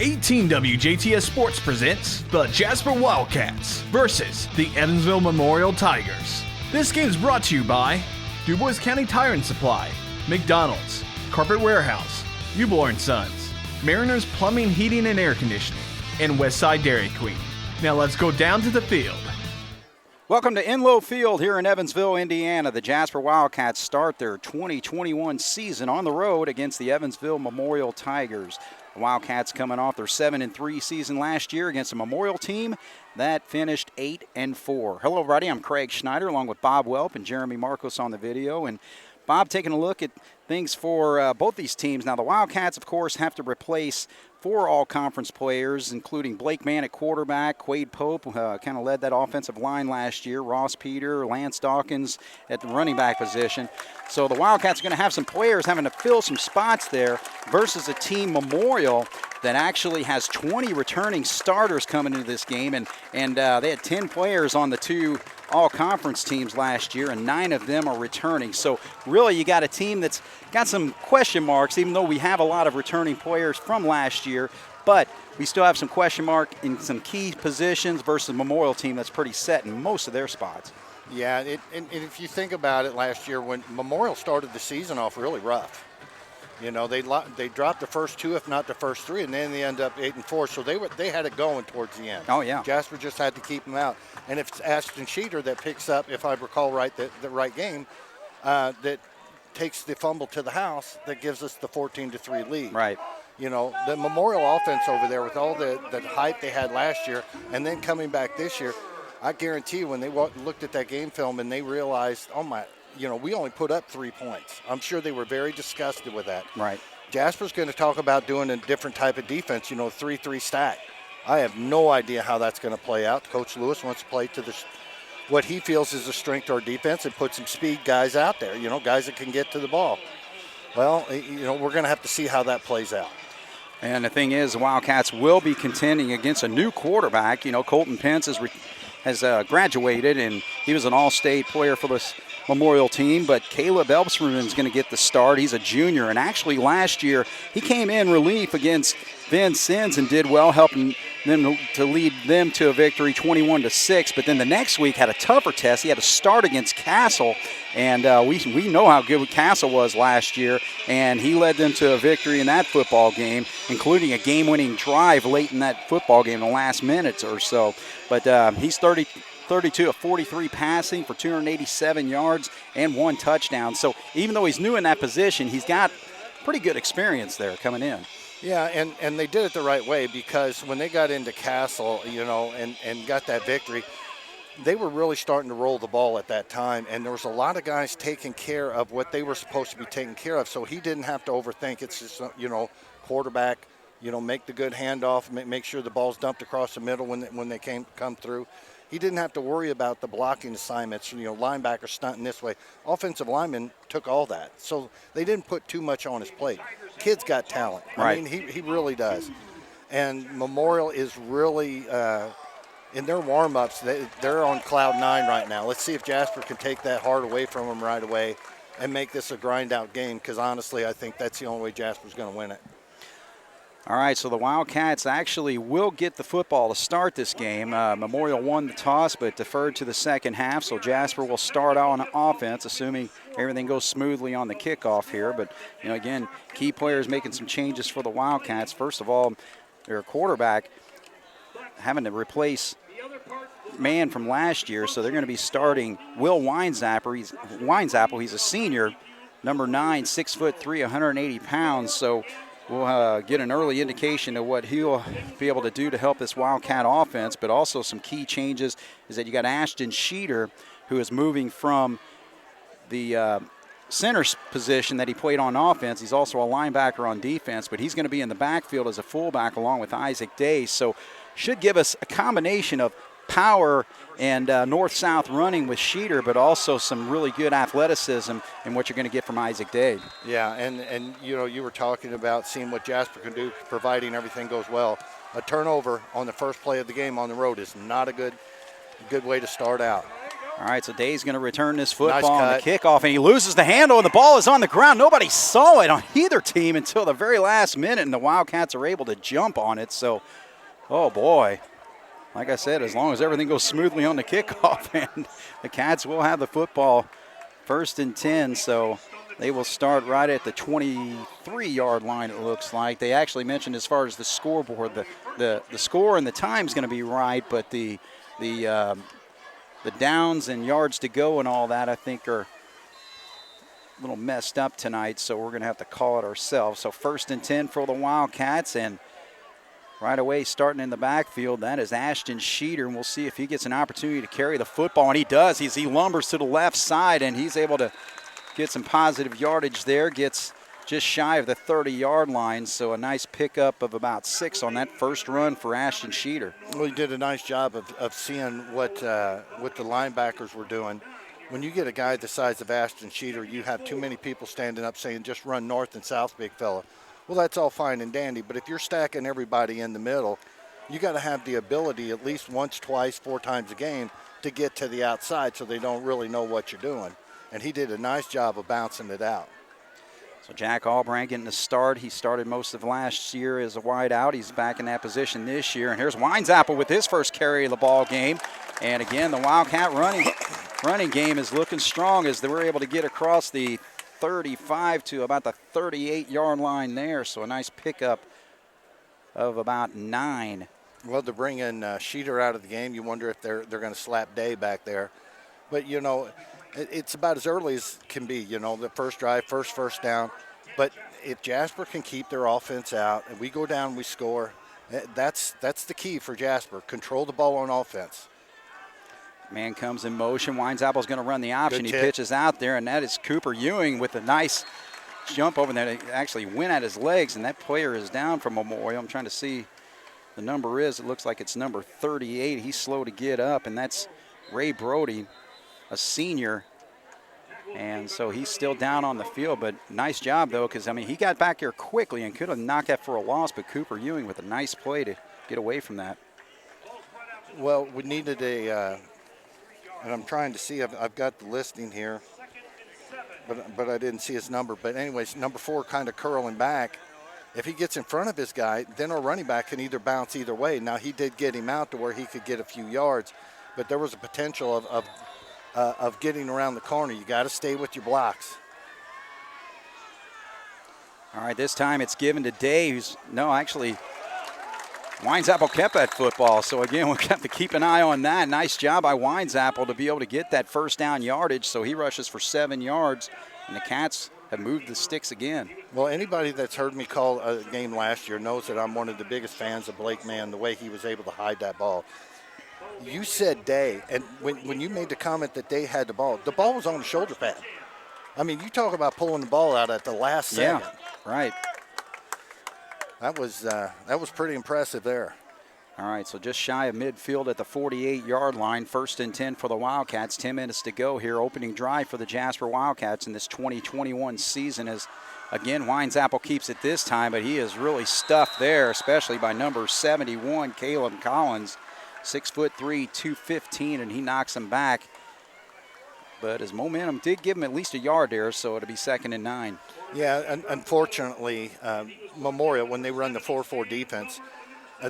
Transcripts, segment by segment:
18 WJTS Sports presents the Jasper Wildcats versus the Evansville Memorial Tigers. This game is brought to you by DuBois County Tire and Supply, McDonald's, Carpet Warehouse, Eubler & Sons, Mariners Plumbing, Heating, and Air Conditioning, and Westside Dairy Queen. Now let's go down to the field. Welcome to Enlow Field here in Evansville, Indiana. The Jasper Wildcats start their 2021 season on the road against the Evansville Memorial Tigers. The Wildcats coming off their 7-3 season last year against a Memorial team that finished 8-4. Hello, everybody. I'm Craig Schneider along with Bob Welp and Jeremy Markos on the video. And Bob taking a look at things for both these teams. Now, the Wildcats, of course, have to replace 4 all-conference players, including Blake Mann at quarterback, Quade Pope kind of led that offensive line last year, Ross Peter, Lance Dawkins at the running back position. So the Wildcats are going to have some players having to fill some spots there versus a team, Memorial, that actually has 20 returning starters coming into this game, and they had 10 players on the 2 all-conference teams last year, and 9 of them are returning. So really you got a team that's got some question marks, even though we have a lot of returning players from last year, but we still have some question mark in some key positions versus a Memorial team that's pretty set in most of their spots. Yeah, and if you think about it, last year when Memorial started the season off really rough, you know, they dropped the first 2, if not the first 3, and then they end up 8-4. So they had it going towards the end. Oh yeah. Jasper just had to keep them out. And if it's Ashton Schneider that picks up, if I recall right, the right game, that takes the fumble to the house, that gives us the 14-3 lead. Right. You know, the Memorial offense over there with all the hype they had last year, and then coming back this year, I guarantee you when they looked at that game film and they realized, oh my. You know, we only put up 3 points. I'm sure they were very disgusted with that. Right. Jasper's going to talk about doing a different type of defense, you know, 3-3 stack. I have no idea how that's going to play out. Coach Lewis wants to play to what he feels is the strength of our defense and put some speed guys out there, you know, guys that can get to the ball. Well, you know, we're going to have to see how that plays out. And the thing is, the Wildcats will be contending against a new quarterback. You know, Colton Pence has graduated, and he was an all-state player for this Memorial team, but Caleb Elbsman is going to get the start. He's a junior, and actually last year he came in relief against Vincennes and did well, helping them to lead them to a victory 21-6. But then the next week had a tougher test. He had to start against Castle, and we know how good Castle was last year, and he led them to a victory in that football game, including a game-winning drive late in that football game in the last minutes or so. But he's 32 of 43 passing for 287 yards and 1 touchdown. So even though he's new in that position, he's got pretty good experience there coming in. Yeah, and they did it the right way, because when they got into Castle, you know, and got that victory, they were really starting to roll the ball at that time, and there was a lot of guys taking care of what they were supposed to be taking care of, so he didn't have to overthink. It's just, you know, quarterback, you know, make the good handoff, make sure the ball's dumped across the middle when they come through. He didn't have to worry about the blocking assignments, you know, linebacker stunting this way. Offensive linemen took all that. So they didn't put too much on his plate. Kid's got talent. Right. I mean, he really does. And Memorial is really, in their warm-ups, they're on cloud 9 right now. Let's see if Jasper can take that heart away from them right away and make this a grind-out game, because honestly, I think that's the only way Jasper's going to win it. All right, so the Wildcats actually will get the football to start this game. Memorial won the toss but deferred to the second half, so Jasper will start on offense, assuming everything goes smoothly on the kickoff here. But, you know, again, key players making some changes for the Wildcats. First of all, their quarterback having to replace man from last year, so they're going to be starting Will Weinzapple. He's a senior, number 9, 6'3", 180 pounds, so we'll get an early indication of what he'll be able to do to help this Wildcat offense, but also some key changes is that you got Ashton Schneider, who is moving from the center position that he played on offense. He's also a linebacker on defense, but he's going to be in the backfield as a fullback along with Isaac Day. So should give us a combination of power and north-south running with Schneider, but also some really good athleticism in what you're going to get from Isaac Day. Yeah, and you know, you were talking about seeing what Jasper can do, providing everything goes well. A turnover on the first play of the game on the road is not a good way to start out. All right, so Day's going to return this football on the Nice kickoff, and he loses the handle, and the ball is on the ground. Nobody saw it on either team until the very last minute, and the Wildcats are able to jump on it. So, oh boy, like I said, as long as everything goes smoothly on the kickoff, and the Cats will have the football 1st and 10. So they will start right at the 23-yard line, it looks like. They actually mentioned as far as the scoreboard, the score and the time is going to be right, but the downs and yards to go and all that, I think, are a little messed up tonight, so we're going to have to call it ourselves. So 1st and 10 for the Wildcats, and right away starting in the backfield, that is Ashton Schneider, and we'll see if he gets an opportunity to carry the football, and he does. He lumbers to the left side, and he's able to get some positive yardage there, gets just shy of the 30-yard line, so a nice pickup of about 6 on that first run for Ashton Schneider. Well, he did a nice job of seeing what the linebackers were doing. When you get a guy the size of Ashton Schneider, you have too many people standing up saying just run north and south, big fella. Well, that's all fine and dandy, but if you're stacking everybody in the middle, you got to have the ability at least once, twice, 4 times a game to get to the outside so they don't really know what you're doing. And he did a nice job of bouncing it out. So Jack Albrand getting the start. He started most of last year as a wide out. He's back in that position this year. And here's Winesapple with his first carry of the ball game. And again, the Wildcat running game is looking strong as they were able to get across the 35 to about the 38-yard line there. So a nice pickup of about 9. Well, to bring in Schneider out of the game, you wonder if they're going to slap Day back there. But, you know, it's about as early as can be, you know, the first drive, first down. But if Jasper can keep their offense out and we go down, we score, that's the key for Jasper. Control the ball on offense. Man comes in motion. Winesapple's going to run the option. Good he pitches out there, and that is Cooper Ewing with a nice jump over there. It actually went at his legs, and that player is down from Memorial. I'm trying to see the number is. It looks like it's number 38. He's slow to get up, and that's Ray Brody, a senior, and so he's still down on the field, but nice job, though, because, I mean, he got back here quickly and could have knocked that for a loss, but Cooper Ewing with a nice play to get away from that. Well, we needed and I'm trying to see, I've got the listing here, but I didn't see his number. But anyways, number 4 kind of curling back. If he gets in front of his guy, then our running back can either bounce either way. Now, he did get him out to where he could get a few yards, but there was a potential of getting around the corner. You got to stay with your blocks. All right, this time it's given to Day. Winesapple kept that football. So again, we'll have to keep an eye on that. Nice job by Winesapple to be able to get that first down yardage. So he rushes for 7 yards, and the Cats have moved the sticks again. Well, anybody that's heard me call a game last year knows that I'm one of the biggest fans of Blake Mann, the way he was able to hide that ball. You said Day, and when you made the comment that Day had the ball was on the shoulder pad. I mean, you talk about pulling the ball out at the last second. Yeah, right. That was pretty impressive there. All right, so just shy of midfield at the 48-yard line. 1st and 10 for the Wildcats. 10 minutes to go here. Opening drive for the Jasper Wildcats in this 2021 season as, again, Winesapple keeps it this time, but he is really stuffed there, especially by number 71, Caleb Collins. 6'3", 215, and he knocks him back. But his momentum did give him at least a yard there, so it'll be 2nd and 9. Yeah, and unfortunately, Memorial, when they run the 4-4 defense,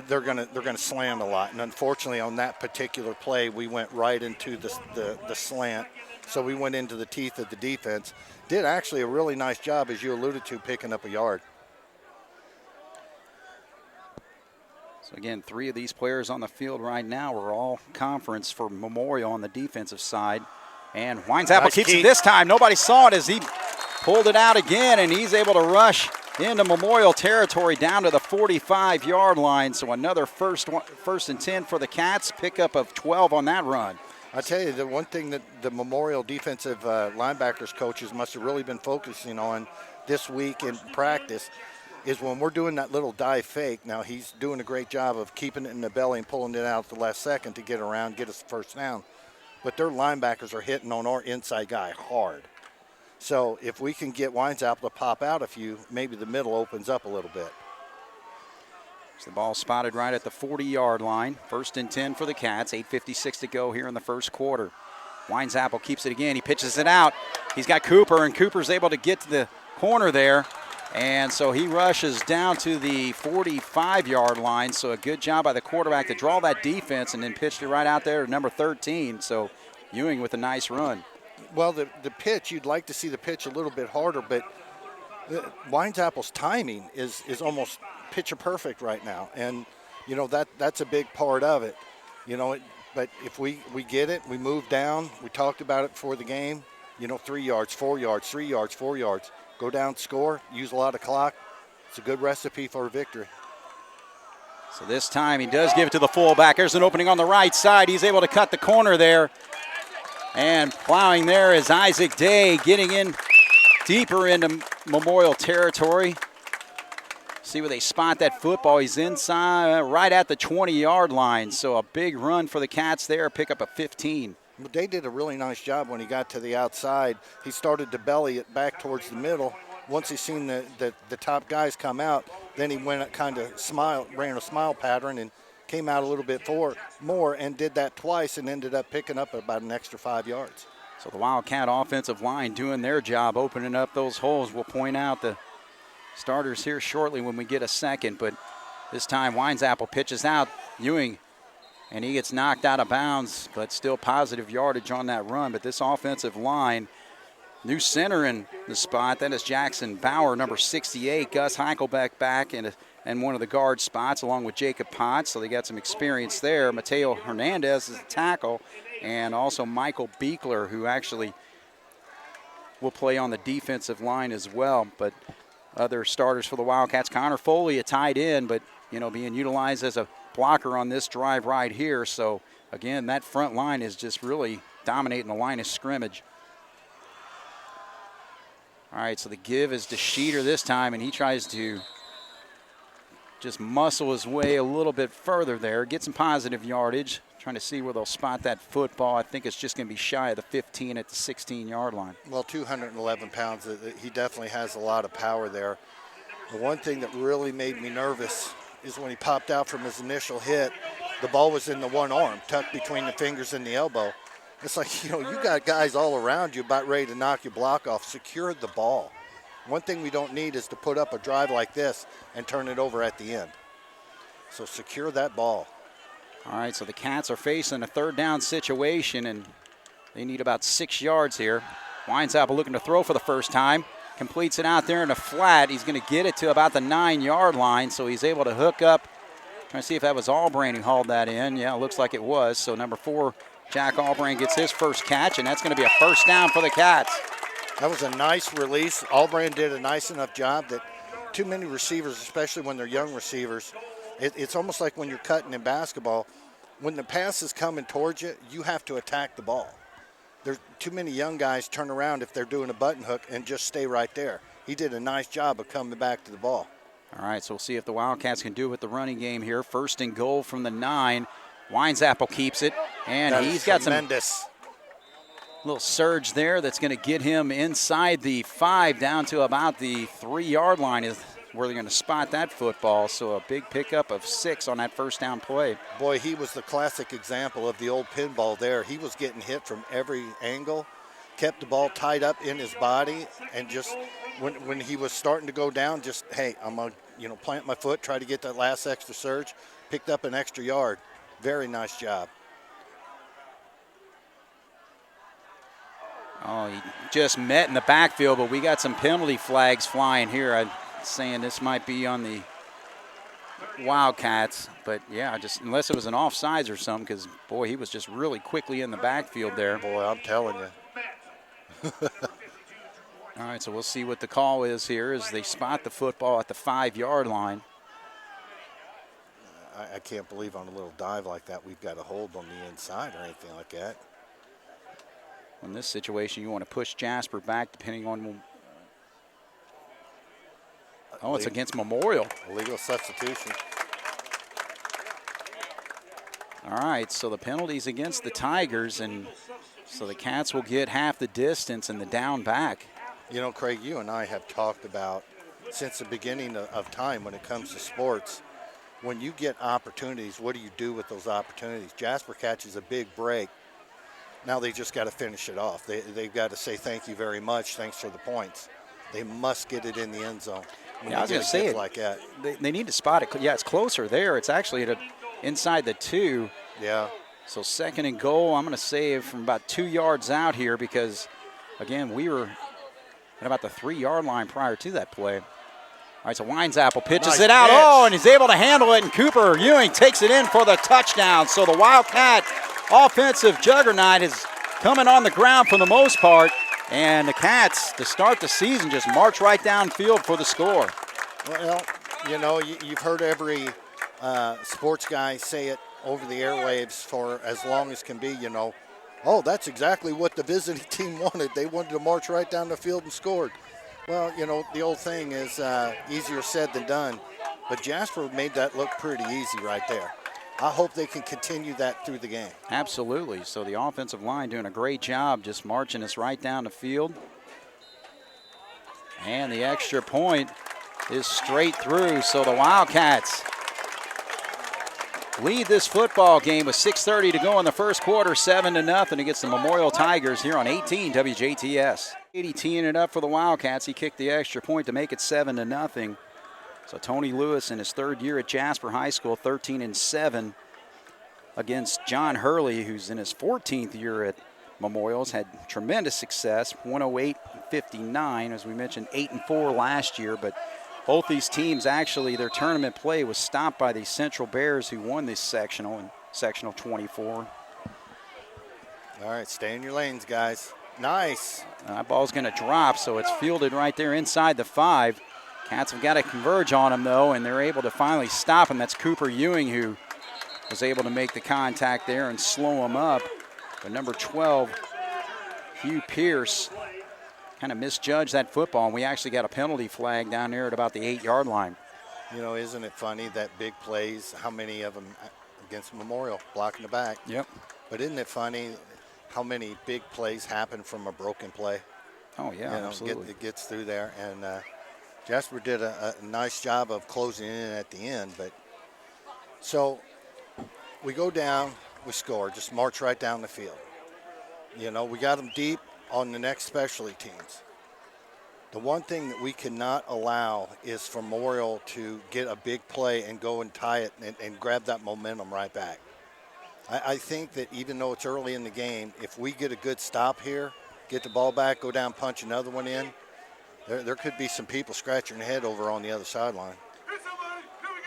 they're gonna slant a lot. And unfortunately, on that particular play, we went right into the slant. So we went into the teeth of the defense. Did actually a really nice job, as you alluded to, picking up a yard. So again, 3 of these players on the field right now are all conference for Memorial on the defensive side. And Winesapple keeps it this time. Nobody saw it as he pulled it out again, and he's able to rush into Memorial territory down to the 45-yard line. So another first and 10 for the Cats. Pickup of 12 on that run. I tell you, the one thing that the Memorial defensive linebackers coaches must have really been focusing on this week in practice is when we're doing that little dive fake. Now, he's doing a great job of keeping it in the belly and pulling it out at the last second to get around, get us the first down. But their linebackers are hitting on our inside guy hard. So if we can get Winesapple to pop out a few, maybe the middle opens up a little bit. So the ball spotted right at the 40-yard line. 1st and 10 for the Cats. 8:56 to go here in the first quarter. Winesapple keeps it again. He pitches it out. He's got Cooper, and Cooper's able to get to the corner there. And so he rushes down to the 45-yard line. So a good job by the quarterback to draw that defense and then pitched it right out there to number 13. So Ewing with a nice run. Well, the pitch, you'd like to see the pitch a little bit harder, but Winesapple's timing is almost picture perfect right now. And, you know, that's a big part of it. You know, but if we get it, we move down. We talked about it before the game. You know, 3 yards, 4 yards, 3 yards, 4 yards. Go down, score, use a lot of clock. It's a good recipe for a victory. So this time he does give it to the fullback. There's an opening on the right side. He's able to cut the corner there. And plowing there is Isaac Day, getting in deeper into Memorial territory. See where they spot that football. He's inside, right at the 20-yard line. So a big run for the Cats there, pick up a 15. They did a really nice job when he got to the outside. He started to belly it back towards the middle. Once he seen the top guys come out, then he went kind of ran a smile pattern and came out a little bit more and did that twice and ended up picking up about an extra 5 yards. So the Wildcat offensive line doing their job, opening up those holes. We'll point out the starters here shortly when we get a second, but this time Winesapple pitches out. Ewing, and he gets knocked out of bounds, but still positive yardage on that run. But this offensive line, new center in the spot, that is Jackson Bauer, number 68. Gus Heichelbeck back and one of the guard spots along with Jacob Potts, so they got some experience there. Mateo Hernandez is a tackle, and also Michael Beekler, who actually will play on the defensive line as well. But other starters for the Wildcats, Connor Foley, a tight end, but you know, being utilized as a blocker on this drive right here. So again, that front line is just really dominating the line of scrimmage. All right, so the give is to Schneider this time, and he tries to just muscle his way a little bit further there, get some positive yardage, trying to see where they'll spot that football. I think it's just going to be shy of the 15 at the 16-yard line. Well, 211 pounds, he definitely has a lot of power there. The one thing that really made me nervous is when he popped out from his initial hit, the ball was in the one arm, tucked between the fingers and the elbow. It's like, you know, you got guys all around you about ready to knock your block off. Secure the ball. One thing we don't need is to put up a drive like this and turn it over at the end. So secure that ball. All right, so the Cats are facing a third down situation, and they need about 6 yards here. Winesapple looking to throw for the first time. Completes it out there in a flat. He's going to get it to about the 9-yard line, so he's able to hook up. Trying to see if that was Albrain who hauled that in. Yeah, it looks like it was. So number 4, Jack Albrain gets his first catch, and that's going to be a first down for the Cats. That was a nice release. Albrain did a nice enough job that too many receivers, especially when they're young receivers, it's almost like when you're cutting in basketball. When the pass is coming towards you, you have to attack the ball. There's too many young guys turn around if they're doing a button hook and just stay right there. He did a nice job of coming back to the ball. All right, so we'll see if the Wildcats can do it with the running game here. First and goal from the 9. Winesapple keeps it, and he's got tremendous. Some little surge there that's going to get him inside the 5 down to about the 3-yard line is where they're going to spot that football. So a big pickup of 6 on that first down play. Boy, he was the classic example of the old pinball there. He was getting hit from every angle, kept the ball tied up in his body, and just when he was starting to go down, just, hey, I'm going to plant my foot, try to get that last extra surge, picked up an extra yard. Very nice job. Oh, he just met in the backfield, but we got some penalty flags flying here. I'm saying this might be on the Wildcats, but yeah, just unless it was an offsides or something, because boy, he was just really quickly in the backfield there. Boy, I'm telling you. All right, so we'll see what the call is here as they spot the football at the 5-yard line. I can't believe on a little dive like that we've got a hold on the inside or anything like that. In this situation, you want to push Jasper back depending on – oh, it's against Memorial. Illegal substitution. All right, so the penalty's against the Tigers, and so the Cats will get half the distance and the down back. You know, Craig, you and I have talked about since the beginning of time when it comes to sports, when you get opportunities, what do you do with those opportunities? Jasper catches a big break. Now they just got to finish it off. They've got to say thank you very much, thanks for the points. They must get it in the end zone. Yeah, I was going to say it. Like that. They need to spot it. Yeah, it's closer there. It's actually inside the 2. Yeah. So 2nd and goal, I'm going to say from about 2 yards out here because, again, we were at about the 3-yard line prior to that play. All right, so Winesapple pitches it out. Pitch. Oh, and he's able to handle it, and Cooper Ewing takes it in for the touchdown. So the Wildcat offensive juggernaut is coming on the ground for the most part, and the Cats, to start the season, just march right downfield for the score. Well, you know, you've heard every sports guy say it over the airwaves for as long as can be, you know. Oh, that's exactly what the visiting team wanted. They wanted to march right down the field and scored. Well, you know, the old thing is easier said than done, but Jasper made that look pretty easy right there. I hope they can continue that through the game. Absolutely. So the offensive line doing a great job just marching us right down the field. And the extra point is straight through. So the Wildcats lead this football game with 6:30 to go in the first quarter, 7-0 against the Memorial Tigers here on 18 WJTS. 80 teeing it up for the Wildcats. He kicked the extra point to make it 7-0. So Tony Lewis in his 3rd year at Jasper High School, 13-7 against John Hurley, who's in his 14th year at Memorial's, had tremendous success, 108-59, as we mentioned, 8-4 last year. But both these teams, actually, their tournament play was stopped by the Central Bears, who won this sectional in sectional 24. All right, stay in your lanes, guys. Nice. That ball's going to drop, so it's fielded right there inside the 5. Cats have got to converge on him, though, and they're able to finally stop him. That's Cooper Ewing, who was able to make the contact there and slow him up. But number 12, Hugh Pierce, kind of misjudged that football, and we actually got a penalty flag down there at about the 8-yard line. You know, isn't it funny that big plays, how many of them against Memorial, blocking the back? Yep. But isn't it funny how many big plays happen from a broken play? Oh, yeah, absolutely. It gets through there, and Jasper did a nice job of closing in at the end. But so we go down, we score, just march right down the field. You know, we got them deep on the next specialty teams. The one thing that we cannot allow is for Memorial to get a big play and go and tie it and grab that momentum right back. I think that even though it's early in the game, if we get a good stop here, get the ball back, go down, punch another one in, there could be some people scratching their head over on the other sideline.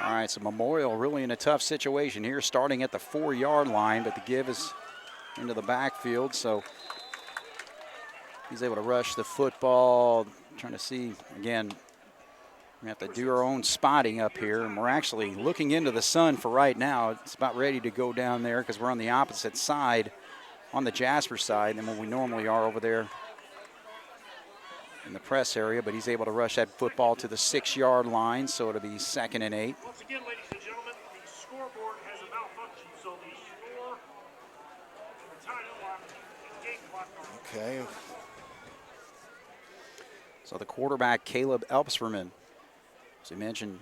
All right, so Memorial really in a tough situation here, starting at the 4-yard line, but the give is into the backfield, so he's able to rush the football. Trying to see, again, we have to do our own spotting up here, and we're actually looking into the sun for right now. It's about ready to go down there because we're on the opposite side, on the Jasper side, than what we normally are over there in the press area, but he's able to rush that football to the 6-yard line, so it'll be 2nd and 8. Once again, ladies and gentlemen, the scoreboard has a malfunction, so the score, the time clock, and game clock are Okay. So the quarterback, Caleb Elpsperman, as we mentioned,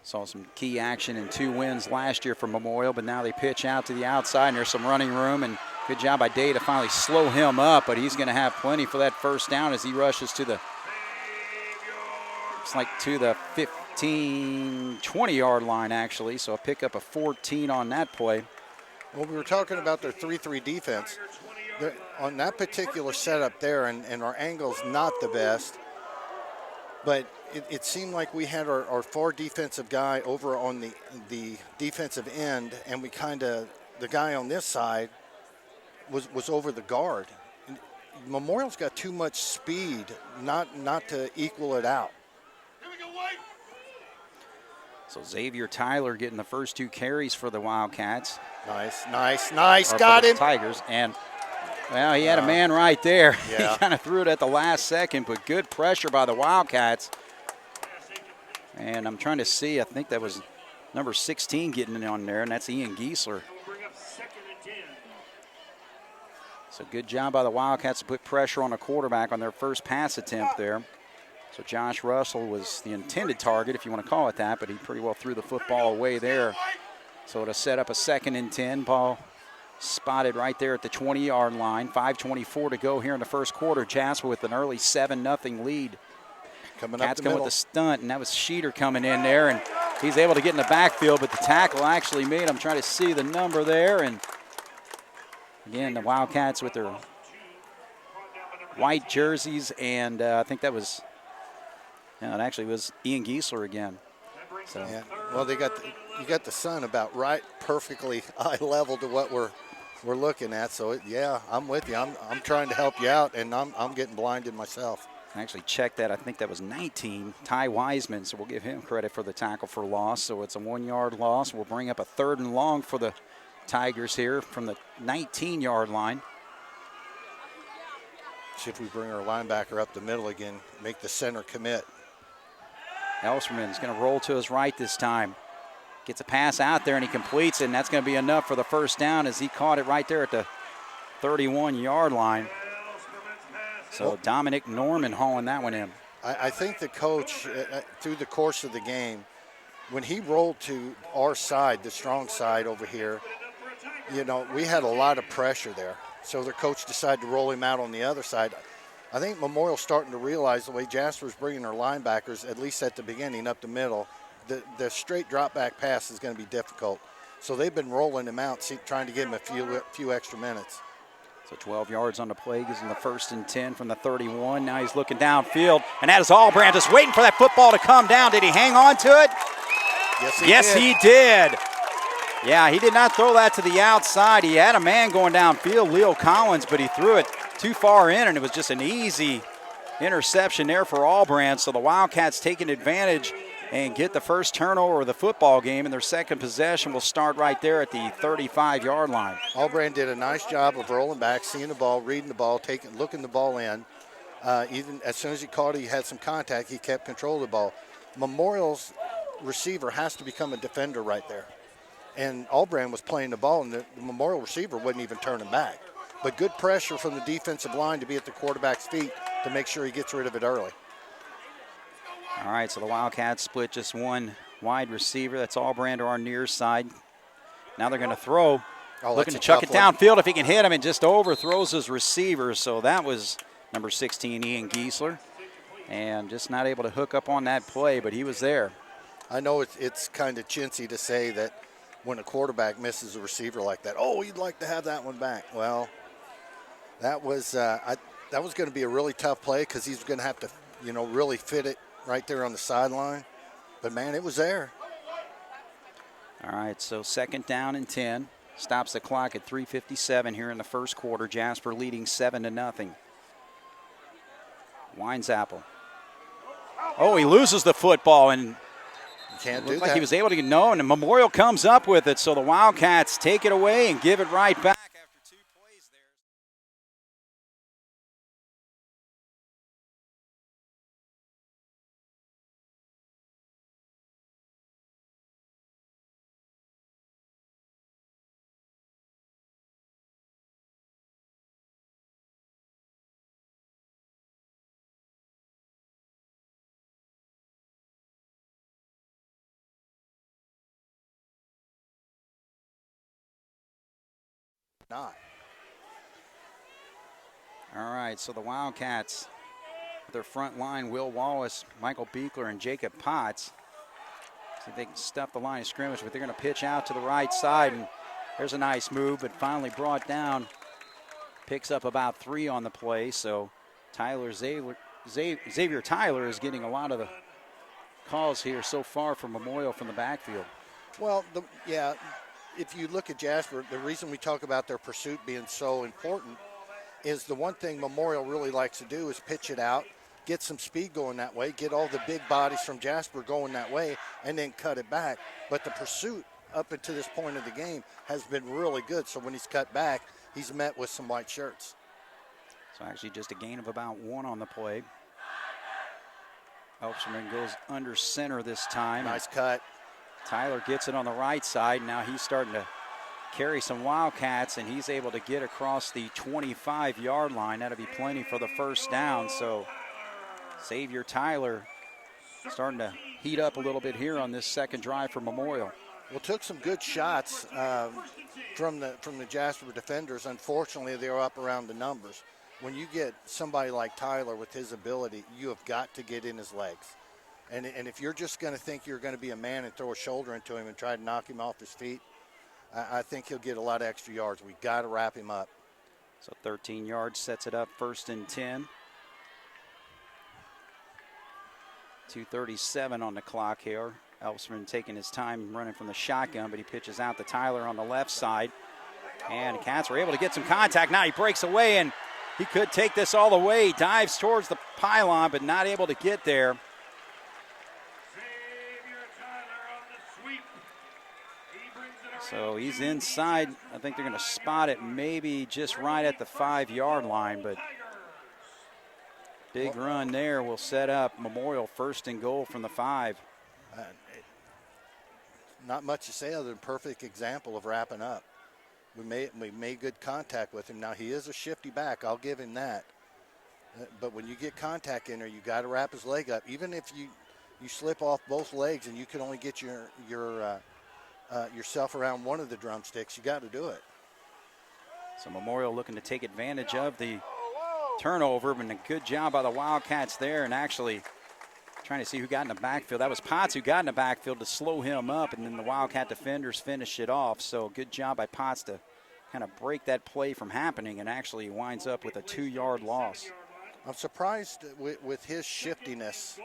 saw some key action in 2 wins last year for Memorial, but now they pitch out to the outside, and there's some running room, and good job by Day to finally slow him up, but he's going to have plenty for that first down as he rushes to the, looks like to the 15, 20-yard line, actually, so a pickup of 14 on that play. Well, we were talking about their 3-3 defense. On that particular setup there, and our angle's not the best, but it seemed like we had our 4 defensive guy over on the defensive end, and we kind of, the guy on this side was over the guard. Memorial's got too much speed not to equal it out. So Xavier Tyler getting the first 2 carries for the Wildcats. Nice, got him. Tigers, and well, he had a man right there. Yeah. He kind of threw it at the last second, but good pressure by the Wildcats. And I'm trying to see, I think that was number 16 getting in on there, and that's Ian Giesler. So good job by the Wildcats to put pressure on the quarterback on their first pass attempt there. So Josh Russell was the intended target, if you want to call it that, but he pretty well threw the football away there. So it'll set up a 2nd and 10. Ball spotted right there at the 20-yard line. 5:24 to go here in the first quarter. Jasper with an early 7-0 lead. Cats come with a stunt, and that was Schneider coming in there, and he's able to get in the backfield, but the tackle actually made. I'm trying to see the number there, and again, the Wildcats with their white jerseys, and I think that was, no, it actually was Ian Giesler again. So. Yeah. Well, you got the sun about right, perfectly eye level to what we're looking at. So yeah, I'm with you. I'm trying to help you out, and I'm getting blinded myself. I actually checked that. I think that was 19, Ty Wiseman, so we'll give him credit for the tackle for loss. So it's a 1-yard loss. We'll bring up a 3rd and long for the Tigers here from the 19-yard line. See if we bring our linebacker up the middle again, make the center commit. Elserman's going to roll to his right this time. Gets a pass out there, and he completes it, and that's going to be enough for the first down as he caught it right there at the 31-yard line. So Dominic Norman hauling that one in. I think the coach, through the course of the game, when he rolled to our side, the strong side over here, you know, we had a lot of pressure there. So the coach decided to roll him out on the other side. I think Memorial's starting to realize the way Jasper's bringing their linebackers, at least at the beginning, up the middle, the straight drop back pass is going to be difficult. So they've been rolling him out, trying to give him a few extra minutes. So 12 yards on the play, gives him the 1st and 10 from the 31. Now he's looking downfield, and that is Allbrand just waiting for that football to come down. Did he hang on to it? Yes, he did. Yeah, he did not throw that to the outside. He had a man going downfield, Leo Collins, but he threw it too far in, and it was just an easy interception there for Allbrand. So the Wildcats taking advantage and get the first turnover of the football game, and their second possession will start right there at the 35-yard line. Allbrand did a nice job of rolling back, seeing the ball, reading the ball, looking the ball in. Even as soon as he caught it, he had some contact, he kept control of the ball. Memorial's receiver has to become a defender right there. And Allbrand was playing the ball, and the Memorial receiver wouldn't even turn him back. But good pressure from the defensive line to be at the quarterback's feet to make sure he gets rid of it early. All right, so the Wildcats split just one wide receiver. That's Allbrand to our near side. Now they're going to throw. Looking to chuck it downfield if he can hit him, and just overthrows his receiver. So that was number 16, Ian Giesler. And just not able to hook up on that play, but he was there. I know it's kind of chintzy to say that when a quarterback misses a receiver like that, oh, you'd like to have that one back. Well, that was going to be a really tough play because he's going to have to, really fit it right there on the sideline. But, man, it was there. All right, so 2nd down and 10. Stops the clock at 3:57 here in the first quarter. Jasper leading 7-0. Winesapple. Oh, he loses the football, and can't do looked that. like he was able to get known, and Memorial comes up with it. So the Wildcats take it away and give it right back after 2 plays there. Not. All right, so the Wildcats, their front line, Will Wallace, Michael Beekler, and Jacob Potts. See if they can stuff the line of scrimmage, but they're going to pitch out to the right side, and there's a nice move, but finally brought down. Picks up about 3 on the play, so Xavier Tyler is getting a lot of the calls here so far for Memorial from the backfield. Well, if you look at Jasper, the reason we talk about their pursuit being so important is the one thing Memorial really likes to do is pitch it out, get some speed going that way, get all the big bodies from Jasper going that way, and then cut it back. But the pursuit up until this point of the game has been really good. So when he's cut back, he's met with some white shirts. So actually just a gain of about 1 on the play. Elserman goes under center this time. Nice cut. Tyler gets it on the right side. Now he's starting to carry some Wildcats, and he's able to get across the 25-yard line. That'll be plenty for the first down. So Xavier Tyler starting to heat up a little bit here on this second drive for Memorial. Well, took some good shots from the Jasper defenders. Unfortunately, they were up around the numbers. When you get somebody like Tyler with his ability, you have got to get in his legs. And if you're just going to think you're going to be a man and throw a shoulder into him and try to knock him off his feet, I think he'll get a lot of extra yards. We got to wrap him up. So 13 yards sets it up, 1st and 10. 2:37 on the clock here. Elfsman taking his time running from the shotgun, but he pitches out to Tyler on the left side. And the Cats were able to get some contact. Now he breaks away, and he could take this all the way. He dives towards the pylon, but not able to get there. So he's inside. I think they're going to spot it maybe just right at the 5-yard line, but big run there will set up Memorial 1st and goal from the 5. Not much to say other than perfect example of wrapping up. We made good contact with him. Now, he is a shifty back. I'll give him that. But when you get contact in there, you got to wrap his leg up. Even if you slip off both legs and you can only get yourself around one of the drumsticks, you got to do it. So Memorial looking to take advantage of the turnover, but a good job by the Wildcats there, and actually trying to see who got in the backfield. That was Potts who got in the backfield to slow him up, and then the Wildcat defenders finished it off. So good job by Potts to kind of break that play from happening, and actually winds up with a 2-yard loss. I'm surprised with his shiftiness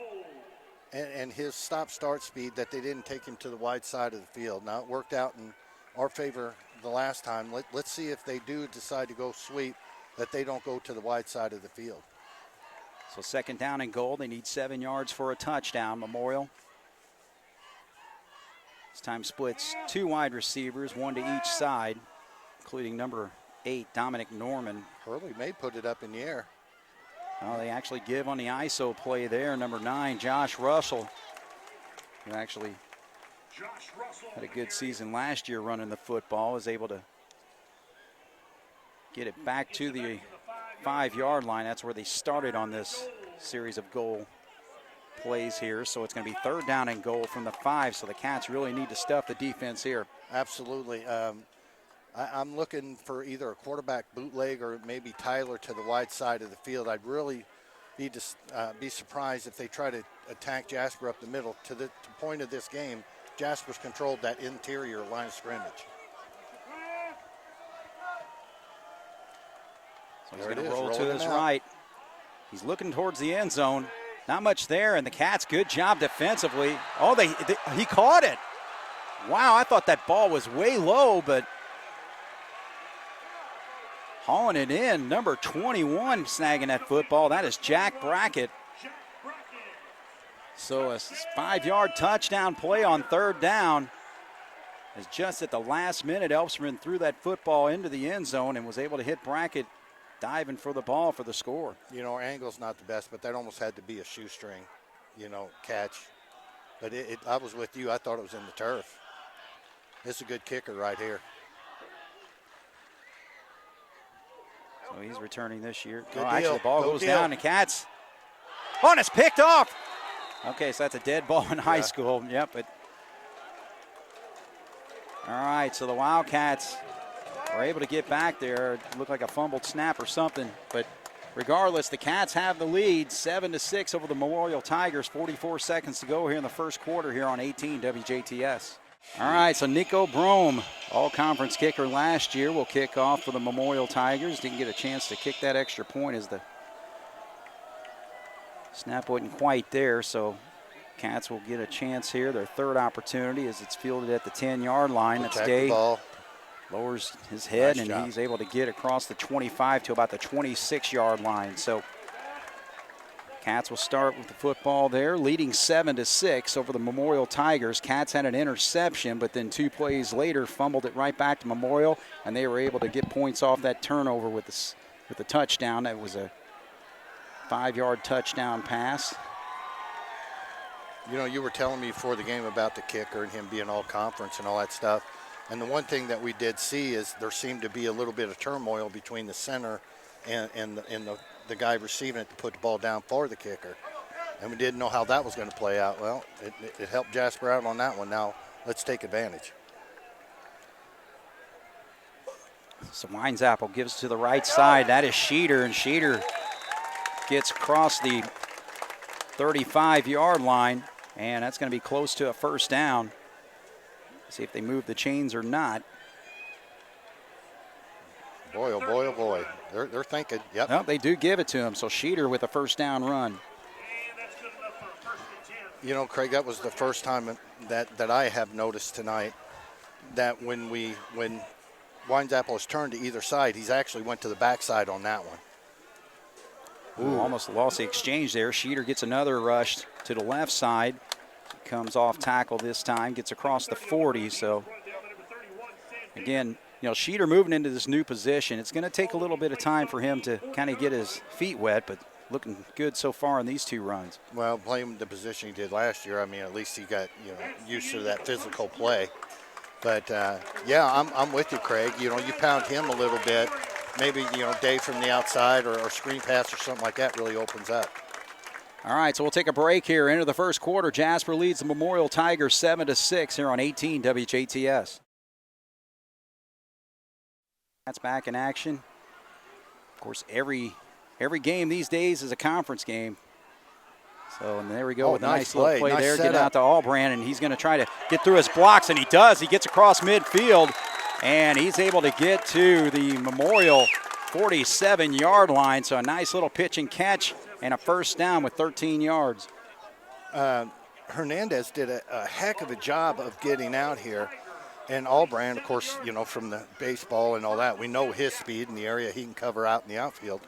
and his stop-start speed that they didn't take him to the wide side of the field. Now, it worked out in our favor the last time. Let's see if they do decide to go sweep, that they don't go to the wide side of the field. So 2nd down and goal. They need 7 yards for a touchdown, Memorial. This time splits 2 wide receivers, 1 to each side, including number 8, Dominic Norman. Hurley may put it up in the air. Well, they actually give on the ISO play there. Number 9, Josh Russell, who actually had a good season last year running the football, is able to get it back to the 5-yard line. That's where they started on this series of goal plays here. So it's going to be 3rd down and goal from the 5. So the Cats really need to stuff the defense here. Absolutely. I'm looking for either a quarterback bootleg or maybe Tyler to the wide side of the field. I'd really be surprised if they try to attack Jasper up the middle. To the point of this game, Jasper's controlled that interior line of scrimmage. So he's going to roll to his right. He's looking towards the end zone. Not much there, and the Cats, good job defensively. Oh, he caught it. Wow, I thought that ball was way low, but hauling it in. Number 21 snagging that football. That is Jack Brackett. So a 5-yard touchdown play on 3rd down. As just at the last minute, Elfsman threw that football into the end zone and was able to hit Brackett diving for the ball for the score. You know, our angle's not the best, but that almost had to be a shoestring, catch. But I was with you. I thought it was in the turf. It's a good kicker right here. So he's returning this year. Good actually, deal. the ball Go goes deal. down. The Cats. Oh, and it's picked off. Okay, so that's a dead ball in high school. Yep. But all right, so the Wildcats were able to get back there. It looked like a fumbled snap or something. But regardless, the Cats have the lead, 7-6 over the Memorial Tigers. 44 seconds to go here in the first quarter here on 18 WJTS. All right, so Nico Brome, all-conference kicker last year, will kick off for the Memorial Tigers. Didn't get a chance to kick that extra point as the snap wasn't quite there, so Cats will get a chance here. Their 3rd opportunity as it's fielded at the 10-yard line. That's Day. Lowers his head, Nice and job. he's able to get across the 25 to about the 26-yard line. So Cats will start with the football there, leading 7-6 over the Memorial Tigers. Cats had an interception, but then 2 plays later fumbled it right back to Memorial, and they were able to get points off that turnover with the touchdown. That was a 5-yard touchdown pass. You know, you were telling me before the game about the kicker and him being all conference and all that stuff. And the one thing that we did see is there seemed to be a little bit of turmoil between the center and the guy receiving it to put the ball down for the kicker. And we didn't know how that was going to play out. Well, it helped Jasper out on that one. Now let's take advantage. So Winesapple gives to the right side. That is Schneider, and Schneider gets across the 35-yard line, and that's going to be close to a first down. See if they move the chains or not. Boy, oh boy, oh boy. They're thinking, yep. Well, they do give it to him, so Schneider with a first down run. You know, Craig, that was the first time that I have noticed tonight that when Winesapple has turned to either side, he's actually went to the backside on that one. Ooh, almost lost the exchange there. Schneider gets another rush to the left side. Comes off tackle this time, gets across the 40. So, again, you know, Schneider moving into this new position. It's going to take a little bit of time for him to kind of get his feet wet, but looking good so far in these two runs. Well, playing the position he did last year, I mean, at least he got, you know, used to that physical play. But, yeah, I'm with you, Craig. You know, you pound him a little bit. Maybe, you know, Dave from the outside or screen pass or something like that really opens up. All right, so we'll take a break here. Into the first quarter, Jasper leads the Memorial Tigers 7-6 here on 18 WJTS. That's back in action. Of course, every game these days is a conference game. So, and there we go with a nice little play there. Getting out to Albran, and he's going to try to get through his blocks, and he does. He gets across midfield, and he's able to get to the Memorial 47-yard line. So a nice little pitch and catch and a first down with 13 yards. Hernandez did a heck of a job of getting out here. And Albran, of course, you know, from the baseball and all that, we know his speed in the area he can cover out in the outfield.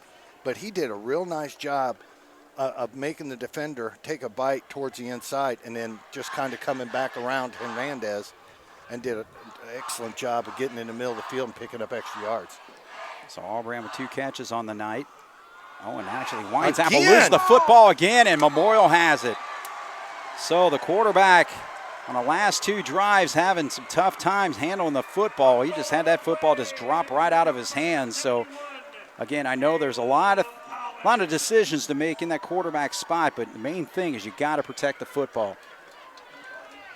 But he did a real nice job of making the defender take a bite towards the inside and then just kind of coming back around Hernandez, and did an excellent job of getting in the middle of the field and picking up extra yards. So Albran with 2 catches on the night. Oh, and actually Winesapple loses the football again, and Memorial has it. So the quarterback on the last 2 drives having some tough times handling the football. He just had that football just drop right out of his hands. So, again, I know there's a lot of decisions to make in that quarterback spot, but the main thing is you got to protect the football.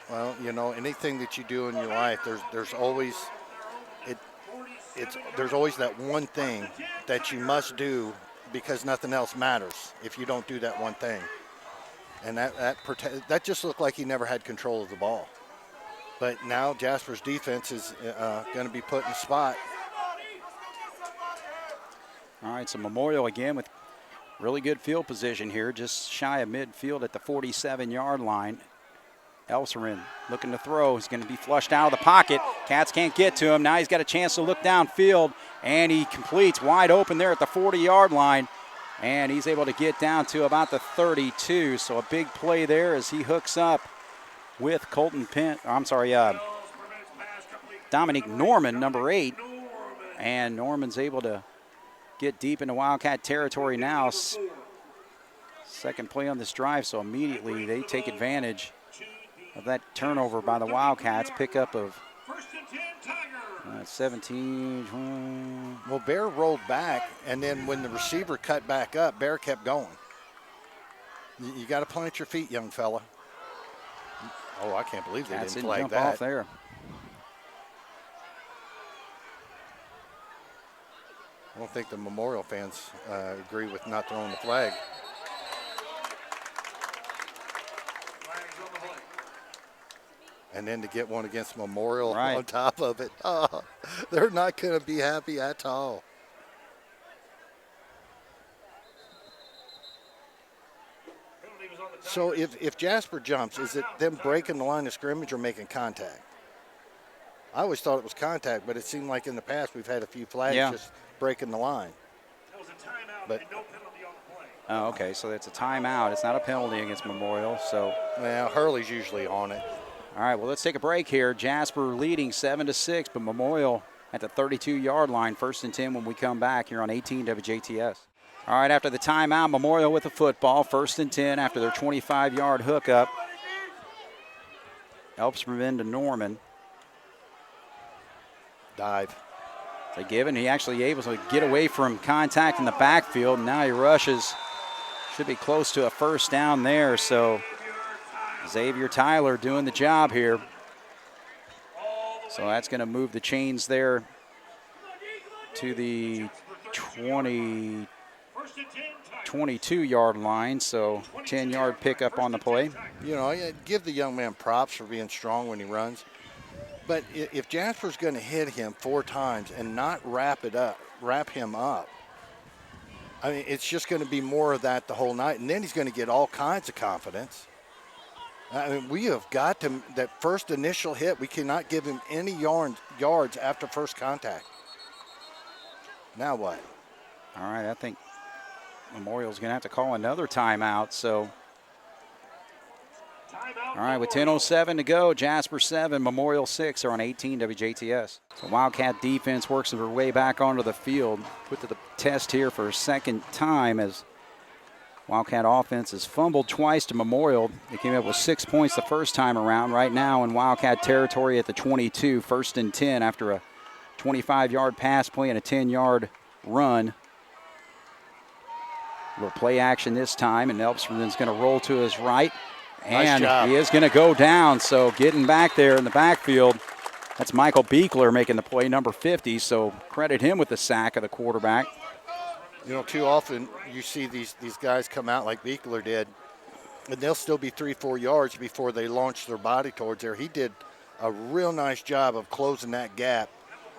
Well, you know, anything that you do in your life, there's always there's always that one thing that you must do because nothing else matters if you don't do that one thing. And that just looked like he never had control of the ball. But now Jasper's defense is going to be put in the spot. All right, so Memorial again with really good field position here, just shy of midfield at the 47-yard line. Elserin looking to throw. He's going to be flushed out of the pocket. Cats can't get to him. Now he's got a chance to look downfield, and he completes wide open there at the 40-yard line. And he's able to get down to about the 32. So a big play there as he hooks up with Dominic Norman, number 8. And Norman's able to get deep into Wildcat territory now. Second play on this drive, so immediately they take advantage of that turnover by the Wildcats. Pickup of 17, 20. Well, Bear rolled back, and then when the receiver cut back up, Bear kept going. You got to plant your feet, young fella. Oh, I can't believe they didn't flag jump that. Off there. I don't think the Memorial fans agree with not throwing the flag. And then to get one against Memorial on top of it, they're not going to be happy at all. So if Jasper jumps, is it them breaking the line of scrimmage or making contact? I always thought it was contact, but it seemed like in the past we've had a few flags just breaking the line. That was a timeout but, and no penalty on the play. Oh, okay, so it's a timeout. It's not a penalty against Memorial. So, well, Hurley's usually on it. All right, well, let's take a break here. Jasper leading 7-6, but Memorial at the 32-yard line, 1st and 10 when we come back here on 18 WJTS. All right, after the timeout, Memorial with the football, 1st and 10 after their 25-yard hookup. Helps from into Norman. Dive. They give it, and he actually able to get away from contact in the backfield, and now he rushes. Should be close to a first down there, so Xavier Tyler doing the job here. So that's going to move the chains there to the 22-yard line, so 10-yard pickup on the play. You know, I give the young man props for being strong when he runs. But if Jasper's going to hit him 4 times and not wrap him up, I mean, it's just going to be more of that the whole night. And then he's going to get all kinds of confidence. I mean, we have got to, that first initial hit, we cannot give him any yards after first contact. Now what? All right, I think Memorial's going to have to call another timeout. So, all right, with 10:07 to go, Jasper 7, Memorial 6 are on 18 WJTS. So Wildcat defense works their way back onto the field, put to the test here for a second time as Wildcat offense has fumbled twice to Memorial. They came up with 6 points the first time around. Right now in Wildcat territory at the 22, 1st and 10 after a 25-yard pass play and a 10-yard run. A little play action this time, and Elpsman's going to roll to his right. And nice he is going to go down, so getting back there in the backfield, that's Michael Beekler making the play, number 50, so credit him with the sack of the quarterback. You know, too often you see these guys come out like Beekler did, and they'll still be 3-4 yards before they launch their body towards there. He did a real nice job of closing that gap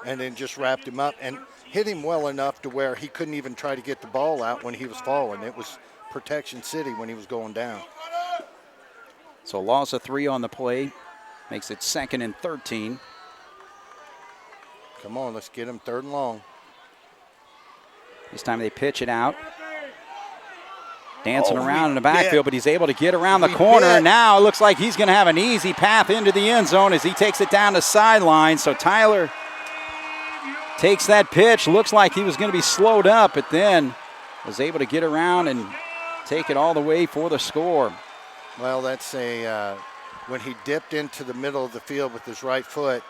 and then just wrapped him up and hit him well enough to where he couldn't even try to get the ball out when he was falling. It was protection city when he was going down. So a loss of 3 on the play makes it 2nd and 13. Come on, let's get him 3rd and long. This time they pitch it out. Dancing around in the backfield, but he's able to get around the corner. Now it looks like he's going to have an easy path into the end zone as he takes it down the sideline. So Tyler takes that pitch. Looks like he was going to be slowed up, but then was able to get around and take it all the way for the score. Well, that's when he dipped into the middle of the field with his right foot,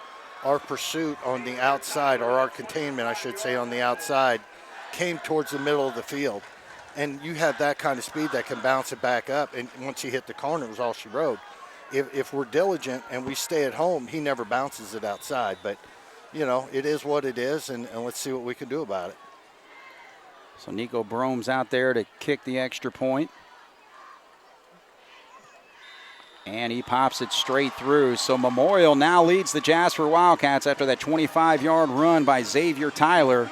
our pursuit on the outside, or our containment, I should say, on the outside, came towards the middle of the field. And you have that kind of speed that can bounce it back up. And once he hit the corner, it was all she wrote. If we're diligent and we stay at home, he never bounces it outside. But, you know, it is what it is, and let's see what we can do about it. So Nico Brome's out there to kick the extra point. And he pops it straight through. So Memorial now leads the Jasper Wildcats after that 25-yard run by Xavier Tyler.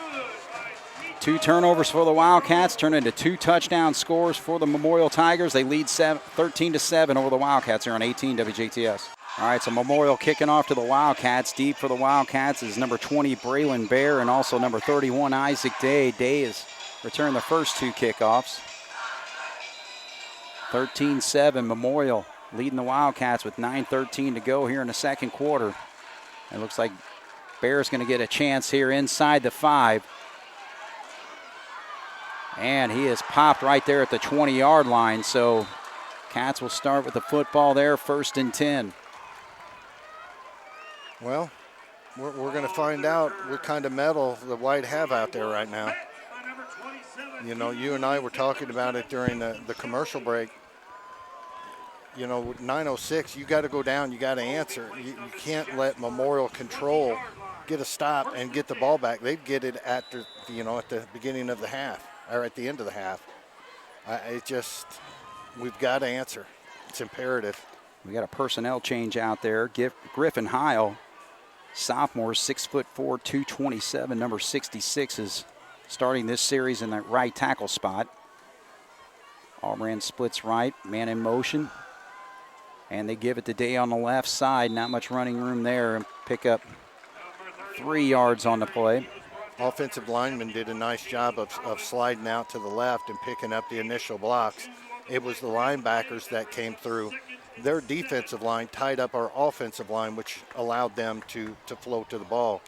2 turnovers for the Wildcats turn into 2 touchdown scores for the Memorial Tigers. They lead 13-7 over the Wildcats here on 18 WJTS. All right, so Memorial kicking off to the Wildcats. Deep for the Wildcats is number 20, Braylon Bear, and also number 31, Isaac Day. Day has returned the first 2 kickoffs. 13-7, Memorial leading the Wildcats with 9:13 to go here in the second quarter. It looks like Bear's going to get a chance here inside the 5. And he is popped right there at the 20-yard line. So Cats will start with the football there, 1st and 10. Well, we're going to find out what kind of metal the White have out there right now. You know, you and I were talking about it during the commercial break. You know, with 9:06, you got to go down, you got to answer. You can't let Memorial control, get a stop, and get the ball back. They'd get it at the beginning of the half, or at the end of the half. We've got to answer. It's imperative. We got a personnel change out there. Griffin Heil, sophomore, 6'4", 227, number 66, is starting this series in that right tackle spot. Allbrand splits right, man in motion. And they give it to Day on the left side. Not much running room there, and pick up 3 yards on the play. Offensive lineman did a nice job of sliding out to the left and picking up the initial blocks. It was the linebackers that came through. Their defensive line tied up our offensive line, which allowed them to float to the ball.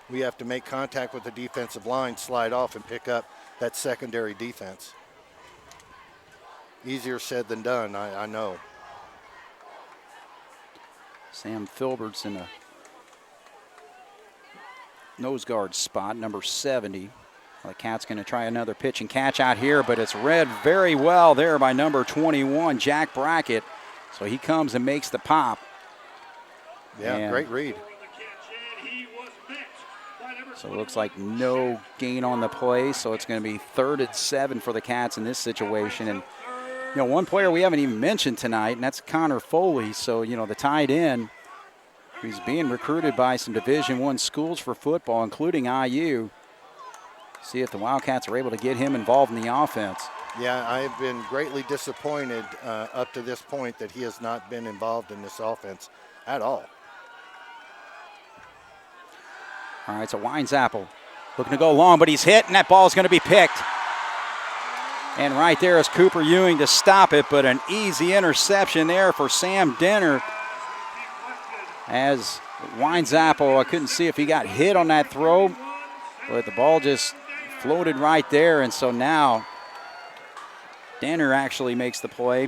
We have to make contact with the defensive line, slide off, and pick up that secondary defense. Easier said than done, I know. Sam Filbert's in a nose guard spot, number 70. The Cat's going to try another pitch and catch out here, but it's read very well there by number 21, Jack Brackett. So he comes and makes the pop. Yeah, great read. So it looks like no gain on the play, so it's going to be 3rd and 7 for the Cats in this situation. And, one player we haven't even mentioned tonight, and that's Connor Foley. So, the tight end, who's being recruited by some Division I schools for football, including IU. See if the Wildcats are able to get him involved in the offense. Yeah, I've been greatly disappointed up to this point that he has not been involved in this offense at all. All right, so Wildcats looking to go long, but he's hit, and that ball is going to be picked. And right there is Cooper Ewing to stop it, but an easy interception there for Sam Denner. As Wildcats, I couldn't see if he got hit on that throw, but the ball just floated right there, and so now Denner actually makes the play,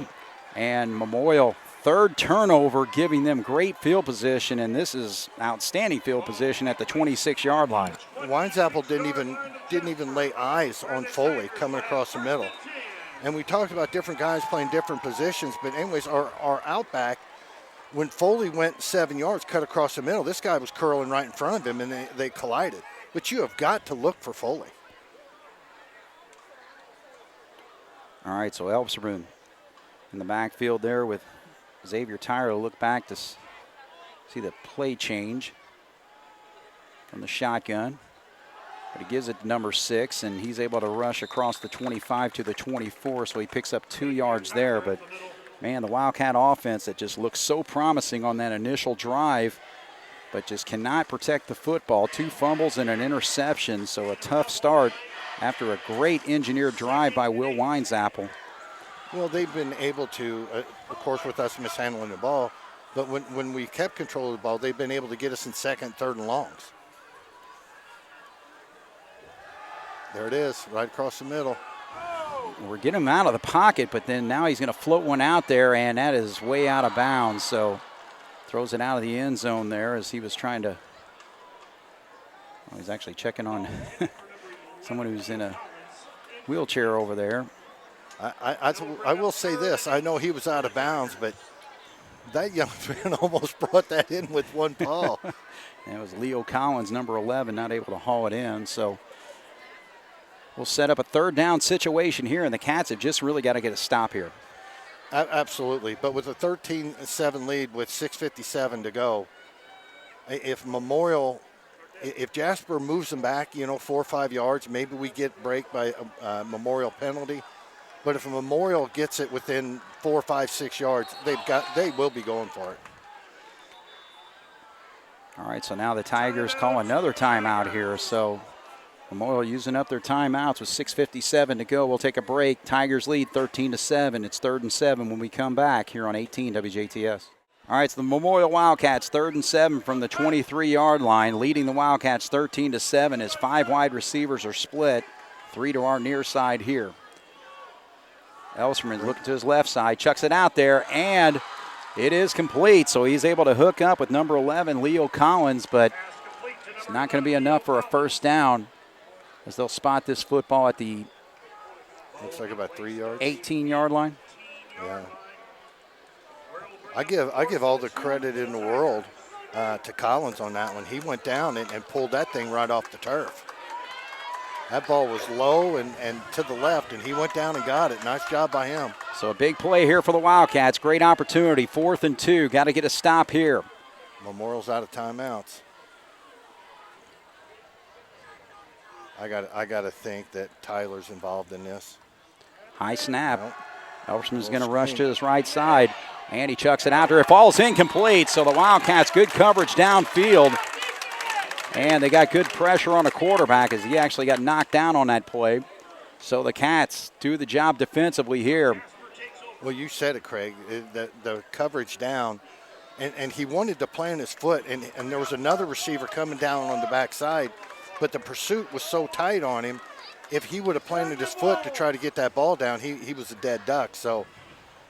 and Memorial 3rd turnover, giving them great field position, and this is outstanding field position at the 26-yard line. Wildcats didn't even lay eyes on Foley coming across the middle. And we talked about different guys playing different positions, but anyways, our outback, when Foley went 7 yards, cut across the middle, this guy was curling right in front of him, and they collided. But you have got to look for Foley. All right, so Elpserman in the backfield there with Xavier Tyler to look back to see the play change from the shotgun. But he gives it to number 6, and he's able to rush across the 25 to the 24, so he picks up 2 yards there. But, man, the Wildcat offense that just looks so promising on that initial drive, but just cannot protect the football. 2 fumbles and an interception, so a tough start after a great engineered drive by Will Weinzappel. Well, they've been able to, of course, with us mishandling the ball, but when we kept control of the ball, they've been able to get us in 2nd, 3rd, and longs. There it is, right across the middle. We're getting him out of the pocket, but then now he's going to float one out there, and that is way out of bounds. So throws it out of the end zone there as he was trying to, well, he's actually checking on someone who's in a wheelchair over there. I will say this. I know he was out of bounds, but that young man almost brought that in with one paw. And it was Leo Collins, number 11, not able to haul it in. So we'll set up a 3rd down situation here, and the Cats have just really got to get a stop here. Absolutely. But with a 13-7 lead with 6:57 to go, if Jasper moves them back, 4 or 5 yards, maybe we get break by a Memorial penalty. But if a Memorial gets it within 4, 5, 6 yards, they will be going for it. All right, so now the Tigers call another timeout here. So Memorial using up their timeouts with 6:57 to go. We'll take a break. Tigers lead 13-7. It's 3rd and 7 when we come back here on 18 WJTS. All right, so the Memorial Wildcats 3rd and 7 from the 23-yard line, leading the Wildcats 13-7 as 5 wide receivers are split, 3 to our near side here. Elserman looking to his left side, chucks it out there, and it is complete. So he's able to hook up with number 11, Leo Collins, but it's not going to be enough for a 1st down as they'll spot this football at the looks like about 3 yards. 18-yard line. Yeah. I give all the credit in the world to Collins on that one. He went down and pulled that thing right off the turf. That ball was low and to the left, and he went down and got it. Nice job by him. So a big play here for the Wildcats. Great opportunity. 4th and 2. Got to get a stop here. Memorial's out of timeouts. I got to think that Tyler's involved in this. High snap. Nope. Elsersman's going to rush to his right side, and he chucks it out there. It falls incomplete, so the Wildcats, good coverage downfield. And they got good pressure on the quarterback as he actually got knocked down on that play. So the Cats do the job defensively here. Well, you said it, Craig, the coverage down. And he wanted to plant his foot, and there was another receiver coming down on the backside, but the pursuit was so tight on him. If he would have planted his foot to try to get that ball down, he was a dead duck. So,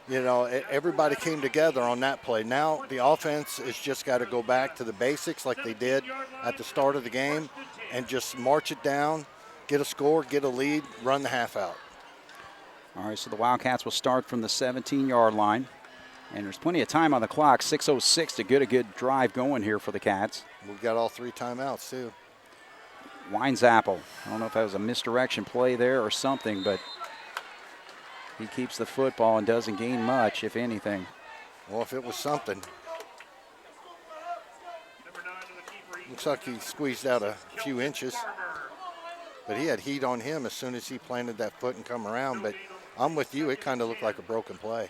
everybody came together on that play. Now the offense has just got to go back to the basics like they did at the start of the game and just march it down, get a score, get a lead, run the half out. All right, so the Wildcats will start from the 17-yard line. And there's plenty of time on the clock, 6:06 to get a good drive going here for the Cats. We've got all 3 timeouts, too. Winesapple. I don't know if that was a misdirection play there or something, but he keeps the football and doesn't gain much, if anything. Well, if it was something. Looks like he squeezed out a few inches. But he had heat on him as soon as he planted that foot and come around. But I'm with you. It kind of looked like a broken play.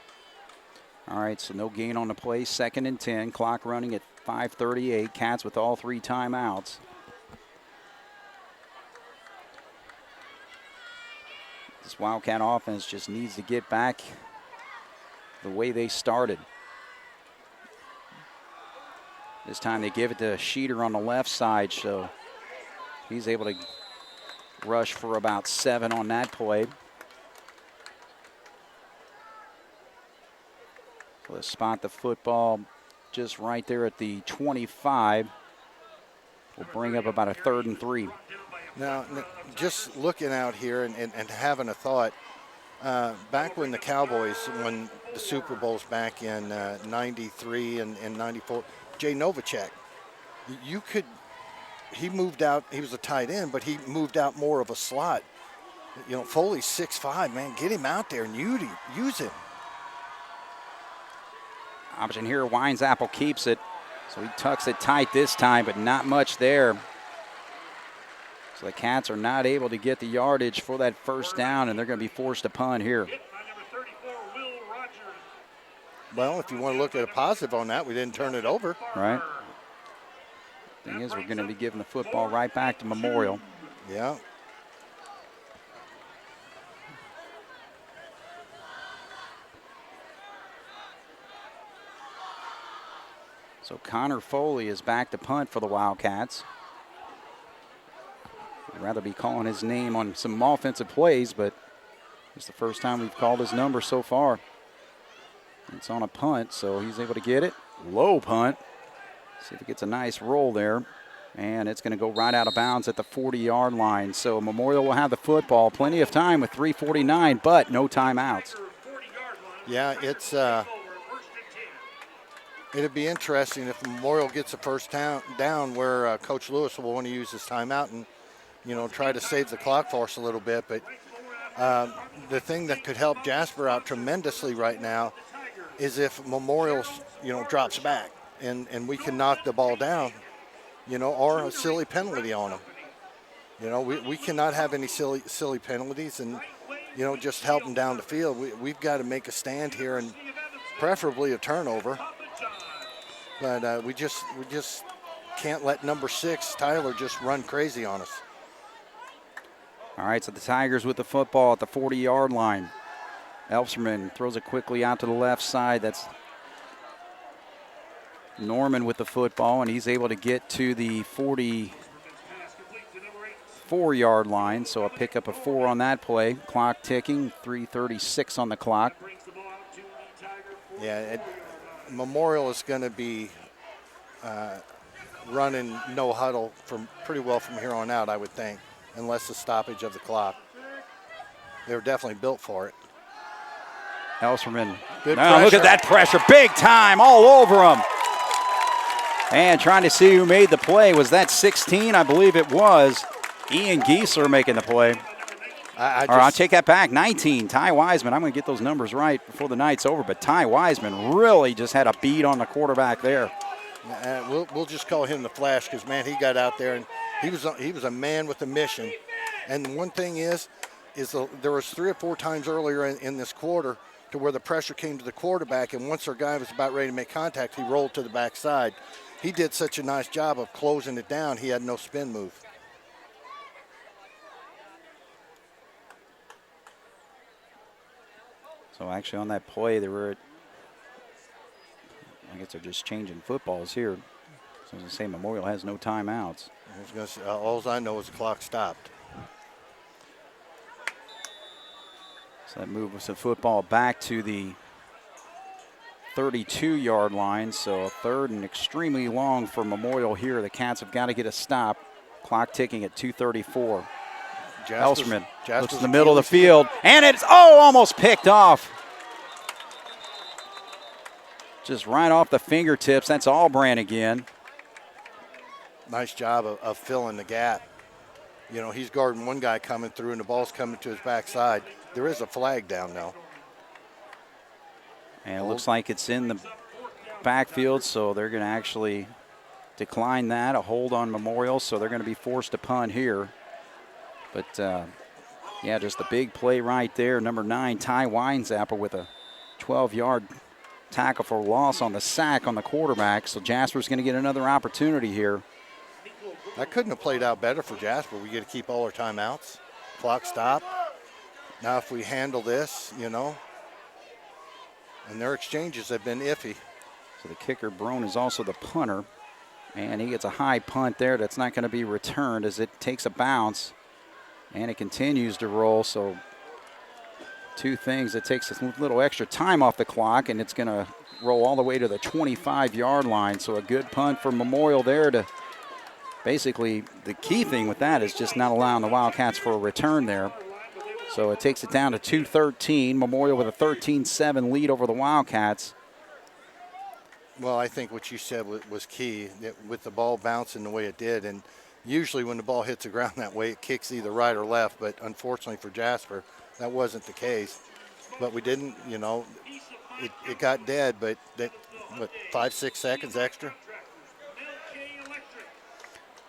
All right, so no gain on the play. 2nd and 10. Clock running at 5:38. Cats with all 3 timeouts. This Wildcat offense just needs to get back the way they started. This time they give it to Schneider on the left side, so he's able to rush for about 7 on that play. So they spot the football just right there at the 25. Will bring up about a 3rd and 3. Now, just looking out here and having a thought, back when the Cowboys won the Super Bowls back in 93 and 94, Jay Novacek, he moved out, he was a tight end, but he moved out more of a slot. You know, Foley's 6'5", man, get him out there and use him. Option here, Winesapple keeps it. So he tucks it tight this time, but not much there. So the Cats are not able to get the yardage for that first down, and they're going to be forced to punt here. Well, if you want to look at a positive on that, we didn't turn it over. Right. Thing is, we're going to be giving the football right back to Memorial. Yeah. So Connor Foley is back to punt for the Wildcats. I'd rather be calling his name on some offensive plays, but it's the first time we've called his number so far. It's on a punt, so he's able to get it. Low punt. See if he gets a nice roll there. And it's going to go right out of bounds at the 40-yard line. So Memorial will have the football. Plenty of time with 3:49, but no timeouts. Yeah, it's it'd be interesting if Memorial gets a first down where Coach Lewis will want to use his timeout and, you know, try to save the clock for us a little bit. But the thing that could help Jasper out tremendously right now is if Memorial, you know, drops back and we can knock the ball down, you know, or a silly penalty on them. You know, we cannot have any silly penalties and, you know, just help them down the field. We've got to make a stand here and preferably a turnover. But we just can't let number 6, Tyler, just run crazy on us. All right, so the Tigers with the football at the 40-yard line. Elfserman throws it quickly out to the left side. That's Norman with the football, and he's able to get to the 44-yard line. So a pickup of 4 on that play. Clock ticking, 3:36 on the clock. Yeah, Memorial is going to be running no huddle pretty well from here on out, I would think, unless the stoppage of the clock. They were definitely built for it. Elserman. Good now pressure. look at that pressure. Big time all over him. And trying to see who made the play. Was that 16? I believe it was. Ian Giesler making the play. I'll take that back. 19. Ty Wiseman. I'm going to get those numbers right before the night's over. But Ty Wiseman really just had a beat on the quarterback there. We'll just call him the Flash because, man, he got out there and he was a man with a mission. And one thing is there was 3 or 4 times earlier in this quarter to where the pressure came to the quarterback, and once our guy was about ready to make contact, he rolled to the backside. He did such a nice job of closing it down. He had no spin move. So actually on that play, I guess they're just changing footballs here. So as I say, Memorial has no timeouts. All I know is the clock stopped. So that moves the football back to the 32-yard line. So a 3rd and extremely long for Memorial here. The Cats have got to get a stop. Clock ticking at 2:34. Elserman looks in the middle of the field, and it's almost picked off. Just right off the fingertips. That's Allbrand again. Nice job of filling the gap. You know, he's guarding one guy coming through and the ball's coming to his backside. There is a flag down now. And it looks like it's in the backfield, so they're going to actually decline that, a hold on Memorial, so they're going to be forced to punt here. But, yeah, just a big play right there. Number 9, Ty Weinzapper with a 12-yard tackle for loss on the sack on the quarterback. So Jasper's going to get another opportunity here. That couldn't have played out better for Jasper. We get to keep all our timeouts. Clock stop. Now if we handle this, you know, and their exchanges have been iffy. So the kicker, Brown, is also the punter. And he gets a high punt there that's not going to be returned as it takes a bounce. And it continues to roll. So two things. It takes a little extra time off the clock, and it's going to roll all the way to the 25-yard line. So a good punt for Memorial there to basically the key thing with that is just not allowing the Wildcats for a return there. So it takes it down to 2-13. Memorial with a 13-7 lead over the Wildcats. Well, I think what you said was key, that with the ball bouncing the way it did. And usually when the ball hits the ground that way, it kicks either right or left. But unfortunately for Jasper, that wasn't the case. But we didn't, you know, it got dead, but that, what, 5-6 seconds extra?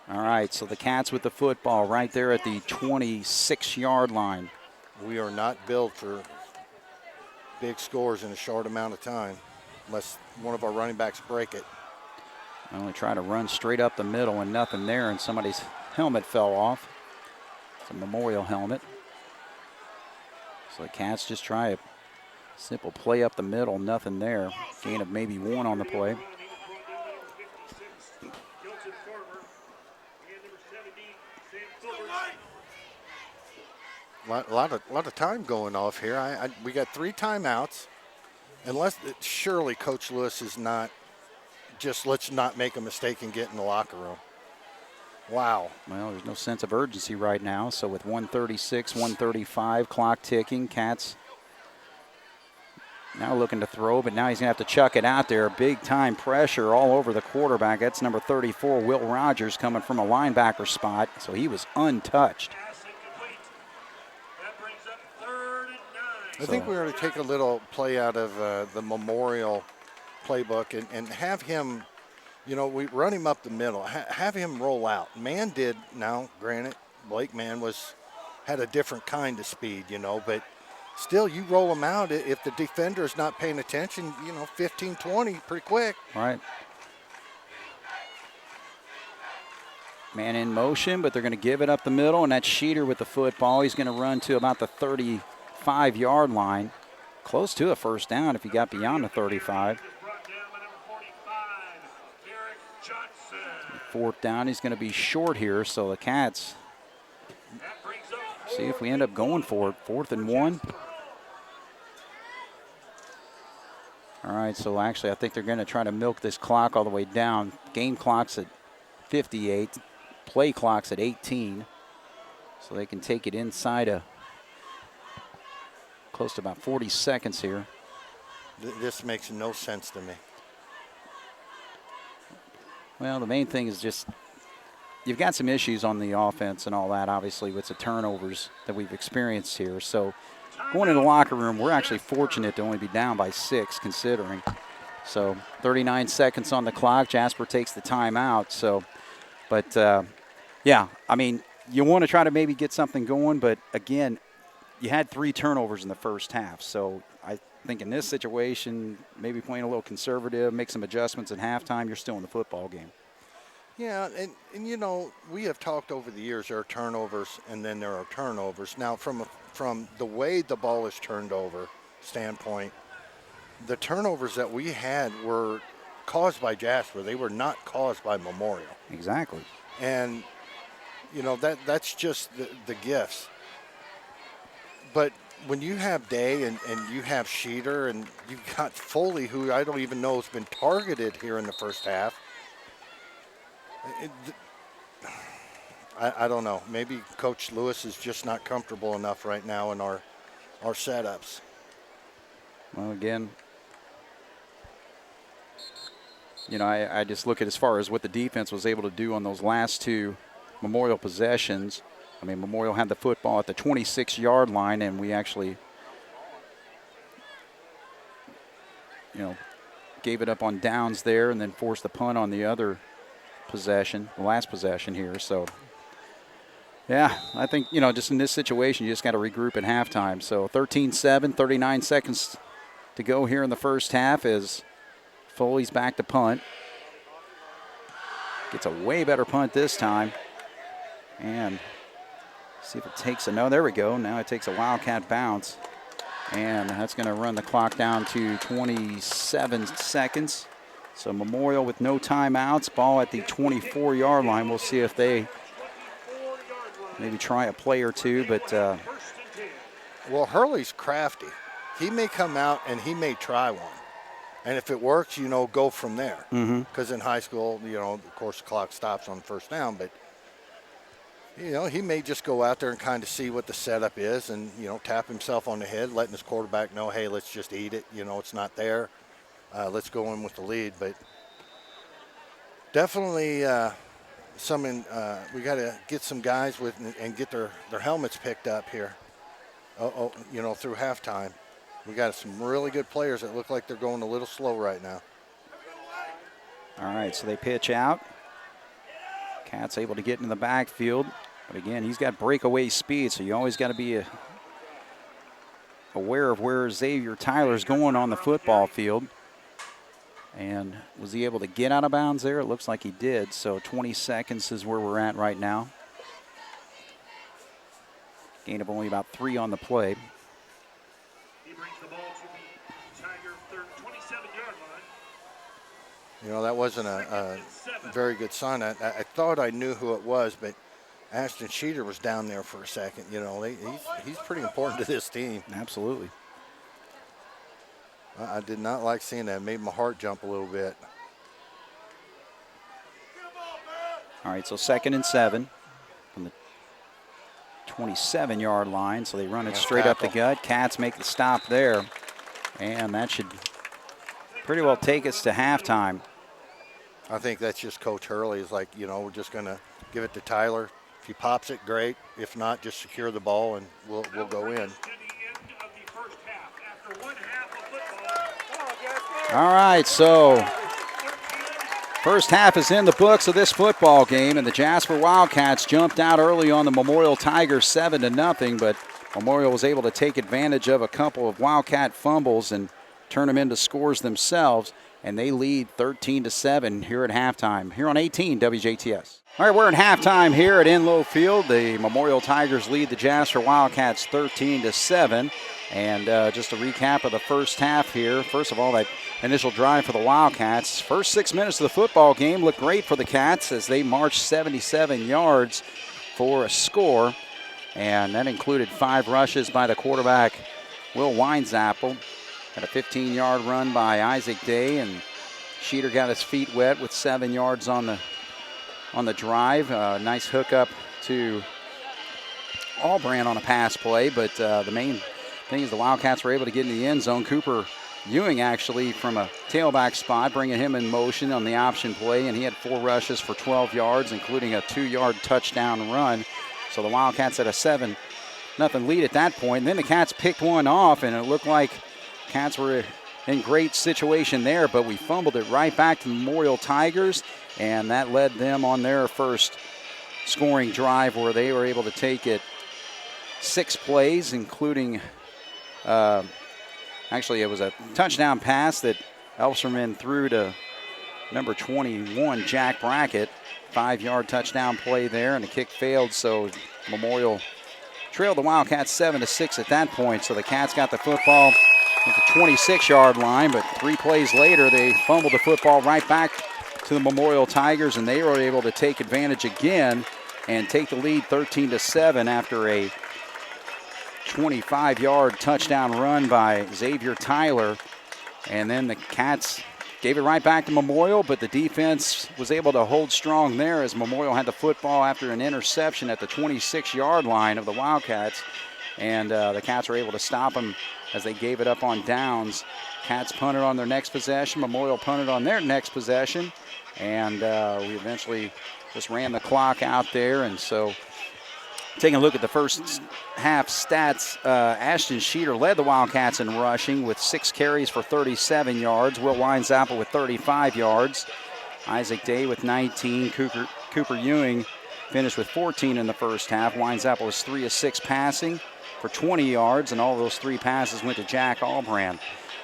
All right, so the Cats with the football right there at the 26-yard line. We are not built for big scores in a short amount of time unless one of our running backs break it. Well, we try to run straight up the middle and nothing there, and somebody's helmet fell off. It's a Memorial helmet. So the Cats just try a simple play up the middle, nothing there. Gain of maybe 1 on the play. A lot of time going off here. We got 3 timeouts. Unless surely Coach Lewis is not just let's not make a mistake and get in the locker room. Wow. Well, there's no sense of urgency right now. So with 1:36, 1:35, clock ticking, Cats now looking to throw, but now he's going to have to chuck it out there. Big time pressure all over the quarterback. That's number 34, Will Rogers, coming from a linebacker spot. So he was untouched. I think we ought to take a little play out of the Memorial playbook and have him, you know, we run him up the middle, have him roll out. Man did, now granted, Blake Mann had a different kind of speed, you know, but still you roll him out. If the defender is not paying attention, you know, 15, 20, pretty quick. Right. Man in motion, but they're going to give it up the middle, and that's Schneider with the football. He's going to run to about the 35-yard line. Close to a first down if he got beyond the 35. 4th down, he's going to be short here, so the Cats see if we end up going for it. 4th and 1. All right, so actually I think they're going to try to milk this clock all the way down. Game clock's at 58, play clock's at 18, so they can take it inside a close to about 40 seconds here. This makes no sense to me. Well, the main thing is just you've got some issues on the offense and all that, obviously, with the turnovers that we've experienced here. So going in the locker room, we're actually fortunate to only be down by 6 considering. So 39 seconds on the clock. Jasper takes the timeout. So, but, yeah, I mean, you want to try to maybe get something going, but, again, you had 3 turnovers in the first half. So I think in this situation, maybe playing a little conservative, make some adjustments at halftime, you're still in the football game. Yeah, and you know, we have talked over the years, there are turnovers and then there are turnovers. Now, from the way the ball is turned over standpoint, the turnovers that we had were caused by Jasper. They were not caused by Memorial. Exactly. And, you know, that's just the gifts. But when you have Day and you have Schneider and you've got Foley, who I don't even know has been targeted here in the first half, I don't know. Maybe Coach Lewis is just not comfortable enough right now in our setups. Well, again, you know, I just look at as far as what the defense was able to do on those last 2 Memorial possessions. I mean, Memorial had the football at the 26-yard line, and we actually, gave it up on downs there and then forced the punt on the other possession, the last possession here. So, yeah, I think, just in this situation, you just got to regroup at halftime. So 13-7, 39 seconds to go here in the first half as Foley's back to punt. Gets a way better punt this time. And see if it takes there we go. Now it takes a Wildcat bounce. And that's going to run the clock down to 27 seconds. So Memorial with no timeouts. Ball at the 24-yard line. We'll see if they maybe try a play or two. But well, Hurley's crafty. He may come out and he may try one. And if it works, go from there. Because in high school, of course, the clock stops on first down. But, he may just go out there and kind of see what the setup is and, tap himself on the head, letting his quarterback know, hey, let's just eat it. It's not there. Let's go in with the lead. But definitely we got to get some guys with and get their helmets picked up here, through halftime. We got some really good players that look like they're going a little slow right now. All right, so they pitch out. Cat's able to get into the backfield. But again, he's got breakaway speed, so you always got to be aware of where Xavier Tyler's going on the football field. And was he able to get out of bounds there? It looks like he did. So 20 seconds is where we're at right now. Gain of only about 3 on the play. He brings the ball to the Tiger 27-yard line. That wasn't a very good sign. I thought I knew who it was, but Ashton Schneider was down there for a second. He's pretty important to this team. Absolutely. I did not like seeing that. It made my heart jump a little bit. All right, so 2nd and 7 from the 27-yard line. So they run it straight up the gut. Cats make the stop there. And that should pretty well take us to halftime. I think that's just Coach Hurley is like, we're just going to give it to Tyler. If he pops it, great. If not, just secure the ball and we'll go in. All right, so first half is in the books of this football game, and the Jasper Wildcats jumped out early on the Memorial Tigers 7-0, but Memorial was able to take advantage of a couple of Wildcat fumbles and turn them into scores themselves, and they lead 13-7 here at halftime. Here on 18 WJTS. All right, we're in halftime here at Enlow Field. The Memorial Tigers lead the Jasper Wildcats 13-7. And just a recap of the first half here. First of all, that initial drive for the Wildcats. First 6 minutes of the football game looked great for the Cats as they marched 77 yards for a score. And that included 5 rushes by the quarterback, Will Weinzappel. Had a 15-yard run by Isaac Day, and Schneider got his feet wet with 7 yards on the drive. Nice hookup to Albrand on a pass play, but the main thing is the Wildcats were able to get in the end zone. Cooper Ewing actually from a tailback spot, bringing him in motion on the option play, and he had 4 rushes for 12 yards, including a 2-yard touchdown run. So the Wildcats had a 7-0 lead at that point. And then the Cats picked one off, and it looked like Cats were in great situation there, but we fumbled it right back to the Memorial Tigers, and that led them on their first scoring drive where they were able to take it 6 plays, including actually it was a touchdown pass that Elserman threw to number 21, Jack Brackett. 5-yard touchdown play there, and the kick failed, so Memorial trailed the Wildcats 7-6 at that point. So the Cats got the football at the 26-yard line, but 3 plays later, they fumbled the football right back to the Memorial Tigers, and they were able to take advantage again and take the lead 13-7 after a 25-yard touchdown run by Xavier Tyler. And then the Cats gave it right back to Memorial, but the defense was able to hold strong there as Memorial had the football after an interception at the 26-yard line of the Wildcats. And the Cats were able to stop them as they gave it up on downs. Cats punted on their next possession. Memorial punted on their next possession. And we eventually just ran the clock out there. And so Taking a look at the first half stats, Ashton Schneider led the Wildcats in rushing with 6 carries for 37 yards. Will Weinzappel with 35 yards. Isaac Day with 19. Cooper Ewing finished with 14 in the first half. Weinzappel was 3 of 6 passing for 20 yards, and all those 3 passes went to Jack Albrand.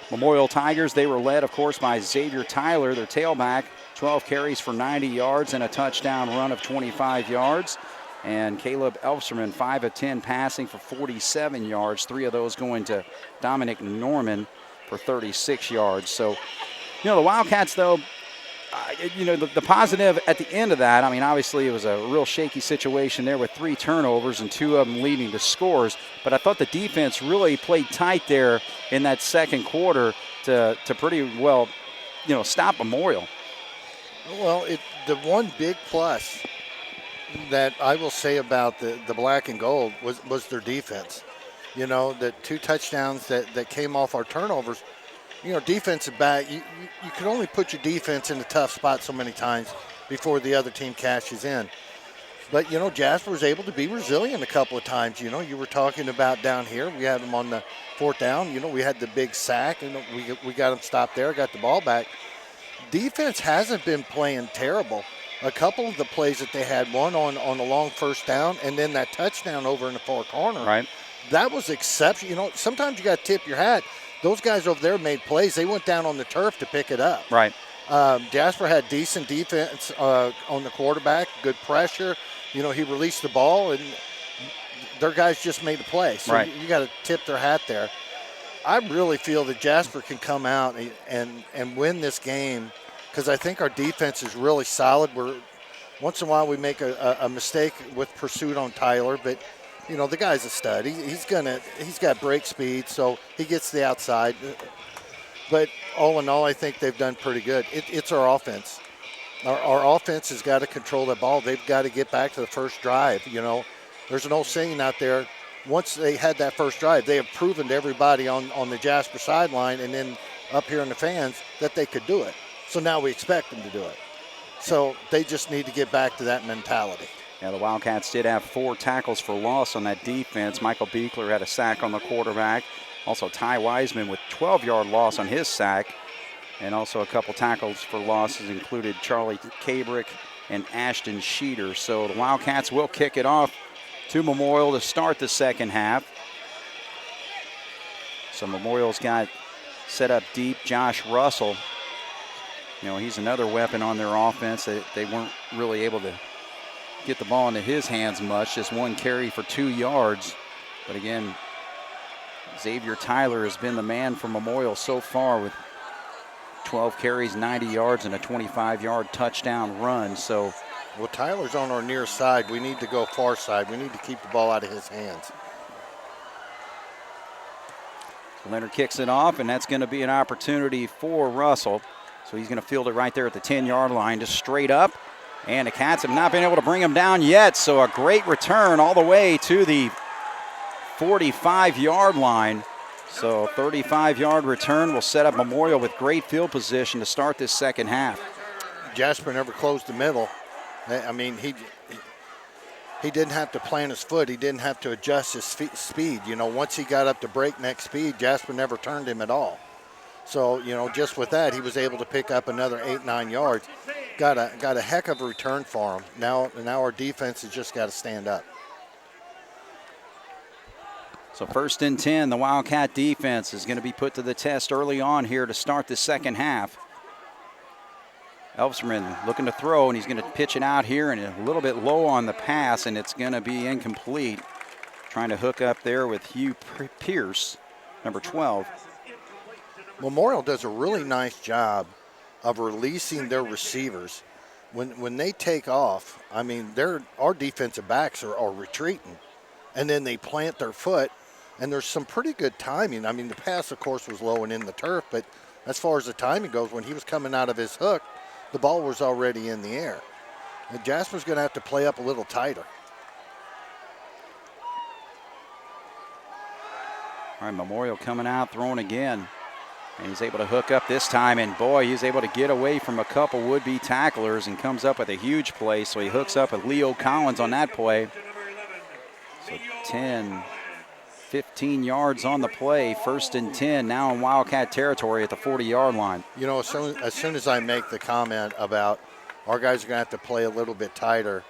Memorial Tigers, they were led, of course, by Xavier Tyler, their tailback, 12 carries for 90 yards and a touchdown run of 25 yards. And Caleb Elfserman, 5 of 10 passing for 47 yards, 3 of those going to Dominic Norman for 36 yards. So, the Wildcats, though, the positive at the end of that, I mean, obviously it was a real shaky situation there with 3 turnovers and 2 of them leading to scores. But I thought the defense really played tight there in that second quarter to pretty well, stop Memorial. Well, the one big plus that I will say about the black and gold was their defense. The 2 touchdowns that came off our turnovers. Defensive back, you can only put your defense in a tough spot so many times before the other team cashes in. But, Jasper was able to be resilient a couple of times. You were talking about down here. We had them on the 4th down. We had the big sack, and we got them stopped there, got the ball back. Defense hasn't been playing terrible. A couple of the plays that they had, one on a long 1st down, and then that touchdown over in the far corner. Right. That was exceptional. Sometimes you got to tip your hat. Those guys over there made plays. They went down on the turf to pick it up. Right. Jasper had decent defense on the quarterback, good pressure. He released the ball, and their guys just made the play. So right. you got to tip their hat there. I really feel that Jasper can come out and win this game because I think our defense is really solid. Once in a while we make a mistake with pursuit on Tyler, but the guy's a stud. He's got break speed, so he gets the outside. But all in all, I think they've done pretty good. It's our offense. Our offense has got to control the ball. They've got to get back to the first drive. There's an old saying out there. Once they had that first drive, they have proven to everybody on the Jasper sideline and then up here in the fans that they could do it. So now we expect them to do it. So they just need to get back to that mentality. Yeah, the Wildcats did have 4 tackles for loss on that defense. Michael Beekler had a sack on the quarterback. Also, Ty Wiseman with 12-yard loss on his sack. And also a couple tackles for losses included Charlie Cabrick and Ashton Schneider. So the Wildcats will kick it off to Memorial to start the second half. So Memorial's got set up deep. Josh Russell, he's another weapon on their offense. They weren't really able to get the ball into his hands much, just 1 carry for 2 yards. But again, Xavier Tyler has been the man for Memorial so far with 12 carries, 90 yards, and a 25-yard touchdown run. So, well, Tyler's on our near side. We need to go far side. We need to keep the ball out of his hands. Leonard kicks it off, and that's going to be an opportunity for Russell. So he's going to field it right there at the 10-yard line, just straight up. And the Cats have not been able to bring him down yet, so a great return all the way to the 45-yard line. So 35-yard return will set up Memorial with great field position to start this second half. Jasper never closed the middle. I mean, he didn't have to plant his foot. He didn't have to adjust his speed. Once he got up to breakneck speed, Jasper never turned him at all. So, just with that, he was able to pick up another 8-9 yards. Got a heck of a return for him. Now our defense has just got to stand up. So 1st and 10, the Wildcat defense is going to be put to the test early on here to start the second half. Elfserman looking to throw, and he's going to pitch it out here and a little bit low on the pass, and it's going to be incomplete. Trying to hook up there with Hugh Pierce, number 12. Memorial does a really nice job of releasing their receivers. When they take off, I mean, our defensive backs are retreating, and then they plant their foot, and there's some pretty good timing. I mean, the pass, of course, was low and in the turf, but as far as the timing goes, when he was coming out of his hook, the ball was already in the air. And Jasper's going to have to play up a little tighter. All right, Memorial coming out, throwing again. And he's able to hook up this time, and boy, he's able to get away from a couple would-be tacklers and comes up with a huge play. So he hooks up with Leo Collins on that play. So 10, 15 yards on the play, 1st and 10, now in Wildcat territory at the 40-yard line. You know, as soon as I make the comment about our guys are going to have to play a little bit tighter,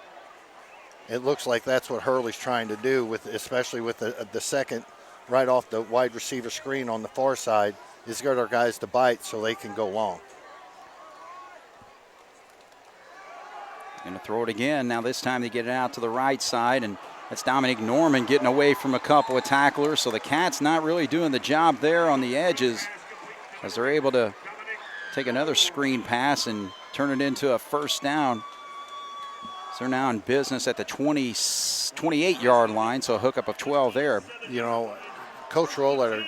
it looks like that's what Hurley's trying to do, especially with the second right off the wide receiver screen on the far side, is get our guys to bite so they can go long. Going to throw it again. Now this time they get it out to the right side, and that's Dominic Norman getting away from a couple of tacklers. So the Cats not really doing the job there on the edges as they're able to take another screen pass and turn it into a 1st down. So they're now in business at the 28-yard line, so a hookup of 12 there. You know, Coach Roller,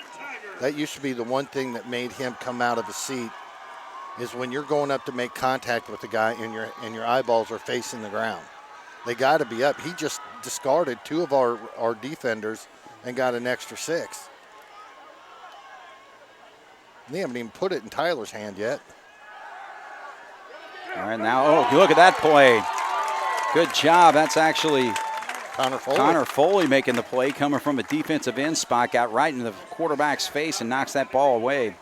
that used to be the one thing that made him come out of his seat, is when you're going up to make contact with the guy and your eyeballs are facing the ground. They got to be up. He just discarded 2 of our defenders and got an extra 6. They haven't even put it in Tyler's hand yet. All right, now, look at that play. Good job. That's actually Connor Foley making the play, coming from a defensive end spot, got right into the quarterback's face and knocks that ball away.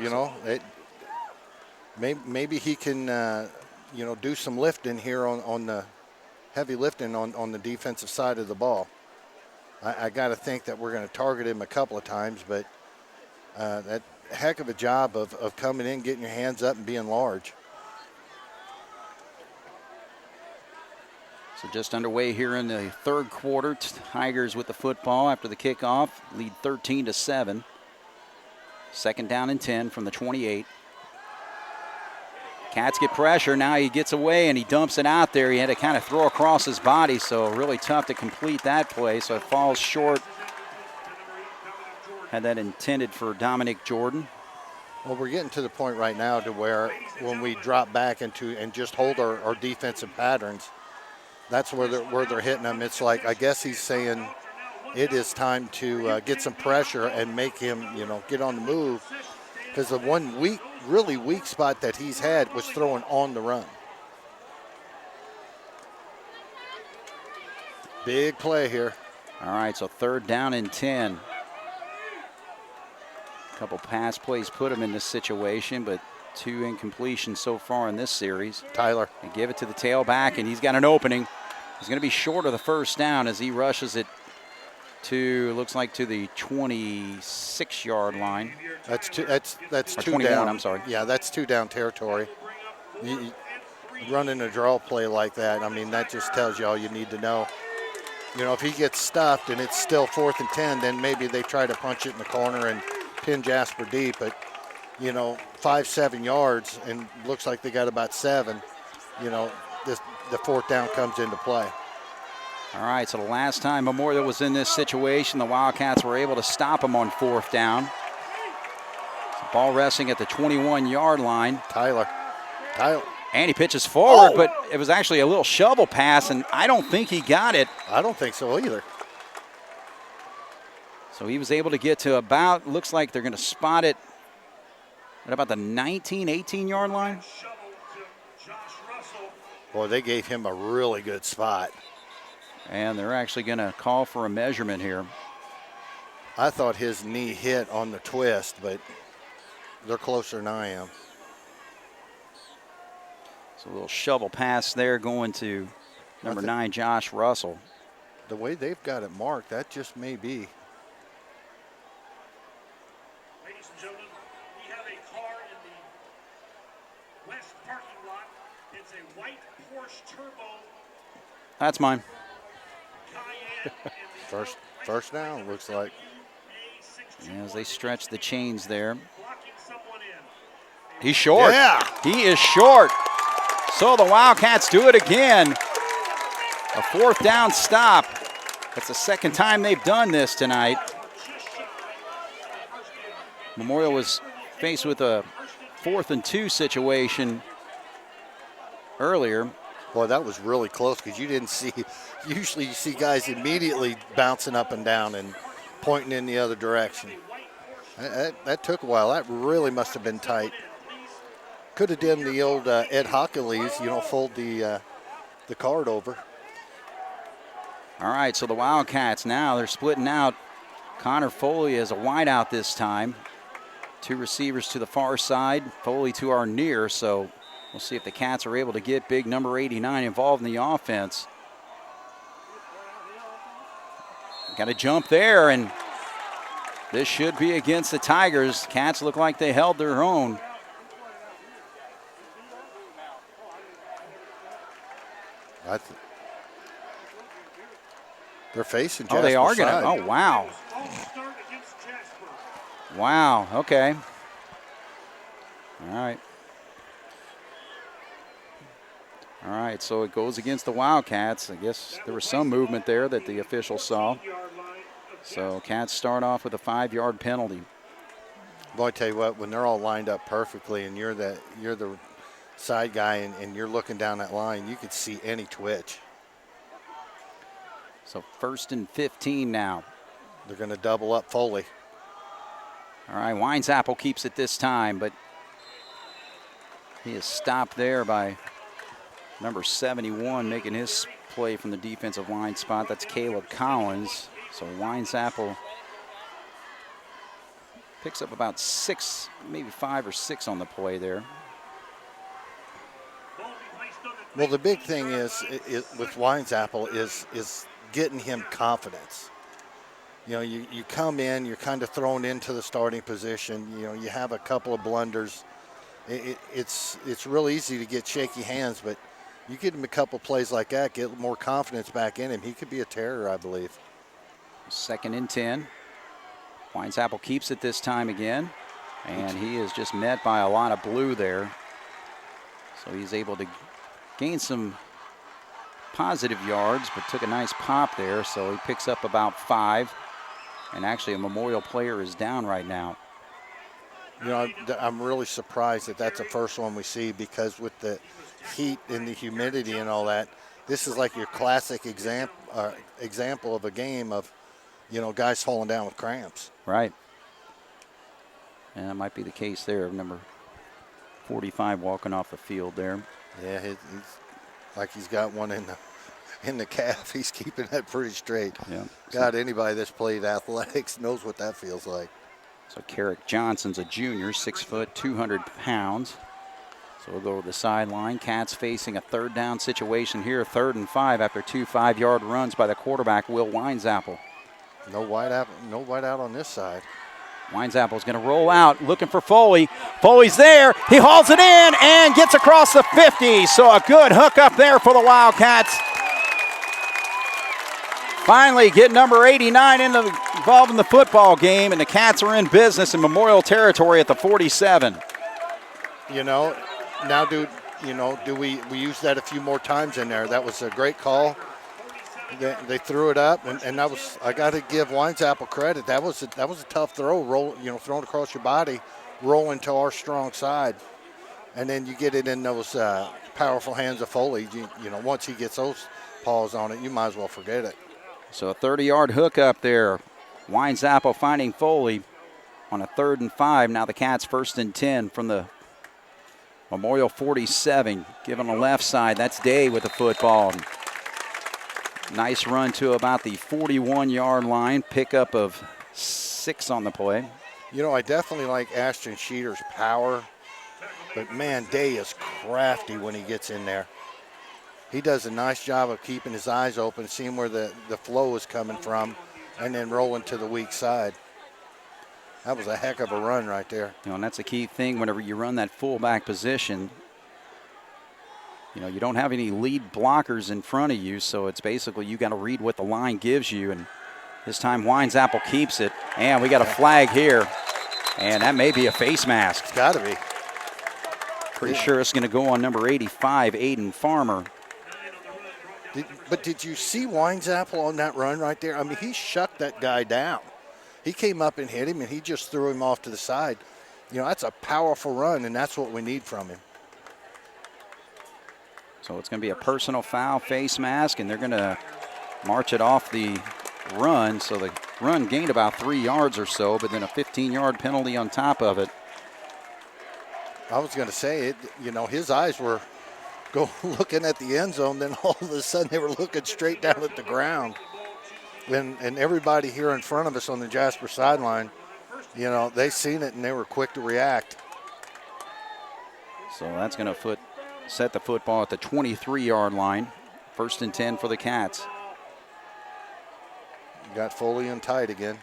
You know, maybe he can, do some lifting here on the heavy lifting on the defensive side of the ball. I got to think that we're going to target him a couple of times, but that heck of a job of coming in, getting your hands up and being large. So just underway here in the 3rd quarter. Tigers with the football after the kickoff, lead 13-7. 2nd down and 10 from the 28. Cats get pressure. Now he gets away and he dumps it out there. He had to kind of throw across his body, so really tough to complete that play. So it falls short. Had that intended for Dominic Jordan. Well, we're getting to the point right now to where when we drop back into and just hold our defensive patterns, that's where they're hitting them. It's like, I guess he's saying it is time to get some pressure and make him, get on the move. Because the one really weak spot that he's had was throwing on the run. Big play here. All right, so 3rd down and 10. A couple pass plays put him in this situation, but 2 incompletions so far in this series. Tyler. They give it to the tailback, and he's got an opening. He's going to be short of the 1st down as he rushes it to, looks like, to the 26-yard line. That's 2 21, down. I'm sorry. Yeah, that's 2 down territory. Running a draw play like that, I mean, that just tells you all you need to know. If he gets stuffed and it's still 4th and 10, then maybe they try to punch it in the corner and pin Jasper deep. But, 5-7 yards and looks like they got about 7, the 4th down comes into play. All right, so the last time Memorial was in this situation, the Wildcats were able to stop him on 4th down. So ball resting at the 21-yard line. Tyler. And he pitches forward, but it was actually a little shovel pass, and I don't think he got it. I don't think so either. So he was able to get to about, looks like they're going to spot it at about the 19, 18-yard line. Boy, they gave him a really good spot. And they're actually going to call for a measurement here. I thought his knee hit on the twist, but they're closer than I am. So a little shovel pass there going to number 9, Josh Russell. The way they've got it marked, that just may be. Ladies and gentlemen, we have a car in the west parking lot. It's a white Porsche Turbo. That's mine. First down, looks like. As they stretch the chains there. He's short. Yeah. He is short. So the Wildcats do it again. A 4th down stop. That's the 2nd time they've done this tonight. Memorial was faced with a 4th and 2 situation earlier. Boy, that was really close because you didn't see, usually you see guys immediately bouncing up and down and pointing in the other direction. That took a while. That really must have been tight. Could have done the old Ed Hockley's, fold the card over. All right, so the Wildcats now, they're splitting out. Connor Foley is a wideout this time. 2 receivers to the far side, Foley to our near, so we'll see if the Cats are able to get big number 89 involved in the offense. Got a jump there, and this should be against the Tigers. Cats look like they held their own. They're facing Jasper. Oh, they are going to. side. Oh, wow. Wow, okay. All right. All right, so it goes against the Wildcats. I guess there was some movement there that the officials saw. So Cats start off with a 5-yard penalty. Boy, I tell you what, when they're all lined up perfectly and you're the side guy and you're looking down that line, you could see any twitch. So 1st and 15 now. They're going to double up Foley. All right, Winesapple keeps it this time, but he is stopped there by number 71 making his play from the defensive line spot. That's Caleb Collins. So Winesapple picks up about 6, maybe 5 or 6 on the play there. Well, the big thing is with Winesapple is getting him confidence. You know, you come in, you're kind of thrown into the starting position. You know, you have a couple of blunders. It's real easy to get shaky hands, but you get him a couple plays like that, get more confidence back in him. He could be a terror, I believe. 2nd and 10. Winesapple keeps it this time again, and he is just met by a lot of blue there. So he's able to gain some positive yards, but took a nice pop there, so he picks up about 5. And actually a Memorial player is down right now. You know, I'm really surprised that that's the first one we see, because with the heat and the humidity and all that, this is like your classic example of a game of, you know, guys falling down with cramps. Right. And that might be the case there of number 45 walking off the field there. Yeah, he's like he's got one in the calf. He's keeping that pretty straight. Yeah. God, anybody that's played athletics knows what that feels like. So Carrick Johnson's a junior, 6 foot, 200 pounds. So we'll go to the sideline. Cats facing a 3rd down situation here, 3rd and 5 after 2 5-yard runs by the quarterback, Will Winesapple. No wide out on this side. Winesapple's going to roll out, looking for Foley. Foley's there. He hauls it in and gets across the 50. So a good hook up there for the Wildcats. Finally get number 89 involved in the football game, and the Cats are in business in Memorial territory at the 47. You know, now do we use that a few more times in there? That was a great call. They threw it up, and that was, I got to give Winesapple credit. That was a tough throw, thrown across your body, rolling to our strong side, and then you get it in those powerful hands of Foley. You know, once he gets those paws on it, you might as well forget it. So a 30-yard hook up there. Winesapple finding Foley on a 3rd and 5. Now the Cats 1st and 10 from the Memorial 47. Given the left side, that's Day with the football. Nice run to about the 41-yard line. Pickup of 6 on the play. You know, I definitely like Ashton Sheeter's power, but man, Day is crafty when he gets in there. He does a nice job of keeping his eyes open, seeing where the flow is coming from, and then rolling to the weak side. That was a heck of a run right there. You know, and that's a key thing whenever you run that fullback position. You know, you don't have any lead blockers in front of you, so it's basically you got to read what the line gives you. And this time Winesapple keeps it, and we got a flag here, and that may be a face mask. It's got to be. Pretty sure it's going to go on number 85, Aiden Farmer. But did you see Winesapple on that run right there? I mean, he shut that guy down. He came up and hit him, and he just threw him off to the side. You know, that's a powerful run, and that's what we need from him. So it's going to be a personal foul, face mask, and they're going to march it off the run. So the run gained about 3 yards or so, but then a 15-yard penalty on top of it. I was going to say, it. You know, his eyes were looking at the end zone, then all of a sudden they were looking straight down at the ground. And everybody here in front of us on the Jasper sideline, you know, they seen it and they were quick to react. So that's going to set the football at the 23-yard line. 1st and 10 for the Cats. Got Foley and tight again.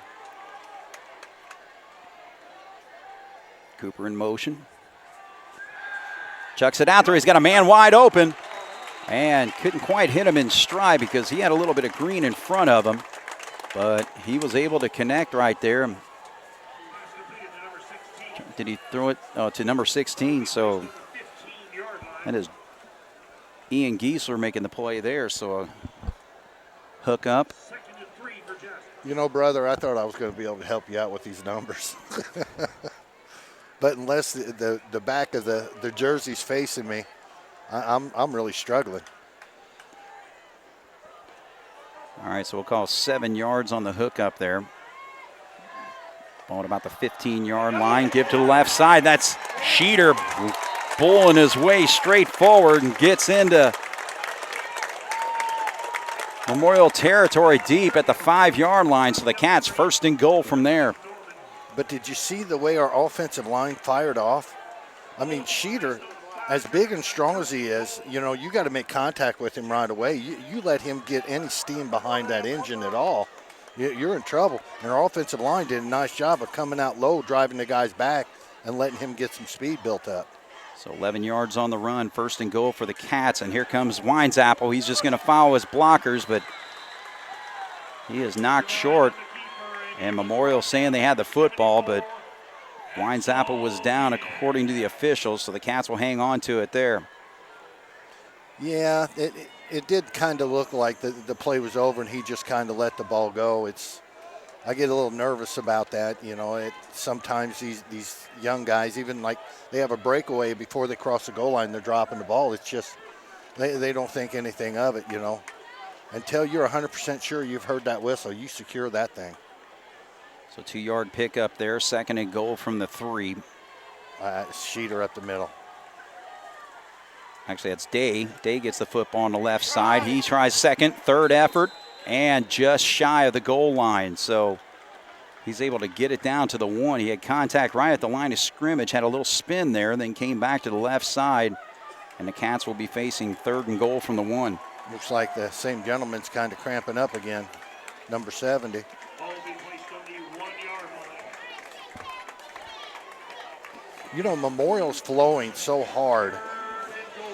Cooper in motion. Chucks it out there. He's got a man wide open. And couldn't quite hit him in stride because he had a little bit of green in front of him. But he was able to connect right there. Did he throw it to number 16? So that is Ian Giesler making the play there. So a hook up. You know, brother, I thought I was going to be able to help you out with these numbers. But unless the back of the jersey's facing me, I'm really struggling. All right, so we'll call 7 yards on the hook up there. Ball at about the 15-yard line. Give to the left side. That's Schneider pulling his way straight forward and gets into Memorial territory deep at the 5-yard line. So the Cats 1st and goal from there. But did you see the way our offensive line fired off? I mean, Schneider, as big and strong as he is, you know, you got to make contact with him right away. You let him get any steam behind that engine at all, you're in trouble. And our offensive line did a nice job of coming out low, driving the guys back, and letting him get some speed built up. So 11 yards on the run, 1st and goal for the Cats. And here comes Winesapple. He's just going to follow his blockers, but he is knocked short. And Memorial saying they had the football, but Winesapple was down according to the officials, so the Cats will hang on to it there. Yeah, it did kind of look like the play was over and he just kind of let the ball go. I get a little nervous about that. You know, sometimes these young guys, even like they have a breakaway before they cross the goal line, they're dropping the ball. It's just they don't think anything of it, you know. Until you're 100% sure you've heard that whistle, you secure that thing. So 2-yard pickup there, 2nd and goal from the 3. Schneider up the middle. Actually, that's Day. Day gets the football on the left side. He tries 2nd, 3rd effort, and just shy of the goal line. So he's able to get it down to the 1. He had contact right at the line of scrimmage, had a little spin there, then came back to the left side. And the Cats will be facing 3rd and goal from the 1. Looks like the same gentleman's kind of cramping up again, number 70. You know, Memorial's flowing so hard.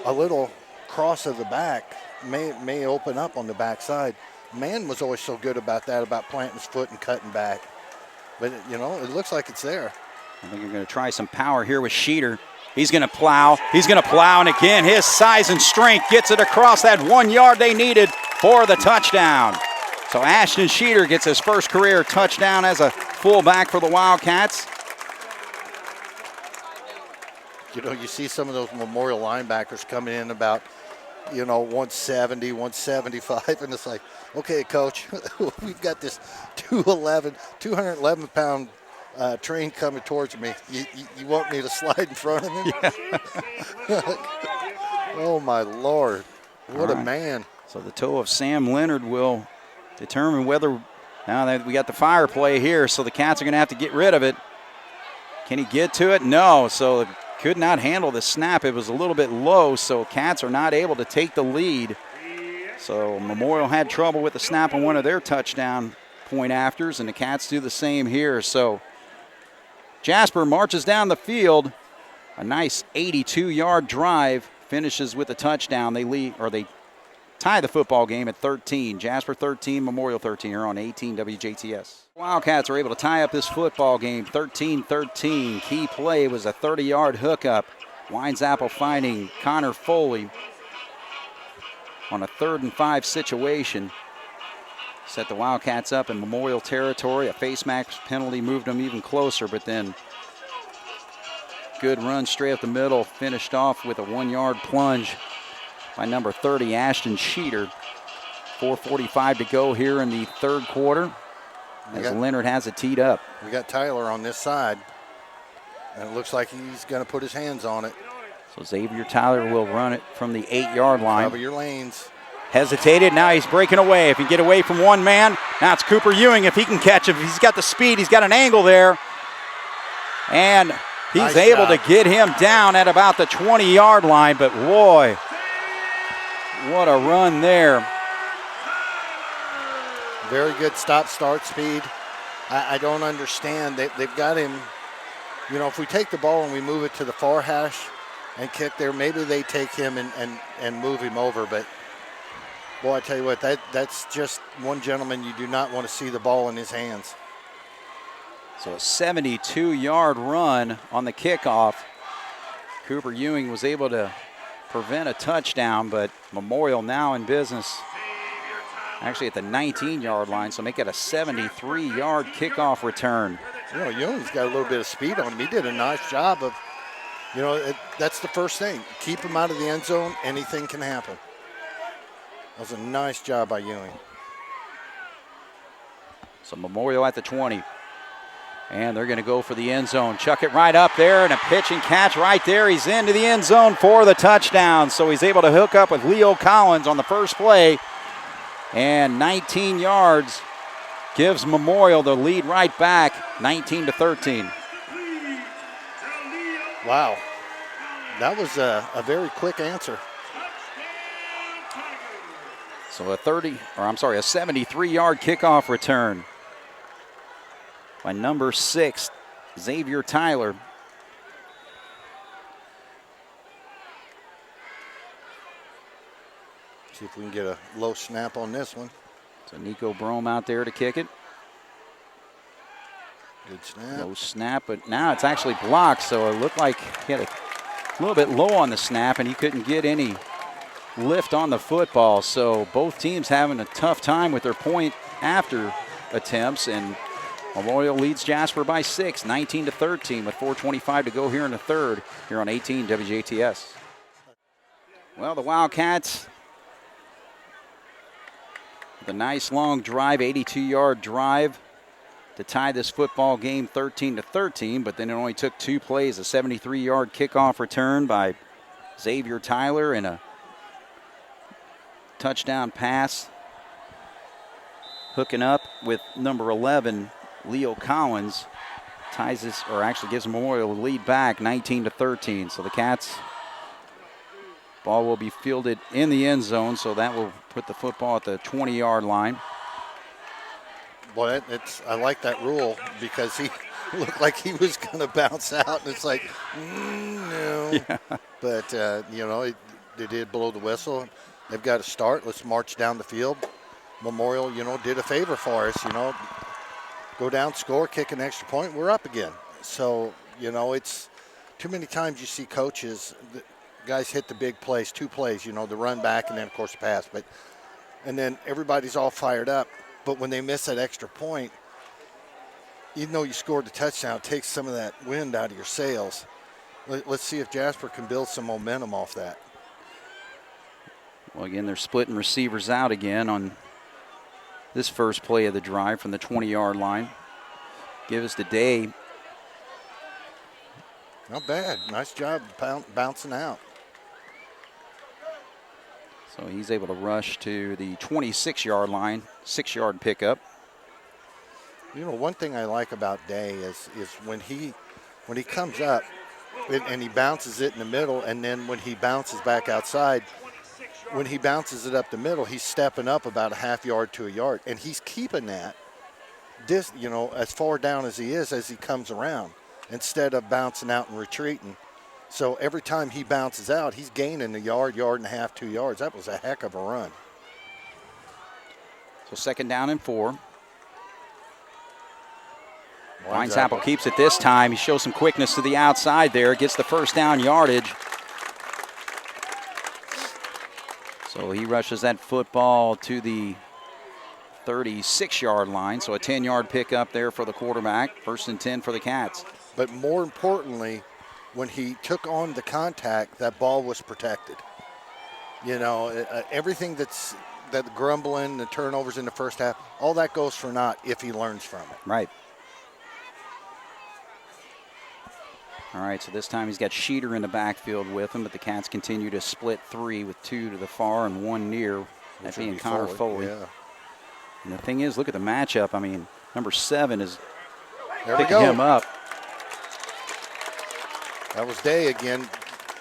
A little cross of the back may open up on the backside. Man was always so good about that, about planting his foot and cutting back. But, you know, it looks like it's there. I think you're going to try some power here with Schneider. He's going to plow. He's going to plow, and again, his size and strength gets it across that 1 yard they needed for the touchdown. So Ashton Schneider gets his first career touchdown as a fullback for the Wildcats. You know, you see some of those Memorial linebackers coming in about, you know, 170, 175, and it's like, okay, Coach, we've got this 211-pound train coming towards me. You want me to slide in front of him? Yeah. Oh, my Lord. What right. a man. So the toe of Sam Leonard will determine whether, now that we got the fire play here, so the Cats are going to have to get rid of it. Can he get to it? No. So could not handle the snap. It was a little bit low, so Cats are not able to take the lead. So Memorial had trouble with the snap on one of their touchdown point afters, and the Cats do the same here. So Jasper marches down the field. A nice 82-yard drive, finishes with a touchdown. They tie the football game at 13. Jasper 13, Memorial 13 here on 18 WJTS. Wildcats are able to tie up this football game 13-13. Key play was a 30-yard hookup. Winesapple finding Connor Foley on a 3rd and 5 situation. Set the Wildcats up in Memorial territory. A face mask penalty moved them even closer, but then good run straight up the middle. Finished off with a 1-yard plunge by number 30, Ashton Schneider. 4:45 to go here in the 3rd quarter as Leonard has it teed up. We got Tyler on this side, and it looks like he's going to put his hands on it. So Xavier Tyler will run it from the 8-yard line. Cover your lanes. Hesitated, now he's breaking away. If he can get away from one man, now it's Cooper Ewing. If he can catch him, he's got the speed, he's got an angle there. And he's Nice able job. to get him down at about the 20-yard line, but boy, what a run there. Very good stop-start speed. I don't understand. They've got him, you know, if we take the ball and we move it to the far hash and kick there, maybe they take him and move him over. But, boy, I tell you what, that's just one gentleman you do not want to see the ball in his hands. So a 72-yard run on the kickoff. Cooper Ewing was able to prevent a touchdown, but Memorial now in business actually at the 19-yard line, so make it a 73-yard kickoff return. You know, Ewing's got a little bit of speed on him. He did a nice job of, you know, that's the first thing. Keep him out of the end zone. Anything can happen. That was a nice job by Ewing. So Memorial at the 20. And they're going to go for the end zone. Chuck it right up there, and a pitch and catch right there. He's into the end zone for the touchdown. So he's able to hook up with Leo Collins on the first play. And 19 yards gives Memorial the lead right back, 19-13. Wow. That was a very quick answer. So a 73-yard kickoff return by number 6, Xavier Tyler. See if we can get a low snap on this one. So Nico Brome out there to kick it. Good snap. Low snap, but now it's actually blocked, so it looked like he had a little bit low on the snap, and he couldn't get any lift on the football. So both teams having a tough time with their point after attempts, and Memorial leads Jasper by 6, 19-13, with 4:25 to go here in the third, here on 18 WJTS. Well, the Wildcats, the nice long drive, 82-yard drive to tie this football game 13-13, but then it only took 2 plays, a 73-yard kickoff return by Xavier Tyler and a touchdown pass hooking up with number 11, Leo Collins, ties this, or actually gives Memorial the lead back, 19-13. So the Cats ball will be fielded in the end zone, so that will put the football at the 20-yard line. Boy, I like that rule because he looked like he was going to bounce out, and it's like, no. Yeah. But, you know, they did blow the whistle. They've got to start. Let's march down the field. Memorial, you know, did a favor for us, you know. Go down, score, kick an extra point, we're up again. So, you know, it's too many times you see coaches, the guys hit the big plays, 2 plays, you know, the run back and then, of course, the pass. And then everybody's all fired up. But when they miss that extra point, even though you scored the touchdown, it takes some of that wind out of your sails. Let's see if Jasper can build some momentum off that. Well, again, they're splitting receivers out again on this first play of the drive from the 20-yard line. Give us the day. Not bad. Nice job bouncing out. So he's able to rush to the 26-yard line, 6-yard pickup. You know, one thing I like about Day is when he comes up and he bounces it in the middle, and then when he bounces back outside, when he bounces it up the middle, he's stepping up about a half yard to a yard, and he's keeping that, you know, as far down as he is as he comes around, instead of bouncing out and retreating. So every time he bounces out, he's gaining a yard, yard and a half, 2 yards. That was a heck of a run. So 2nd down and 4. Weinsappel keeps it this time. He shows some quickness to the outside there. Gets the 1st down yardage. So he rushes that football to the 36-yard line. So a 10-yard pickup there for the quarterback. 1st and 10 for the Cats. But more importantly, when he took on the contact, that ball was protected. You know, everything that grumbling, the turnovers in the first half, all that goes for naught if he learns from it. Right. All right, so this time he's got Schneider in the backfield with him, but the Cats continue to split 3 with 2 to the far and 1 near that being Connor Foley. Yeah. And the thing is, look at the matchup. I mean, number 7 is There we picking go. him up. That was Day again,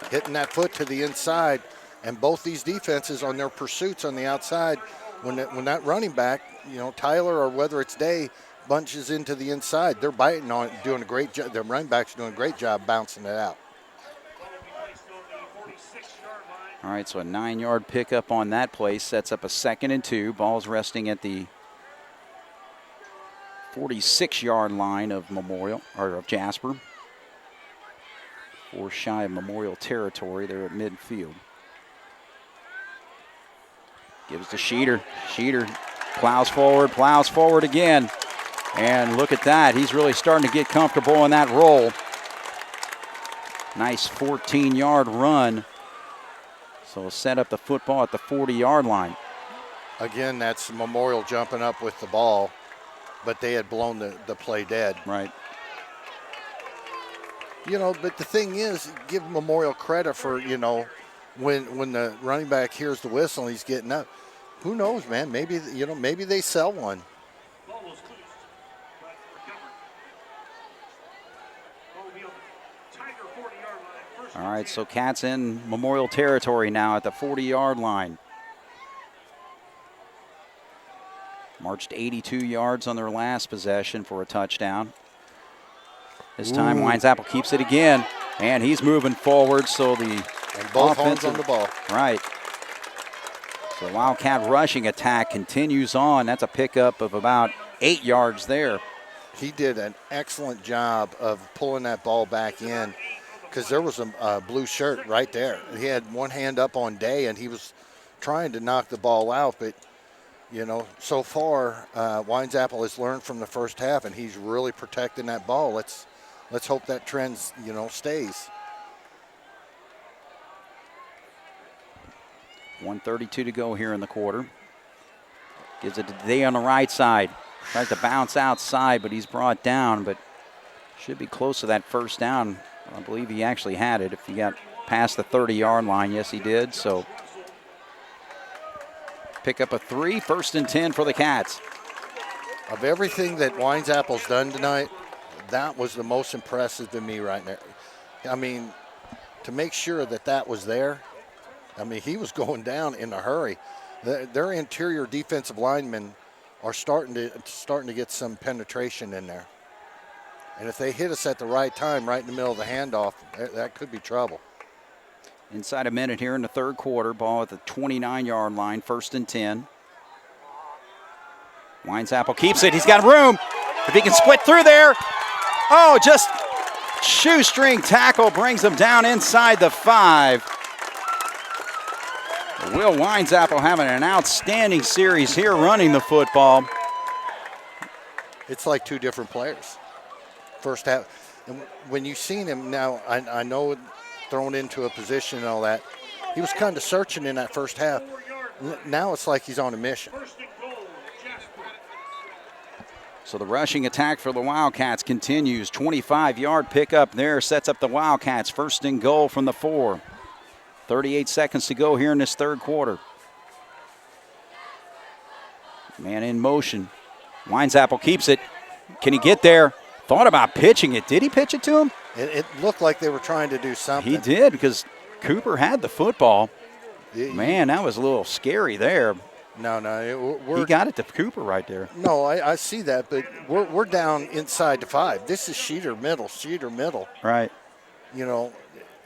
hitting that foot to the inside. And both these defenses on their pursuits on the outside, when that running back, Tyler or whether it's Day, bunches into the inside, they're biting on it, doing a great job. Their running back's doing a great job bouncing it out. All right, so a 9-yard pickup on that play sets up a 2nd and 2. Ball's resting at the 46-yard line of Memorial, or of Jasper. 4 shy of Memorial territory there at midfield. Gives to Schneider. Schneider plows forward again. And look at that. He's really starting to get comfortable in that roll. Nice 14-yard run. So we'll set up the football at the 40-yard line. Again, that's Memorial jumping up with the ball, but they had blown the play dead. Right. But the thing is, give Memorial credit for, when the running back hears the whistle and he's getting up. Who knows, man? Maybe they sell one. All right, so Cats in Memorial territory now at the 40-yard line. Marched 82 yards on their last possession for a touchdown. This time, Wildcats keeps it again, and he's moving forward, so the and both hands on the ball. Right. So Wildcat rushing attack continues on. That's a pickup of about 8 yards there. He did an excellent job of pulling that ball back in, because there was a blue shirt right there. He had one hand up on Day, and he was trying to knock the ball out. But, so far, Wildcats has learned from the first half, and he's really protecting that ball. Let's hope that trend, stays. 1:32 to go here in the quarter. Gives it to Day on the right side. Tries to bounce outside, but he's brought down, but should be close to that first down. I believe he actually had it if he got past the 30-yard line. Yes, he did. So pick up a 3, 1st and 10 for the Cats. Of everything that Wildcats done tonight, that was the most impressive to me right there. I mean, to make sure that was there, he was going down in a hurry. Their interior defensive linemen are starting to get some penetration in there. And if they hit us at the right time, right in the middle of the handoff, that could be trouble. Inside a minute here in the third quarter, ball at the 29-yard line, 1st and 10. Wildcats keeps it. He's got room. If he can split through there. Oh, just shoestring tackle brings him down inside the 5. Will Wildcats having an outstanding series here running the football. It's like 2 different players. First half, and when you've seen him now, I know thrown into a position and all that, he was kind of searching in that first half. Now it's like he's on a mission. So the rushing attack for the Wildcats continues. 25-yard pickup there sets up the Wildcats. 1st and goal from the 4. 38 seconds to go here in this third quarter. Man in motion. Wildcats keeps it. Can he get there? Thought about pitching it. Did he pitch it to him? It looked like they were trying to do something. He did, because Cooper had the football. Man, that was a little scary there. No, he got it to Cooper right there. No, I see that, but we're down inside the 5. This is Schneider middle. Right.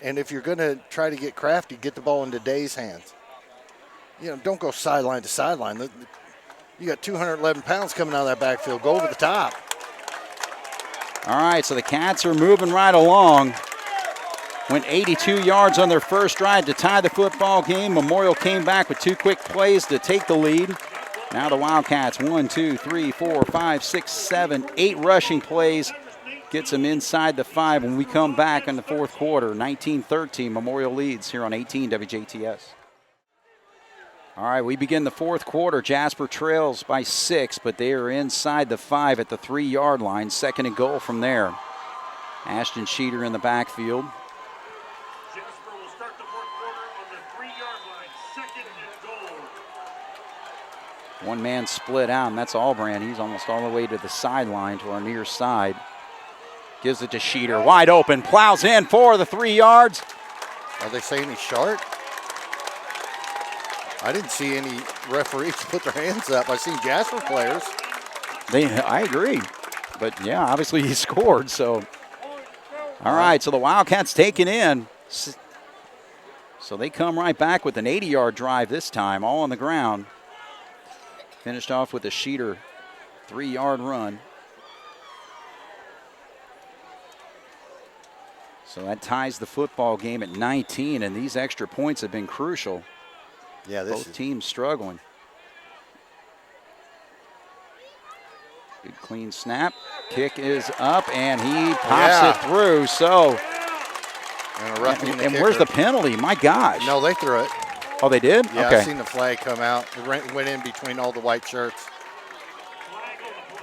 And if you're going to try to get crafty, get the ball into Day's hands. Don't go sideline to sideline. You got 211 pounds coming out of that backfield. Go over the top. All right, so the Cats are moving right along. Went 82 yards on their first drive to tie the football game. Memorial came back with 2 quick plays to take the lead. Now the Wildcats, 1, 2, 3, 4, 5, 6, 7, 8 rushing plays. Gets them inside the 5 when we come back in the fourth quarter. 19-13, Memorial leads here on 18 WJTS. All right, we begin the fourth quarter. Jasper trails by 6, but they are inside the 5 at the 3-yard line. 2nd and goal from there. Ashton Schneider in the backfield. Jasper will start the fourth quarter on the 3-yard line. 2nd and goal. One man split out, and that's Albrand. He's almost all the way to the sideline, to our near side. Gives it to Schneider, wide open, plows in for the 3 yards. Are they saying he's short? I didn't see any referees put their hands up. I've seen Jasper players. I agree. But, yeah, obviously he scored, so. All right, so the Wildcats taking in. So they come right back with an 80-yard drive this time, all on the ground. Finished off with a Schneider 3-yard run. So that ties the football game at 19, and these extra points have been crucial. Yeah, both teams struggling. Good clean snap. Kick is up, and he pops it through. So, and where's the penalty? My gosh. No, they threw it. Oh, they did? Yeah, okay. I've seen the flag come out. It went in between all the white shirts.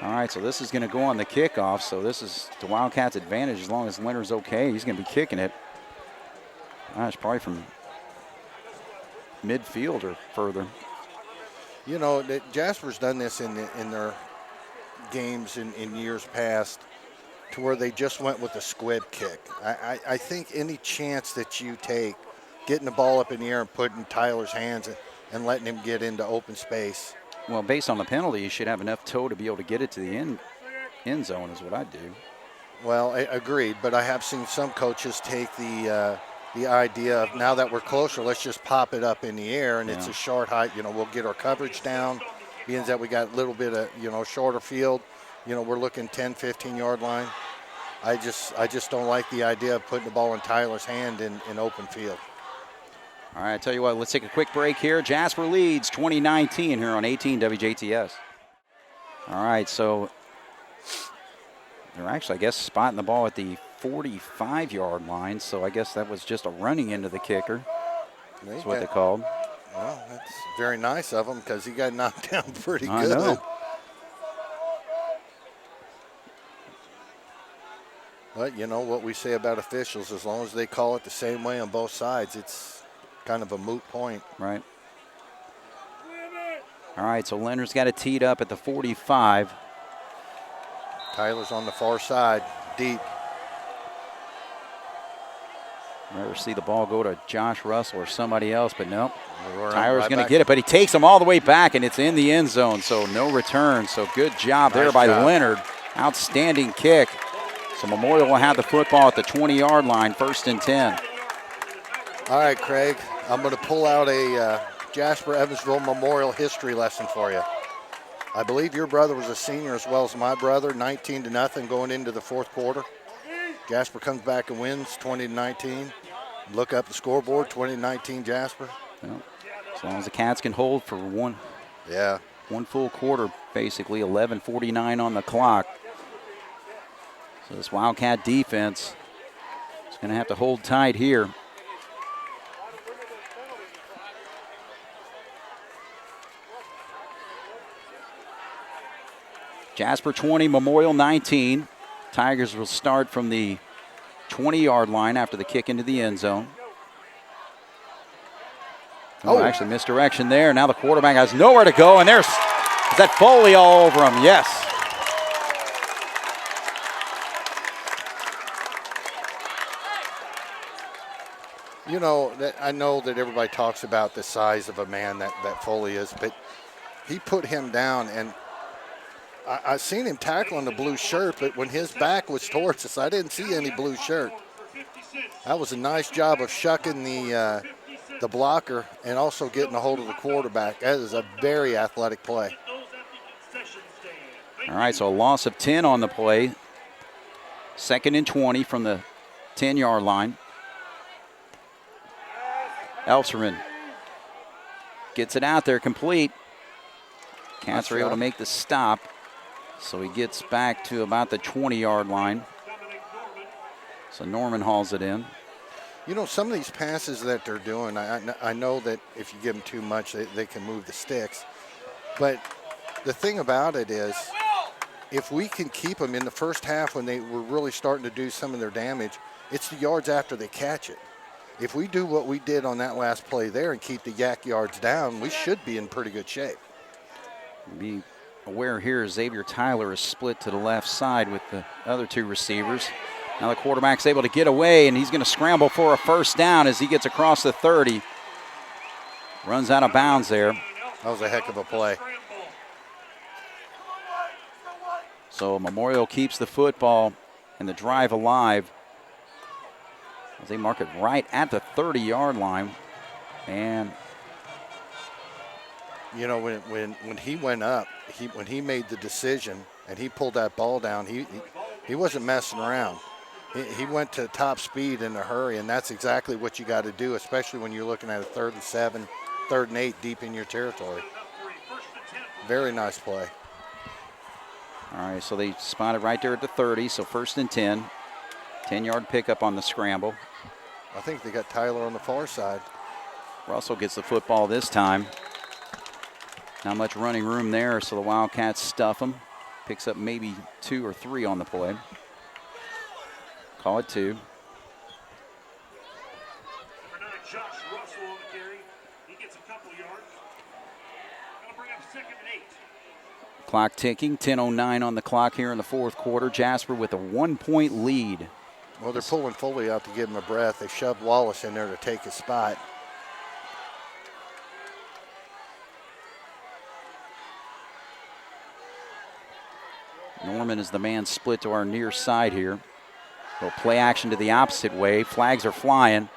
All right, so this is going to go on the kickoff. So this is the Wildcats' advantage as long as Leonard's okay. He's going to be kicking it. Gosh, probably from midfield or further. You know, Jasper's done this in their games in years past, to where they just went with a squib kick. I think any chance that you take getting the ball up in the air and putting Tyler's hands and letting him get into open space. Well, based on the penalty, you should have enough toe to be able to get it to the end zone is what I do. Well, I agreed, but I have seen some coaches take the idea of, now that we're closer, let's just pop it up in the air, and it's a short height. You know, we'll get our coverage down, being that we got a little bit of, shorter field. We're looking 10, 15-yard line. I just don't like the idea of putting the ball in Tyler's hand in open field. All right, I tell you what, let's take a quick break here. Jasper leads 2019 here on 18 WJTS. All right, so they're actually, I guess, spotting the ball at the 45-yard line, so I guess that was just a running into the kicker. That's what they called. Well, that's very nice of him, because he got knocked down pretty good. I know. But you know what we say about officials, as long as they call it the same way on both sides, it's kind of a moot point. Right. All right, so Leonard's got it teed up at the 45. Tyler's on the far side, deep. Rather see the ball go to Josh Russell or somebody else, but nope. Tyler's going to get it, but he takes him all the way back, and it's in the end zone, so no return. So good job there by Leonard. Outstanding kick. So Memorial will have the football at the 20-yard line, 1st and 10. All right, Craig, I'm going to pull out a Jasper Evansville Memorial history lesson for you. I believe your brother was a senior as well as my brother, 19-0 going into the fourth quarter. Jasper comes back and wins 20-19. Look up the scoreboard, 20-19 Jasper. Well, as long as the Cats can hold for one full quarter, basically 11:49 on the clock. So this Wildcat defense is going to have to hold tight here. Jasper 20, Memorial 19. Tigers will start from the 20-yard line after the kick into the end zone. Oh, actually misdirection there. Now the quarterback has nowhere to go, and is that Foley all over him? Yes. You know, I know that everybody talks about the size of a man that Foley is, but he put him down, and I seen him tackling the blue shirt, but when his back was towards us, I didn't see any blue shirt. That was a nice job of shucking the blocker and also getting a hold of the quarterback. That is a very athletic play. All right, so a loss of 10 on the play. 2nd and 20 from the 10-yard line. Elserman gets it out there complete. Cats are able to make the stop. So he gets back to about the 20-yard line. So Norman hauls it in. You know, some of these passes that they're doing, I know that if you give them too much, they can move the sticks. But the thing about it is, if we can keep them in the first half when they were really starting to do some of their damage, it's the yards after they catch it. If we do what we did on that last play there and keep the yak yards down, we should be in pretty good shape. Be aware here, Xavier Tyler is split to the left side with the other two receivers. Now the quarterback's able to get away, and he's going to scramble for a first down as he gets across the 30. Runs out of bounds there. That was a heck of a play. So Memorial keeps the football and the drive alive as they mark it right at the 30-yard line. And you know, when he went up, when he made the decision and he pulled that ball down, he wasn't messing around. He went to top speed in a hurry, and that's exactly what you got to do, especially when you're looking at a 3rd and 7, 3rd and 8 deep in your territory. Very nice play. all right, so they spotted right there at the 30, so 1st and 10. 10-yard pickup on the scramble. I think they got Tyler on the far side. Russell gets the football this time. Not much running room there, so the Wildcats stuff him. Picks up maybe 2 or 3 on the play. Call it 2. Number 9, Josh Russell on the carry. He gets a couple yards. Gonna bring up 2nd and 8. Clock ticking, 10:09 on the clock here in the 4th quarter. Jasper with a 1-point lead. Well, they're pulling Foley out to give him a breath. They shoved Wallace in there to take his spot. Norman is the man split to our near side here. Little play action to the opposite way. Flags are flying.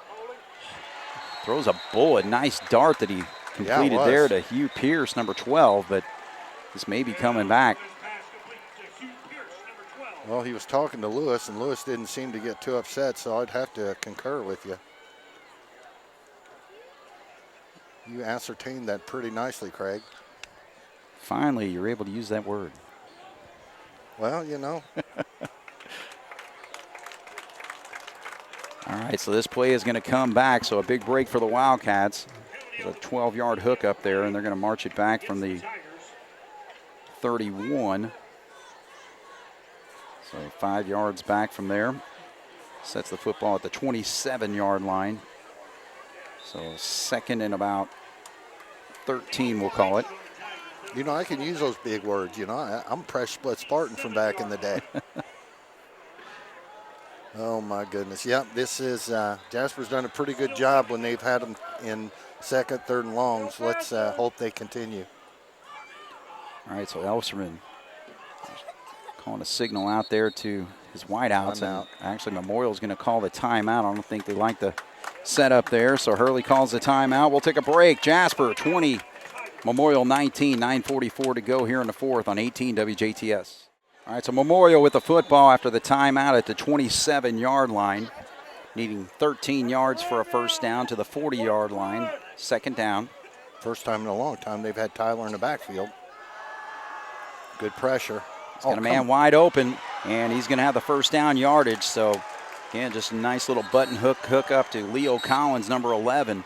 Throws a bullet. Nice dart that he completed there to Hugh Pierce, number 12, but this may be coming back. Well, he was talking to Lewis, and Lewis didn't seem to get too upset, so I'd have to concur with you. You ascertained that pretty nicely, Craig. Finally, you're able to use that word. Well, you know. All right, so this play is going to come back, so a big break for the Wildcats. There's a 12-yard hook up there, and they're going to march it back from the 31. So 5 yards back from there. Sets the football at the 27-yard line. So 2nd and about 13, we'll call it. You know, I can use those big words. You know, I'm a fresh split Spartan from back in the day. Oh, my goodness. Yep, this is Jasper's done a pretty good job when they've had them in 2nd, 3rd, and long. So let's hope they continue. All right, so Elserman calling a signal out there to his wideouts. And actually, Memorial's going to call the timeout. I don't think they like the setup there, so Hurley calls the timeout. We'll take a break. Jasper 20, Memorial 19, 9:44 to go here in the 4th on 18 WJTS. All right, so Memorial with the football after the timeout at the 27-yard line, needing 13 yards for a first down to the 40-yard line. 2nd down. First time in a long time they've had Tyler in the backfield. Good pressure. He's got a man wide open, and he's going to have the first down yardage. So, again, just a nice little button hook up to Leo Collins, number 11.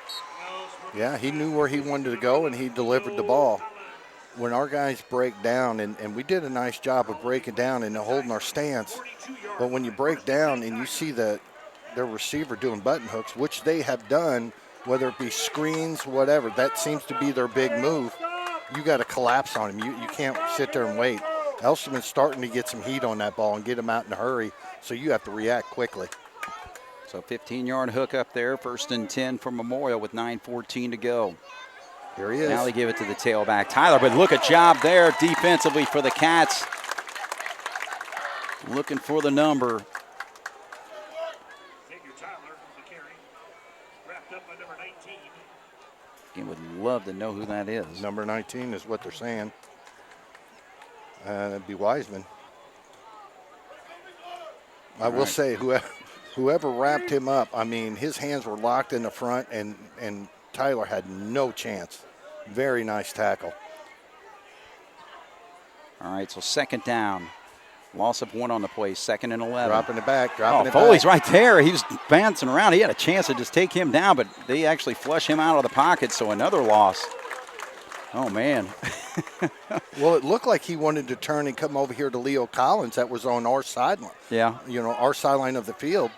Yeah, he knew where he wanted to go, and he delivered the ball. When our guys break down, and we did a nice job of breaking down and holding our stance, but when you break down and you see their receiver doing button hooks, which they have done, whether it be screens, whatever, that seems to be their big move, you got to collapse on him. You can't sit there and wait. Elsterman's starting to get some heat on that ball and get him out in a hurry, so you have to react quickly. So 15-yard hook up there, 1st and 10 for Memorial with 9:14 to go. Here he is. Now they give it to the tailback, Tyler, but look at job there defensively for the Cats. Looking for the number. Xavier Tyler, the carry, wrapped up by number 19. Again, would love to know who that is. Number 19 is what they're saying. That'd be Wiseman. I will say, whoever wrapped him up, I mean, his hands were locked in the front, and Tyler had no chance. Very nice tackle. All right, so 2nd down. Loss of 1 on the play, 2nd and 11. Dropping it back, dropping it Foley's back. right there. He was bouncing around. He had a chance to just take him down, but they actually flush him out of the pocket, so another loss. Oh, man. Well, it looked like he wanted to turn and come over here to Leo Collins. That was on our sideline. Yeah. You know, our sideline of the field.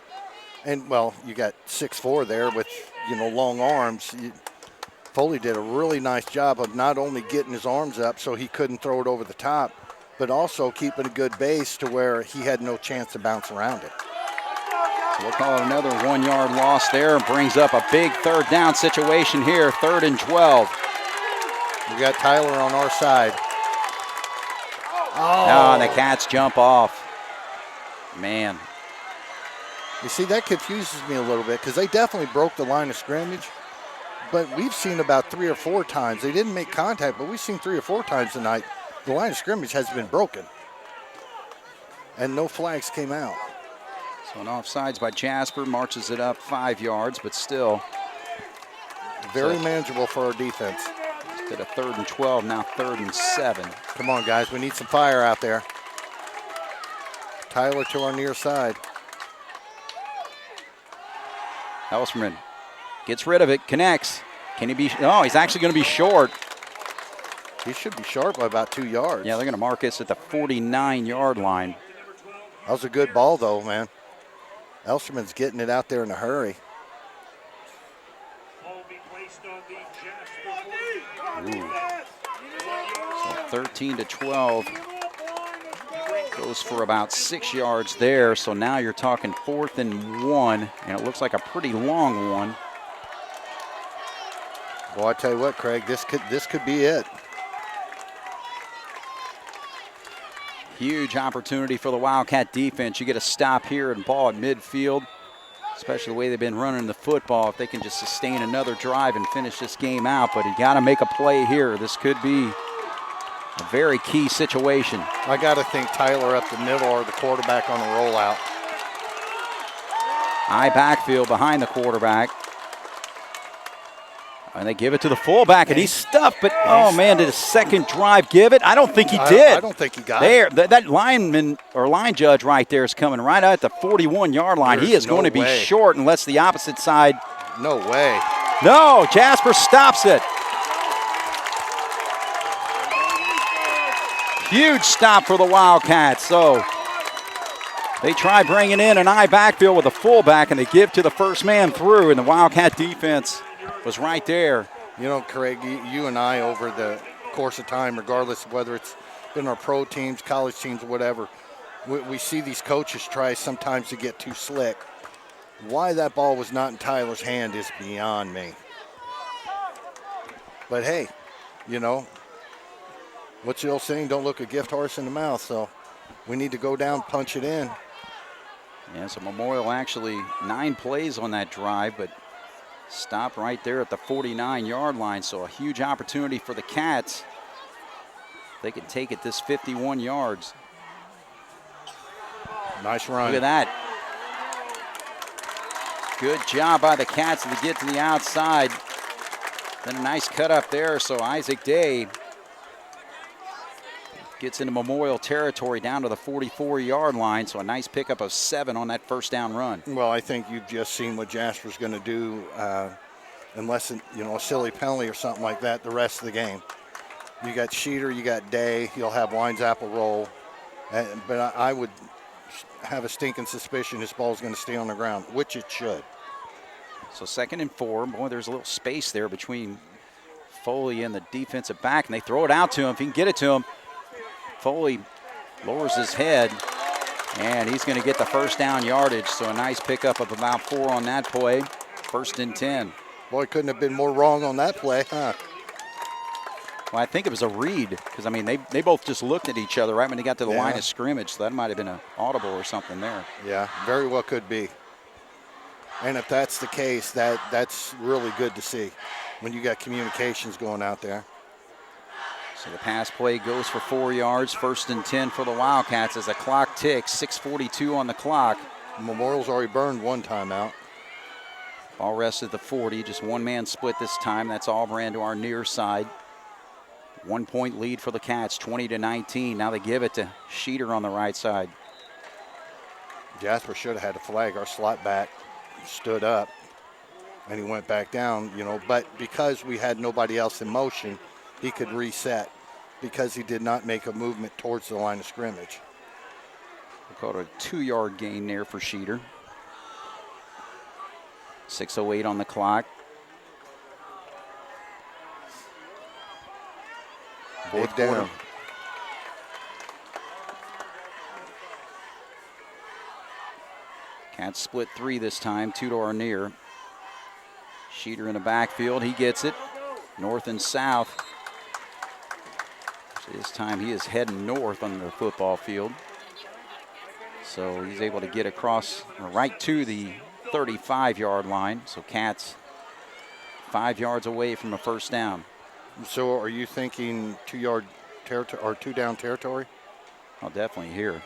And, well, you got 6'4" there with, long arms. Foley did a really nice job of not only getting his arms up so he couldn't throw it over the top, but also keeping a good base to where he had no chance to bounce around it. So we'll call it another 1 yard loss there. Brings up a big third down situation here, 3rd and 12. We got Tyler on our side. Oh, the Cats jump off. Man. You see, that confuses me a little bit because they definitely broke the line of scrimmage. But we've seen about 3 or 4 times. They didn't make contact, but we've seen 3 or 4 times tonight. The line of scrimmage has been broken. And no flags came out. So an offsides by Jasper, marches it up 5 yards, but still. Very manageable for our defense. Instead of 3rd and 12, now 3rd and 7. Come on, guys. We need some fire out there. Tyler to our near side. Elsperman gets rid of it, connects. Can he be? Oh, he's actually going to be short. He should be short by about 2 yards. Yeah, they're going to mark us at the 49-yard line. That was a good ball, though, man. Elsperman's getting it out there in a hurry. Ooh. So 13 to 12. Goes for about 6 yards there. So now you're talking 4th and 1, and it looks like a pretty long one. Well, I tell you what, Craig, this could be it. Huge opportunity for the Wildcat defense. You get a stop here and ball at midfield, especially the way they've been running the football. If they can just sustain another drive and finish this game out, but you got to make a play here. This could be a very key situation. I got to think Tyler up the middle or the quarterback on a rollout. High backfield behind the quarterback. And they give it to the fullback, and he's stuffed. But, oh, man, did a second drive give it? I don't think he did. I don't think he got it. That lineman or line judge right there is coming right out at the 41-yard line. He is going to be short unless the opposite side. No way. No, Jasper stops it. Huge stop for the Wildcats. So they try bringing in an eye backfield with a fullback, and they give to the first man through, and the Wildcat defense was right there. You know, Craig, you and I over the course of time, regardless of whether it's been our pro teams, college teams, whatever, we see these coaches try sometimes to get too slick. Why that ball was not in Tyler's hand is beyond me. But, hey, you know, what's the old saying? Don't look a gift horse in the mouth. So we need to go down, punch it in. Yeah, so Memorial actually 9 plays on that drive, but stopped right there at the 49-yard line. So a huge opportunity for the Cats. They can take it this 51 yards. Nice run. Look at that. Good job by the Cats to get to the outside. Then a nice cut up there. So Isaac Day gets into Memorial territory down to the 44-yard line. So a nice pickup of 7 on that first down run. Well, I think you've just seen what Jasper's going to do, unless, you know, a silly penalty or something like that, the rest of the game. You got Schneider, you got Day, you'll have Wines Apple roll. But I would have a stinking suspicion this ball's going to stay on the ground, which it should. So 2nd and 4. Boy, there's a little space there between Foley and the defensive back, and they throw it out to him. If he can get it to him, Foley lowers his head, and he's going to get the first down yardage. So a nice pickup of about 4 on that play. 1st and 10. Boy, couldn't have been more wrong on that play, huh? Well, I think it was a read because, I mean, they both just looked at each other right when they got to the line of scrimmage. So that might have been an audible or something there. Yeah, very well could be. And if that's the case, that's really good to see when you got communications going out there. So the pass play goes for 4 yards. 1st and 10 for the Wildcats as the clock ticks. 6:42 on the clock. Memorial's already burned 1 timeout. Ball rests at the 40. Just one man split this time. That's Auburn to our near side. 1 point lead for the Cats, 20-19. Now they give it to Schneider on the right side. Jasper should have had a flag. Our slot back stood up, and he went back down, you know. But because we had nobody else in motion, he could reset because he did not make a movement towards the line of scrimmage. We'll call it a 2-yard gain there for Schneider. 6:08 on the clock. Fourth down. Cats split 3 this time, 2 to our near. Schneider in the backfield, he gets it. North and south. So this time he is heading north on the football field. So he's able to get across right to the 35-yard line. So Cats 5 yards away from a first down. So are you thinking 2-yard territory or 2-down territory? Oh, definitely here.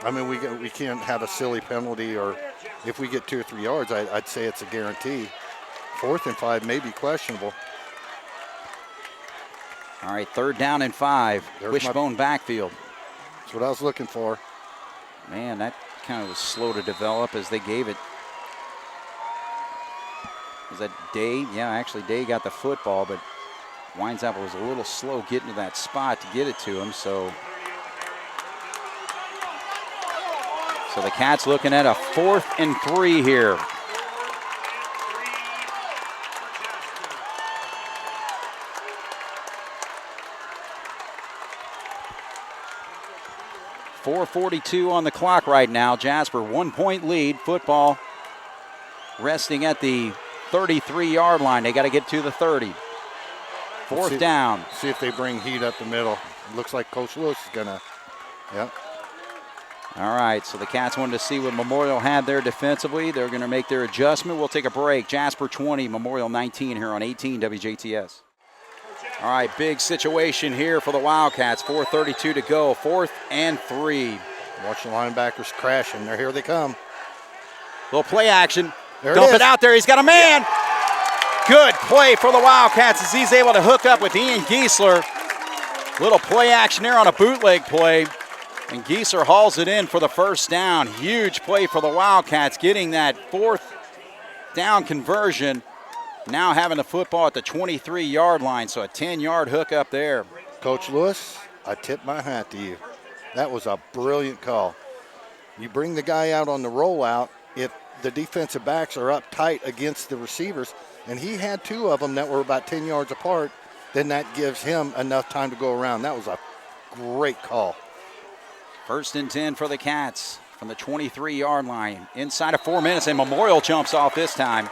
I mean, we can't have a silly penalty, or if we get 2 or 3 yards, I'd say it's a guarantee. 4th and 5 may be questionable. All right, 3rd down and 5. Wishbone backfield. That's what I was looking for. Man, that kind of was slow to develop as they gave it. Was that Day? Yeah, actually Day got the football, but Wildcats was a little slow getting to that spot to get it to him. So the Cats looking at a 4th and 3 here. .442 on the clock right now. Jasper 1-point lead. Football resting at the 33-yard line. They got to get to the 30. 4th down. See if they bring heat up the middle. Looks like Coach Lewis is going to, yep. All right, so the Cats wanted to see what Memorial had there defensively. They're going to make their adjustment. We'll take a break. Jasper 20, Memorial 19 here on 18 WJTS. All right, big situation here for the Wildcats. 4:32 to go, 4th and 3. Watch the linebackers crashing. Here they come. Little play action. There Dump it it out there. He's got a man. Good play for the Wildcats as he's able to hook up with Ian Giesler. Little play action there on a bootleg play. And Giesler hauls it in for the first down. Huge play for the Wildcats, getting that 4th down conversion. Now having the football at the 23-yard line, so a 10-yard hook up there. Coach Lewis, I tip my hat to you. That was a brilliant call. You bring the guy out on the rollout if the defensive backs are up tight against the receivers, and he had 2 of them that were about 10 yards apart, then that gives him enough time to go around. That was a great call. 1st and 10 for the Cats from the 23-yard line. Inside of 4 minutes, and Memorial jumps off this time.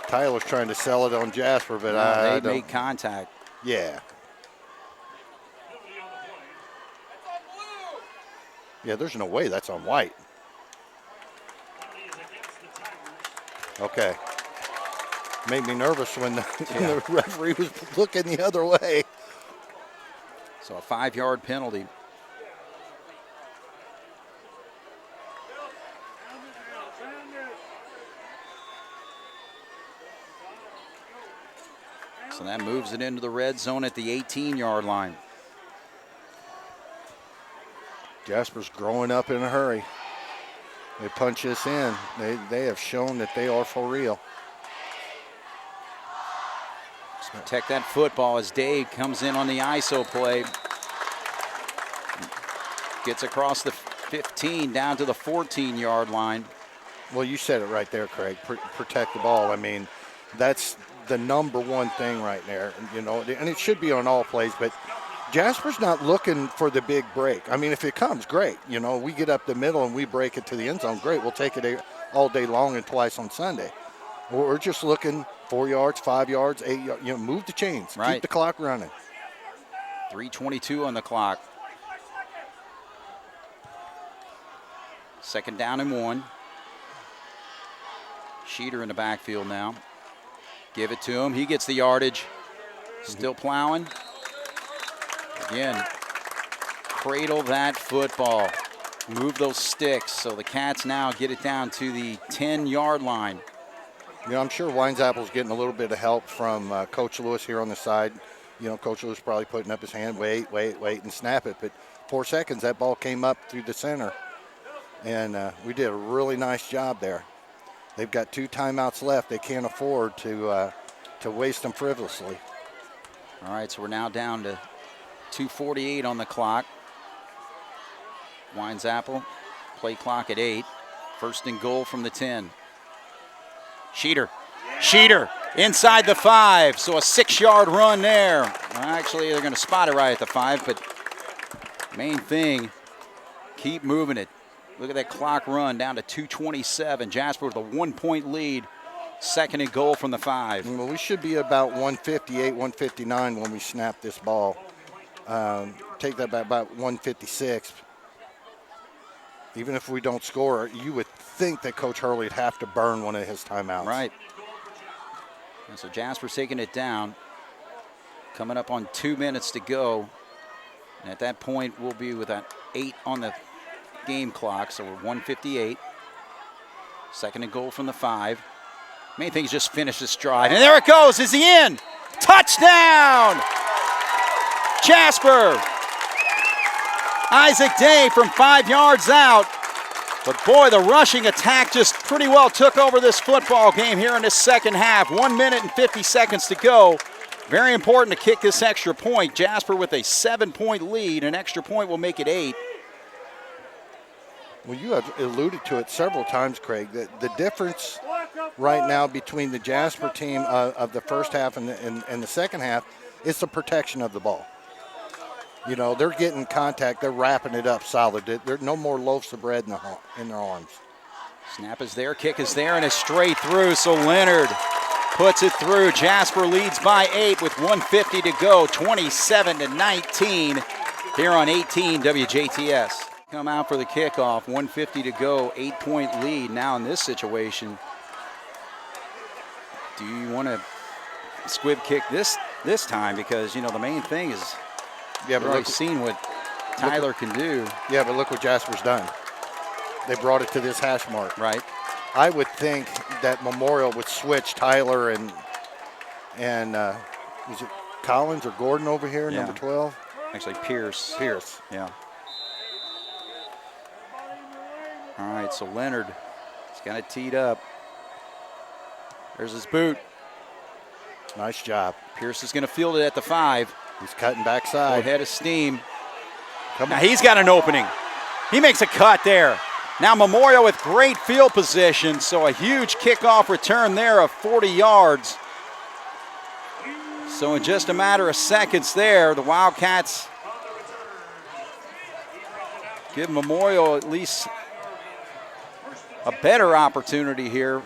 Tyler's trying to sell it on Jasper, but they made contact. Yeah. Yeah, there's no way that's on white. Okay. Made me nervous when the referee was looking the other way. So a 5-yard penalty. So that moves it into the red zone at the 18-yard line. Jasper's growing up in a hurry. They punch this in. They have shown that they are for real. Just protect that football as Dave comes in on the ISO play. Gets across the 15 down to the 14-yard line. Well, you said it right there, Craig. Protect the ball. I mean, that's the number one thing right there, you know, and it should be on all plays, but Jasper's not looking for the big break. I mean, if it comes, great. You know, we get up the middle and we break it to the end zone, great. We'll take it all day long and twice on Sunday. We're just looking 4 yards, 5 yards, 8 yards, you know, move the chains. Right. Keep the clock running. 3:22 on the clock. 2nd down and 1. Schneider in the backfield now. Give it to him. He gets the yardage. Still plowing. Again, cradle that football. Move those sticks. So the Cats now get it down to the 10-yard line. You know, I'm sure Wildcats getting a little bit of help from Coach Lewis here on the side. You know, Coach Lewis probably putting up his hand, wait, and snap it. But 4 seconds, that ball came up through the center. And we did a really nice job there. They've got 2 timeouts left. They can't afford to waste them frivolously. All right, so we're now down to 2:48 on the clock. Wildcats, play clock at 8. 1st and goal from the 10. Schneider inside the 5, so a 6-yard run there. Actually, they're going to spot it right at the 5, but main thing, keep moving it. Look at that clock run down to 2:27. Jasper with a 1-point lead. 2nd and goal from the 5. Well, we should be about 158, 159 when we snap this ball. Take that back about 156. Even if we don't score, you would think that Coach Hurley would have to burn one of his timeouts. Right. And so Jasper's taking it down. Coming up on 2 minutes to go. And at that point, we'll be with that 8 on the game clock, so we're 158. 2nd and goal from the 5. Main thing is just finish this drive. And there it goes. Is he in? Touchdown! Jasper. Isaac Day from 5 yards out. But boy, the rushing attack just pretty well took over this football game here in this second half. 1 minute and 50 seconds to go. Very important to kick this extra point. Jasper with a 7-point lead. An extra point will make it 8. Well, you have alluded to it several times, Craig. The difference right now between the Jasper team of the first half and the second half is the protection of the ball. You know, they're getting contact. They're wrapping it up solid. There's no more loaves of bread in their arms. Snap is there, kick is there, and it's straight through. So Leonard puts it through. Jasper leads by 8 with 1:50 to go. 27-19 here on 18 WJTS. Come out for the kickoff. 1:50 to go. 8-point lead. Now in this situation, do you want to squib kick this time? Because, you know, the main thing is you've already seen what Tyler can do. Yeah, but look what Jasper's done. They brought it to this hash mark. Right. I would think that Memorial would switch Tyler and is it Collins or Gordon over here, Yeah. number 12? Actually, Pierce. Pierce. Yeah. All right, so Leonard has got it teed up. There's his boot. Nice job. Pierce is going to field it at the 5. He's cutting backside. Head of steam. Come Now on. he's got an opening. He makes a cut there. Now Memorial with great field position, so a huge kickoff return there of 40 yards. So in just a matter of seconds there, the Wildcats give Memorial at least a better opportunity here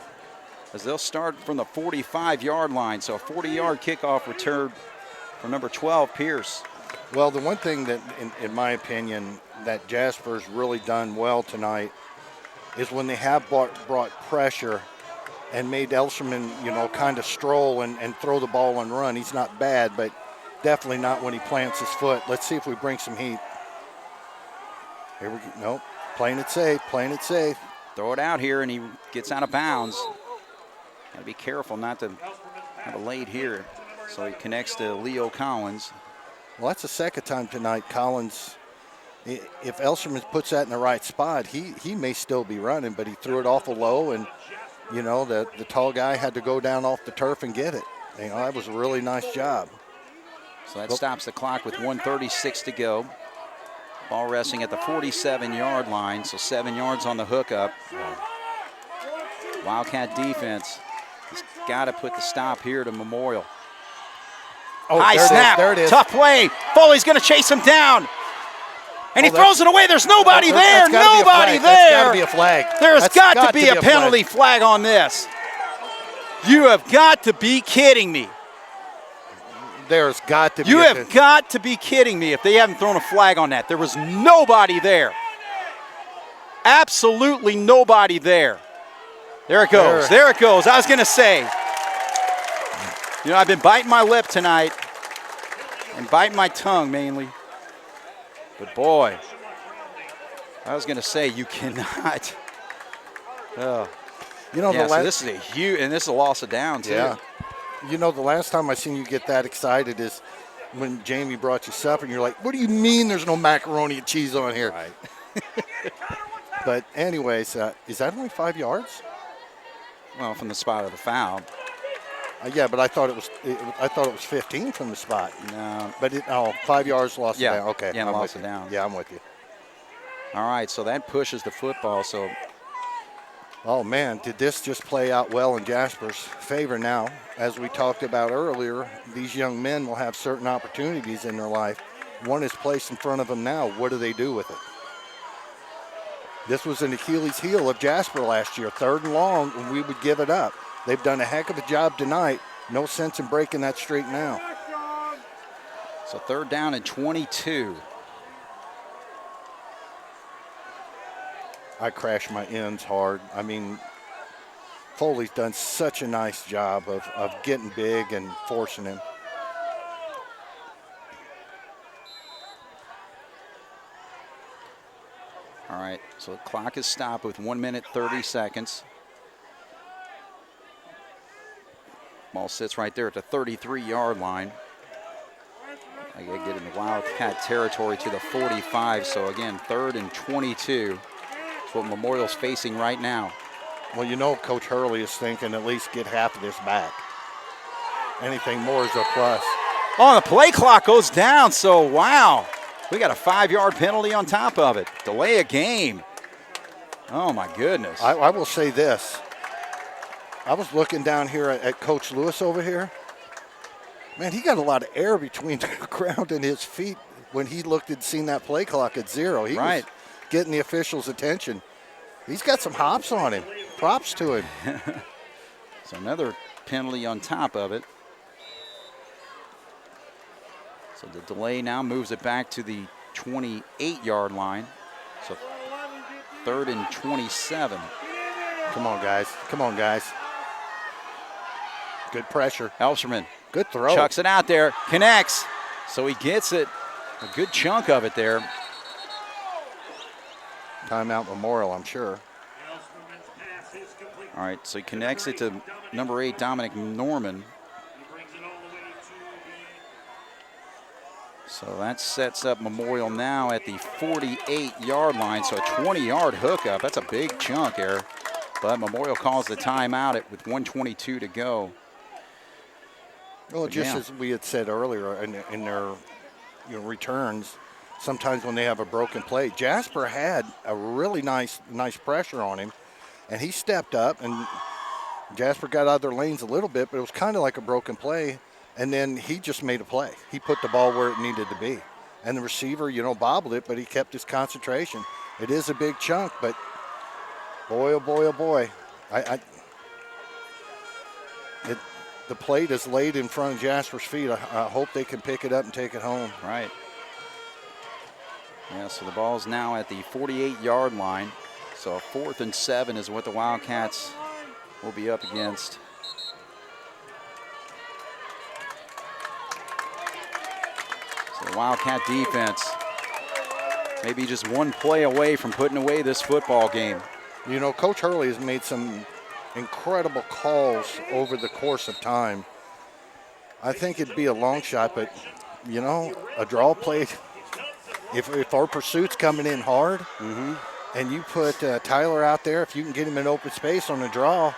as they'll start from the 45-yard line. So a 40-yard kickoff return for number 12, Pierce. Well, the one thing that, in my opinion, that Jasper's really done well tonight is when they have brought pressure and made Elsherman, you know, kind of stroll and throw the ball and run. He's not bad, but definitely not when he plants his foot. Let's see if we bring some heat. Here we go. Nope. Playing it safe, playing it safe. Throw it out here, and he gets out of bounds. Got to be careful not to have a late here. So he connects to Leo Collins. Well, that's the second time tonight Collins, if Elsherman puts that in the right spot, he may still be running, but he threw it awful low, and, you know, the tall guy had to go down off the turf and get it. You know, that was a really nice job. So that stops the clock with 1:36 to go. Ball resting at the 47-yard line, so 7 yards on the hookup. Wildcat defense has got to put the stop here to Memorial. Oh, High there snap, it is. There it is. tough play. Foley's going to chase him down. And he throws it away. There's nobody there. Nobody there. That's got to be a flag. There's That's got to be a flag. penalty flag on this. You have got to be kidding me. There's got to be. You have got to be kidding me if they haven't thrown a flag on that. There was nobody there. Absolutely nobody there. There it goes. There it goes. I was going to say, you know, I've been biting my lip tonight and biting my tongue mainly. But boy, I was going to say you cannot. You know, Yeah, so this is a huge, and this is a loss of down too. Yeah. You know, the last time I seen you get that excited is when Jamie brought you supper, and you're like, "What do you mean there's no macaroni and cheese on here?" Right. But anyways, is that only 5 yards? Well, from the spot of the foul. Yeah, but I thought it was 15 from the spot. No. But 5 yards lost it Yeah. down. Okay. Yeah, I'm lost with it you. down. Yeah, I'm with you. All right, so that pushes the football. So Oh, man, did this just play out well in Jasper's favor now? As we talked about earlier, these young men will have certain opportunities in their life. One is placed in front of them now. What do they do with it? This was an Achilles heel of Jasper last year, 3rd and long, and we would give it up. They've done a heck of a job tonight. No sense in breaking that streak now. So 3rd down and 22. I crash my ends hard. I mean, Foley's done such a nice job of getting big and forcing him. All right, so the clock is stopped with 1 minute, 30 seconds. Ball sits right there at the 33-yard line. I got to get in the Wildcat territory to the 45. So again, 3rd and 22. That's what Memorial's facing right now. Well, you know, Coach Hurley is thinking at least get half of this back. Anything more is a plus. Oh, the play clock goes down, so wow. We got a 5-yard penalty on top of it. Delay a game. Oh, my goodness. I will say this. I was looking down here at Coach Lewis over here. Man, he got a lot of air between the ground and his feet when he looked and seen that play clock at 0. He was getting the officials' attention. He's got some hops on him. Props to him. So another penalty on top of it. So the delay now moves it back to the 28-yard line. So 3rd and 27. Come on, guys. Come on, guys. Good pressure. Elserman. Good throw. Chucks it out there. Connects. So he gets it. A good chunk of it there. Timeout Memorial, I'm sure. All right, so he connects it to number 8, Dominic Norman. So that sets up Memorial now at the 48-yard line. So a 20-yard hookup. That's a big chunk there. But Memorial calls the timeout with 1:22 to go. Well, just as we had said earlier in their returns, sometimes when they have a broken play, Jasper had a really nice pressure on him, and he stepped up, and Jasper got out of their lanes a little bit, but it was kind of like a broken play, and then he just made a play. He put the ball where it needed to be, and the receiver, bobbled it, but he kept his concentration. It is a big chunk, but boy, oh boy, oh boy, the plate is laid in front of Jasper's feet. I hope they can pick it up and take it home. Right. Yeah, so the ball's now at the 48-yard line. So a 4th and 7 is what the Wildcats will be up against. So the Wildcat defense maybe just one play away from putting away this football game. Coach Hurley has made some incredible calls over the course of time. I think it'd be a long shot, but, a draw play, if our pursuit's coming in hard, and you put Tyler out there, if you can get him in open space on the draw,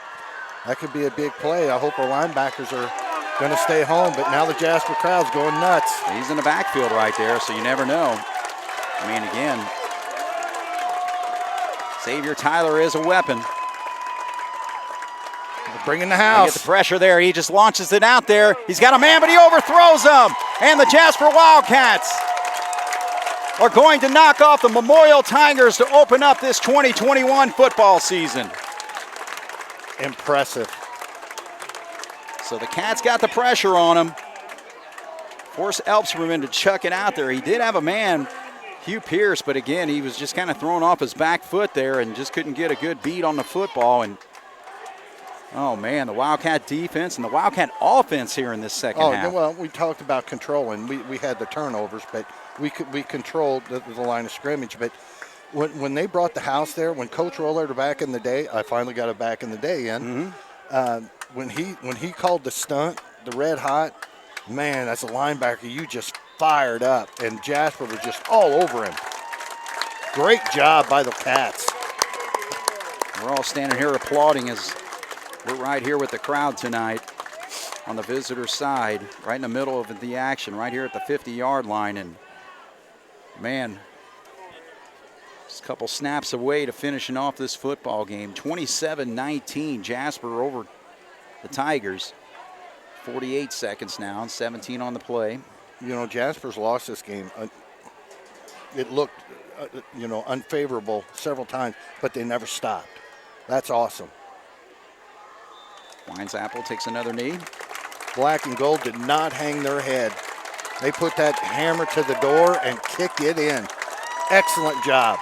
that could be a big play. I hope our linebackers are going to stay home, but now the Jasper crowd's going nuts. He's in the backfield right there, so you never know. I mean, again, Xavier Tyler is a weapon. Bringing the house. Get the pressure there. He just launches it out there. He's got a man, but he overthrows him. And the Jasper Wildcats are going to knock off the Memorial Tigers to open up this 2021 football season. Impressive. So the Cats got the pressure on him. Forced Elserman to chuck it out there. He did have a man, Hugh Pierce, but again, he was just kind of thrown off his back foot there and just couldn't get a good beat on the football. And oh, man, the Wildcat defense and the Wildcat offense here in this second half. Well, we talked about controlling. We had the turnovers, but we controlled the line of scrimmage. But when they brought the house there, when Coach Roller back in the day, I finally got it back in the day in, when he called the stunt, the red hot, man, as a linebacker, you just fired up. And Jasper was just all over him. Great job by the Cats. We're all standing here applauding as we're right here with the crowd tonight on the visitor side, right in the middle of the action, right here at the 50-yard line. And, man, Just a couple snaps away to finishing off this football game. 27-19, Jasper over the Tigers. 48 seconds now, 17 on the play. You know, Jasper's lost this game. It looked, unfavorable several times, but they never stopped. That's awesome. Apple takes another knee. Black and gold did not hang their head. They put that hammer to the door and kicked it in. Excellent job.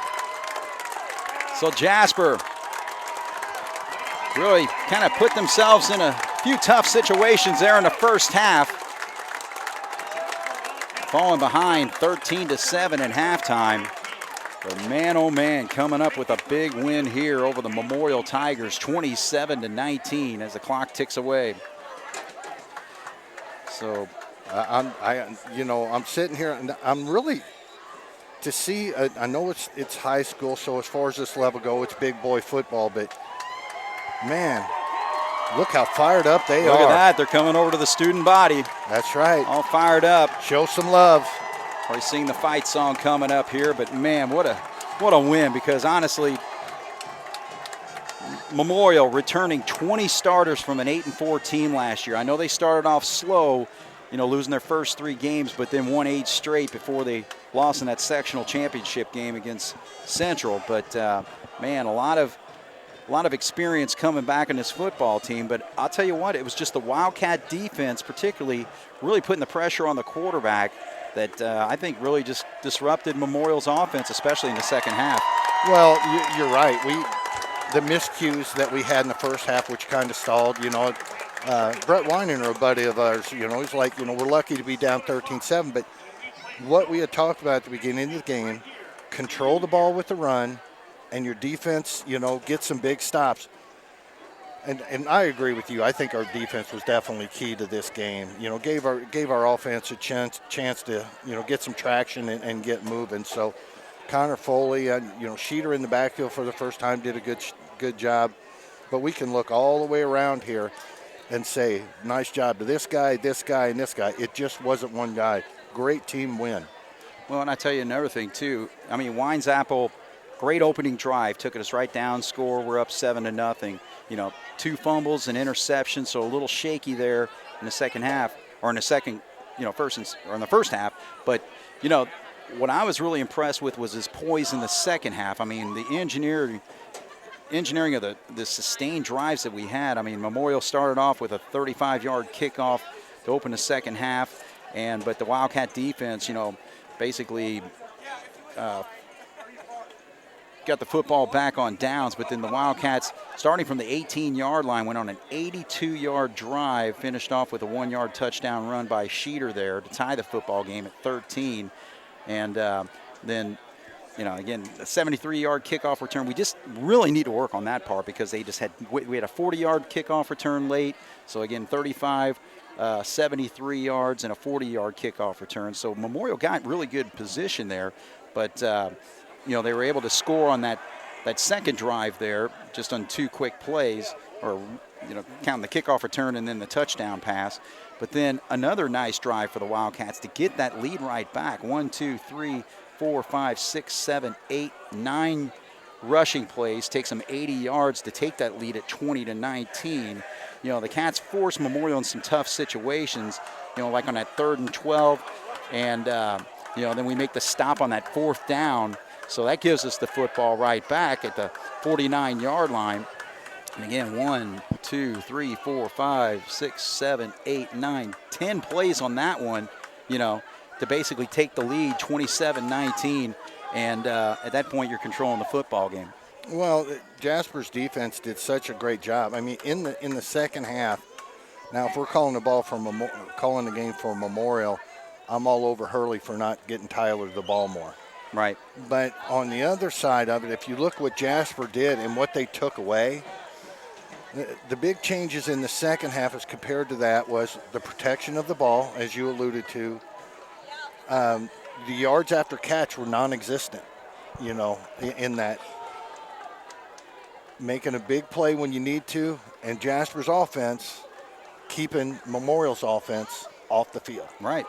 So Jasper really kind of put themselves in a few tough situations there in the first half. Falling behind 13-7 at halftime. But man, oh man, coming up with a big win here over the Memorial Tigers, 27-19 as the clock ticks away. So I'm sitting here and I'm really to see. I know it's high school, so as far as this level go, it's big boy football. But man, look how fired up they are. Look at that, they're coming over to the student body. That's right. All fired up. Show some love. Already seeing the fight song coming up here, but man, what a win, because honestly, Memorial returning 20 starters from an 8-4 team last year. I know they started off slow, losing their first 3 games, but then won 8 straight before they lost in that sectional championship game against Central. But man, a lot of experience coming back in this football team. But I'll tell you what, it was just the Wildcat defense, particularly, really putting the pressure on the quarterback that I think really just disrupted Memorial's offense, especially in the second half. Well, you're right. The miscues that we had in the first half, which kind of stalled, Brett Weiner, a buddy of ours, he's like, we're lucky to be down 13-7, but what we had talked about at the beginning of the game, control the ball with the run, and your defense, get some big stops. And I agree with you. I think our defense was definitely key to this game. Gave our offense a chance to get some traction and get moving. So Connor Foley, Schneider in the backfield for the first time did a good job. But we can look all the way around here and say, nice job to this guy, and this guy. It just wasn't one guy. Great team win. Well, and I tell you another thing too. I mean, Apple, great opening drive, took us right down, score. We're up 7-0. 2 fumbles and interceptions, so a little shaky there in the second half, or in the second, in the first half. But what I was really impressed with was his poise in the second half. I mean, the engineering of the sustained drives that we had. I mean, Memorial started off with a 35-yard kickoff to open the second half, but the Wildcat defense, basically got the football back on downs, but then the Wildcats, starting from the 18-yard line, went on an 82-yard drive, finished off with a 1-yard touchdown run by Schneider there to tie the football game at 13. And then, again, a 73-yard kickoff return. We just really need to work on that part because we had a 40-yard kickoff return late. So, again, 35, 73 yards, and a 40-yard kickoff return. So Memorial got really good position there, but they were able to score on that second drive there just on 2 quick plays, or, counting the kickoff return and then the touchdown pass. But then another nice drive for the Wildcats to get that lead right back. 1, 2, 3, 4, 5, 6, 7, 8, 9 rushing plays. Takes them 80 yards to take that lead at 20-19. The Cats forced Memorial in some tough situations, like on that 3rd and 12. And, then we make the stop on that 4th down. So that gives us the football right back at the 49-yard line. And again, 1, 2, 3, 4, 5, 6, 7, 8, 9, 10 plays on that one, to basically take the lead 27-19. And at that point, you're controlling the football game. Well, Jasper's defense did such a great job. I mean, in the second half, now if we're calling the game for Memorial, I'm all over Hurley for not getting Tyler the ball more. Right. But on the other side of it, if you look what Jasper did and what they took away, the big changes in the second half as compared to that was the protection of the ball, as you alluded to. The yards after catch were non-existent, in that. Making a big play when you need to, and Jasper's offense keeping Memorial's offense off the field. Right.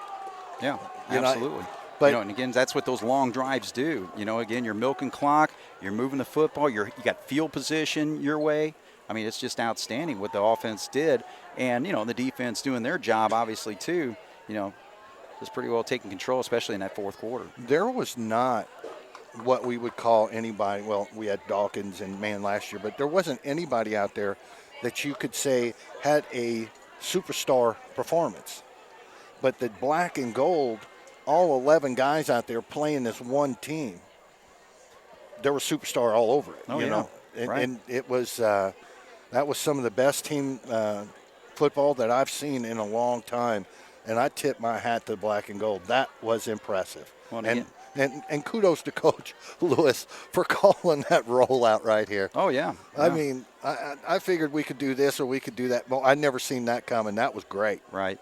Yeah, absolutely. But and again, that's what those long drives do. Again, you're milking clock, you're moving the football, you got field position your way. I mean, it's just outstanding what the offense did. And, the defense doing their job, obviously, too, was pretty well taking control, especially in that fourth quarter. There was not what we would call anybody. Well, we had Dawkins and Man last year, but there wasn't anybody out there that you could say had a superstar performance. But the black and gold, all 11 guys out there playing this one team, there was superstar all over it. And it was that was some of the best team football that I've seen in a long time. And I tip my hat to black and gold. That was impressive. Well, and kudos to Coach Lewis for calling that rollout right here. Oh, yeah. I mean, I figured we could do this or we could do that. Well, I'd never seen that coming. That was great. Right.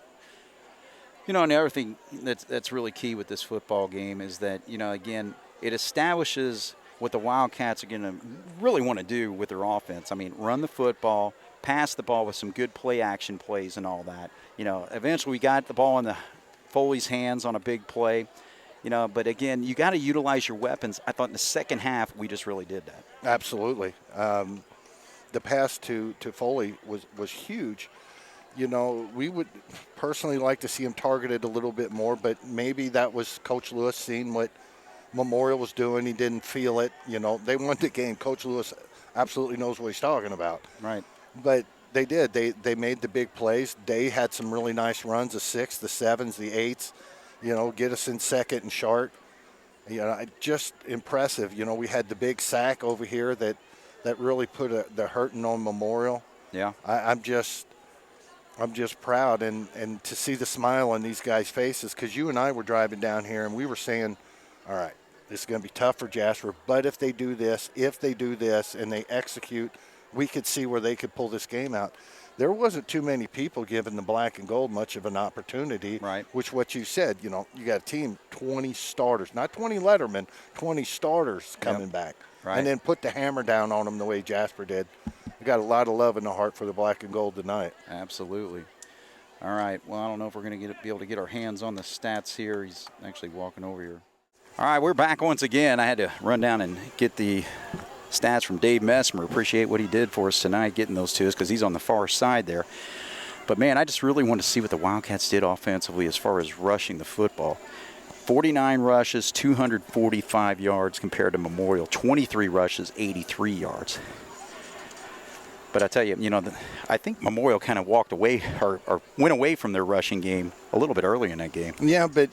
And the other thing that's really key with this football game is that, again, it establishes what the Wildcats are going to really want to do with their offense. I mean, run the football, pass the ball with some good play-action plays and all that. Eventually we got the ball in the Foley's hands on a big play. But again, you got to utilize your weapons. I thought in the second half we just really did that. Absolutely. The pass to Foley was huge. We would personally like to see him targeted a little bit more, but maybe that was Coach Lewis seeing what Memorial was doing. He didn't feel it. They won the game. Coach Lewis absolutely knows what he's talking about. Right. But they did. They made the big plays. They had some really nice runs, the 6s, the 7s, the 8s. Get us in second and short. Just impressive. We had the big sack over here that really put the hurting on Memorial. Yeah. I'm just proud and to see the smile on these guys' faces, because you and I were driving down here and we were saying, all right, this is going to be tough for Jasper, but if they do this and they execute, we could see where they could pull this game out. There wasn't too many people giving the black and gold much of an opportunity, right? Which what you said, you got a team, 20 starters, not 20 lettermen, 20 starters coming back. Right. And then put the hammer down on them the way Jasper did. We got a lot of love in the heart for the black and gold tonight. Absolutely. All right, well, I don't know if we're going to be able to get our hands on the stats here. He's actually walking over here. All right, we're back once again. I had to run down and get the stats from Dave Messmer. Appreciate what he did for us tonight, getting those to us, because he's on the far side there. But, man, I just really want to see what the Wildcats did offensively as far as rushing the football. 49 rushes, 245 yards compared to Memorial. 23 rushes, 83 yards. But I tell you, I think Memorial kind of walked away or went away from their rushing game a little bit earlier in that game. Yeah, but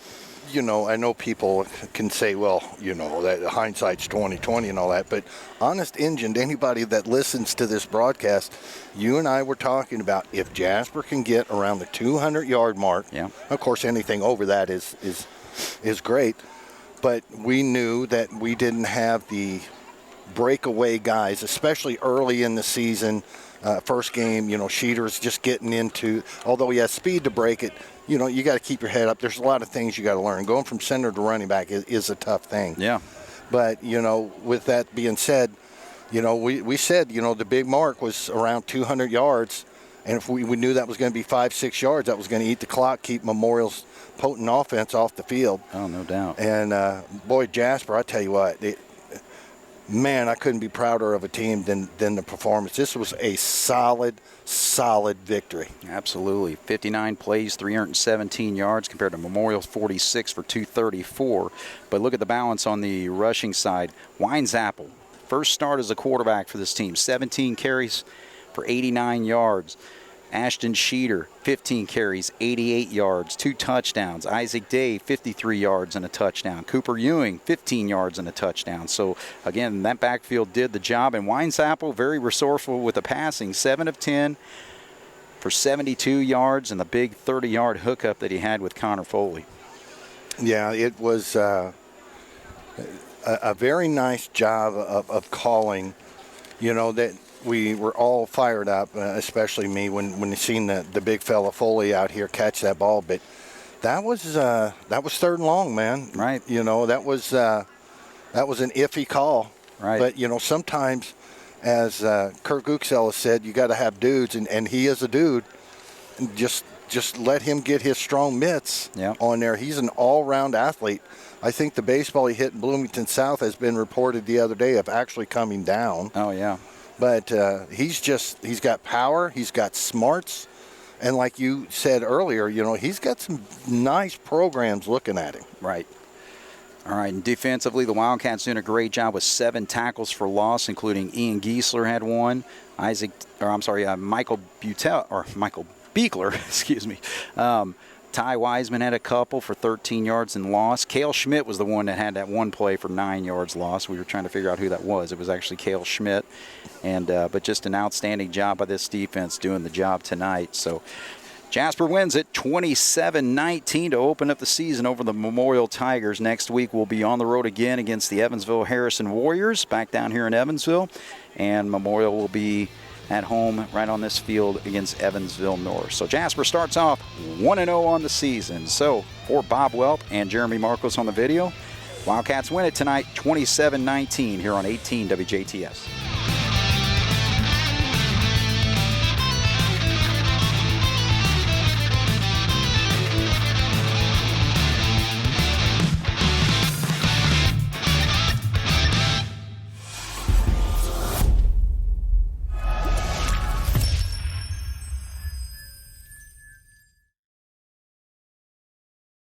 I know people can say, well, that hindsight's 20/20 and all that, but honest engine, anybody that listens to this broadcast, you and I were talking about if Jasper can get around the 200-yard mark. Yeah. Of course, anything over that is great, but we knew that we didn't have the breakaway guys, especially early in the season. First game, Schneider's just getting into, although he has speed to break it, you got to keep your head up. There's a lot of things you got to learn. Going from center to running back is a tough thing. Yeah. But, with that being said, we said, the big mark was around 200 yards. And if we knew that was going to be 5-6 yards, that was going to eat the clock, keep Memorial's potent offense off the field. Oh, no doubt. And, boy, Jasper, I tell you what, man, I couldn't be prouder of a team than the performance. This was a solid victory. Absolutely. 59 plays, 317 yards compared to Memorial's 46 for 234. But look at the balance on the rushing side. Weinzappel, first start as a quarterback for this team, 17 carries for 89 yards. Ashton Schneider, 15 carries, 88 yards, 2 touchdowns. Isaac Day, 53 yards and a touchdown. Cooper Ewing, 15 yards and a touchdown. So, again, that backfield did the job. And Weinzappel, very resourceful with the passing, 7 of 10 for 72 yards and the big 30-yard hookup that he had with Connor Foley. Yeah, it was a very nice job of calling, that we were all fired up, especially me, when seen the big fella Foley out here catch that ball. But that was third and long, man. Right. That was an iffy call. Right. But sometimes, as Kurt Guxell said, you got to have dudes, and he is a dude. Just let him get his strong mitts on there. He's an all-round athlete. I think the baseball he hit in Bloomington South has been reported the other day of actually coming down. Oh, yeah. But he's got power, he's got smarts, and like you said earlier, he's got some nice programs looking at him. Right. All right, and defensively, the Wildcats doing a great job with 7 tackles for loss, including Ian Giesler had one, Michael Beekler, excuse me. Ty Wiseman had a couple for 13 yards and loss. Cale Schmidt was the one that had that one play for 9 yards loss. We were trying to figure out who that was. It was actually Cale Schmidt, but just an outstanding job by this defense doing the job tonight. So Jasper wins it 27-19 to open up the season over the Memorial Tigers. Next week we'll be on the road again against the Evansville Harrison Warriors back down here in Evansville. And Memorial will be at home right on this field against Evansville North. So Jasper starts off 1-0 on the season. So for Bob Welp and Jeremy Markos on the video, Wildcats win it tonight 27-19 here on 18 WJTS.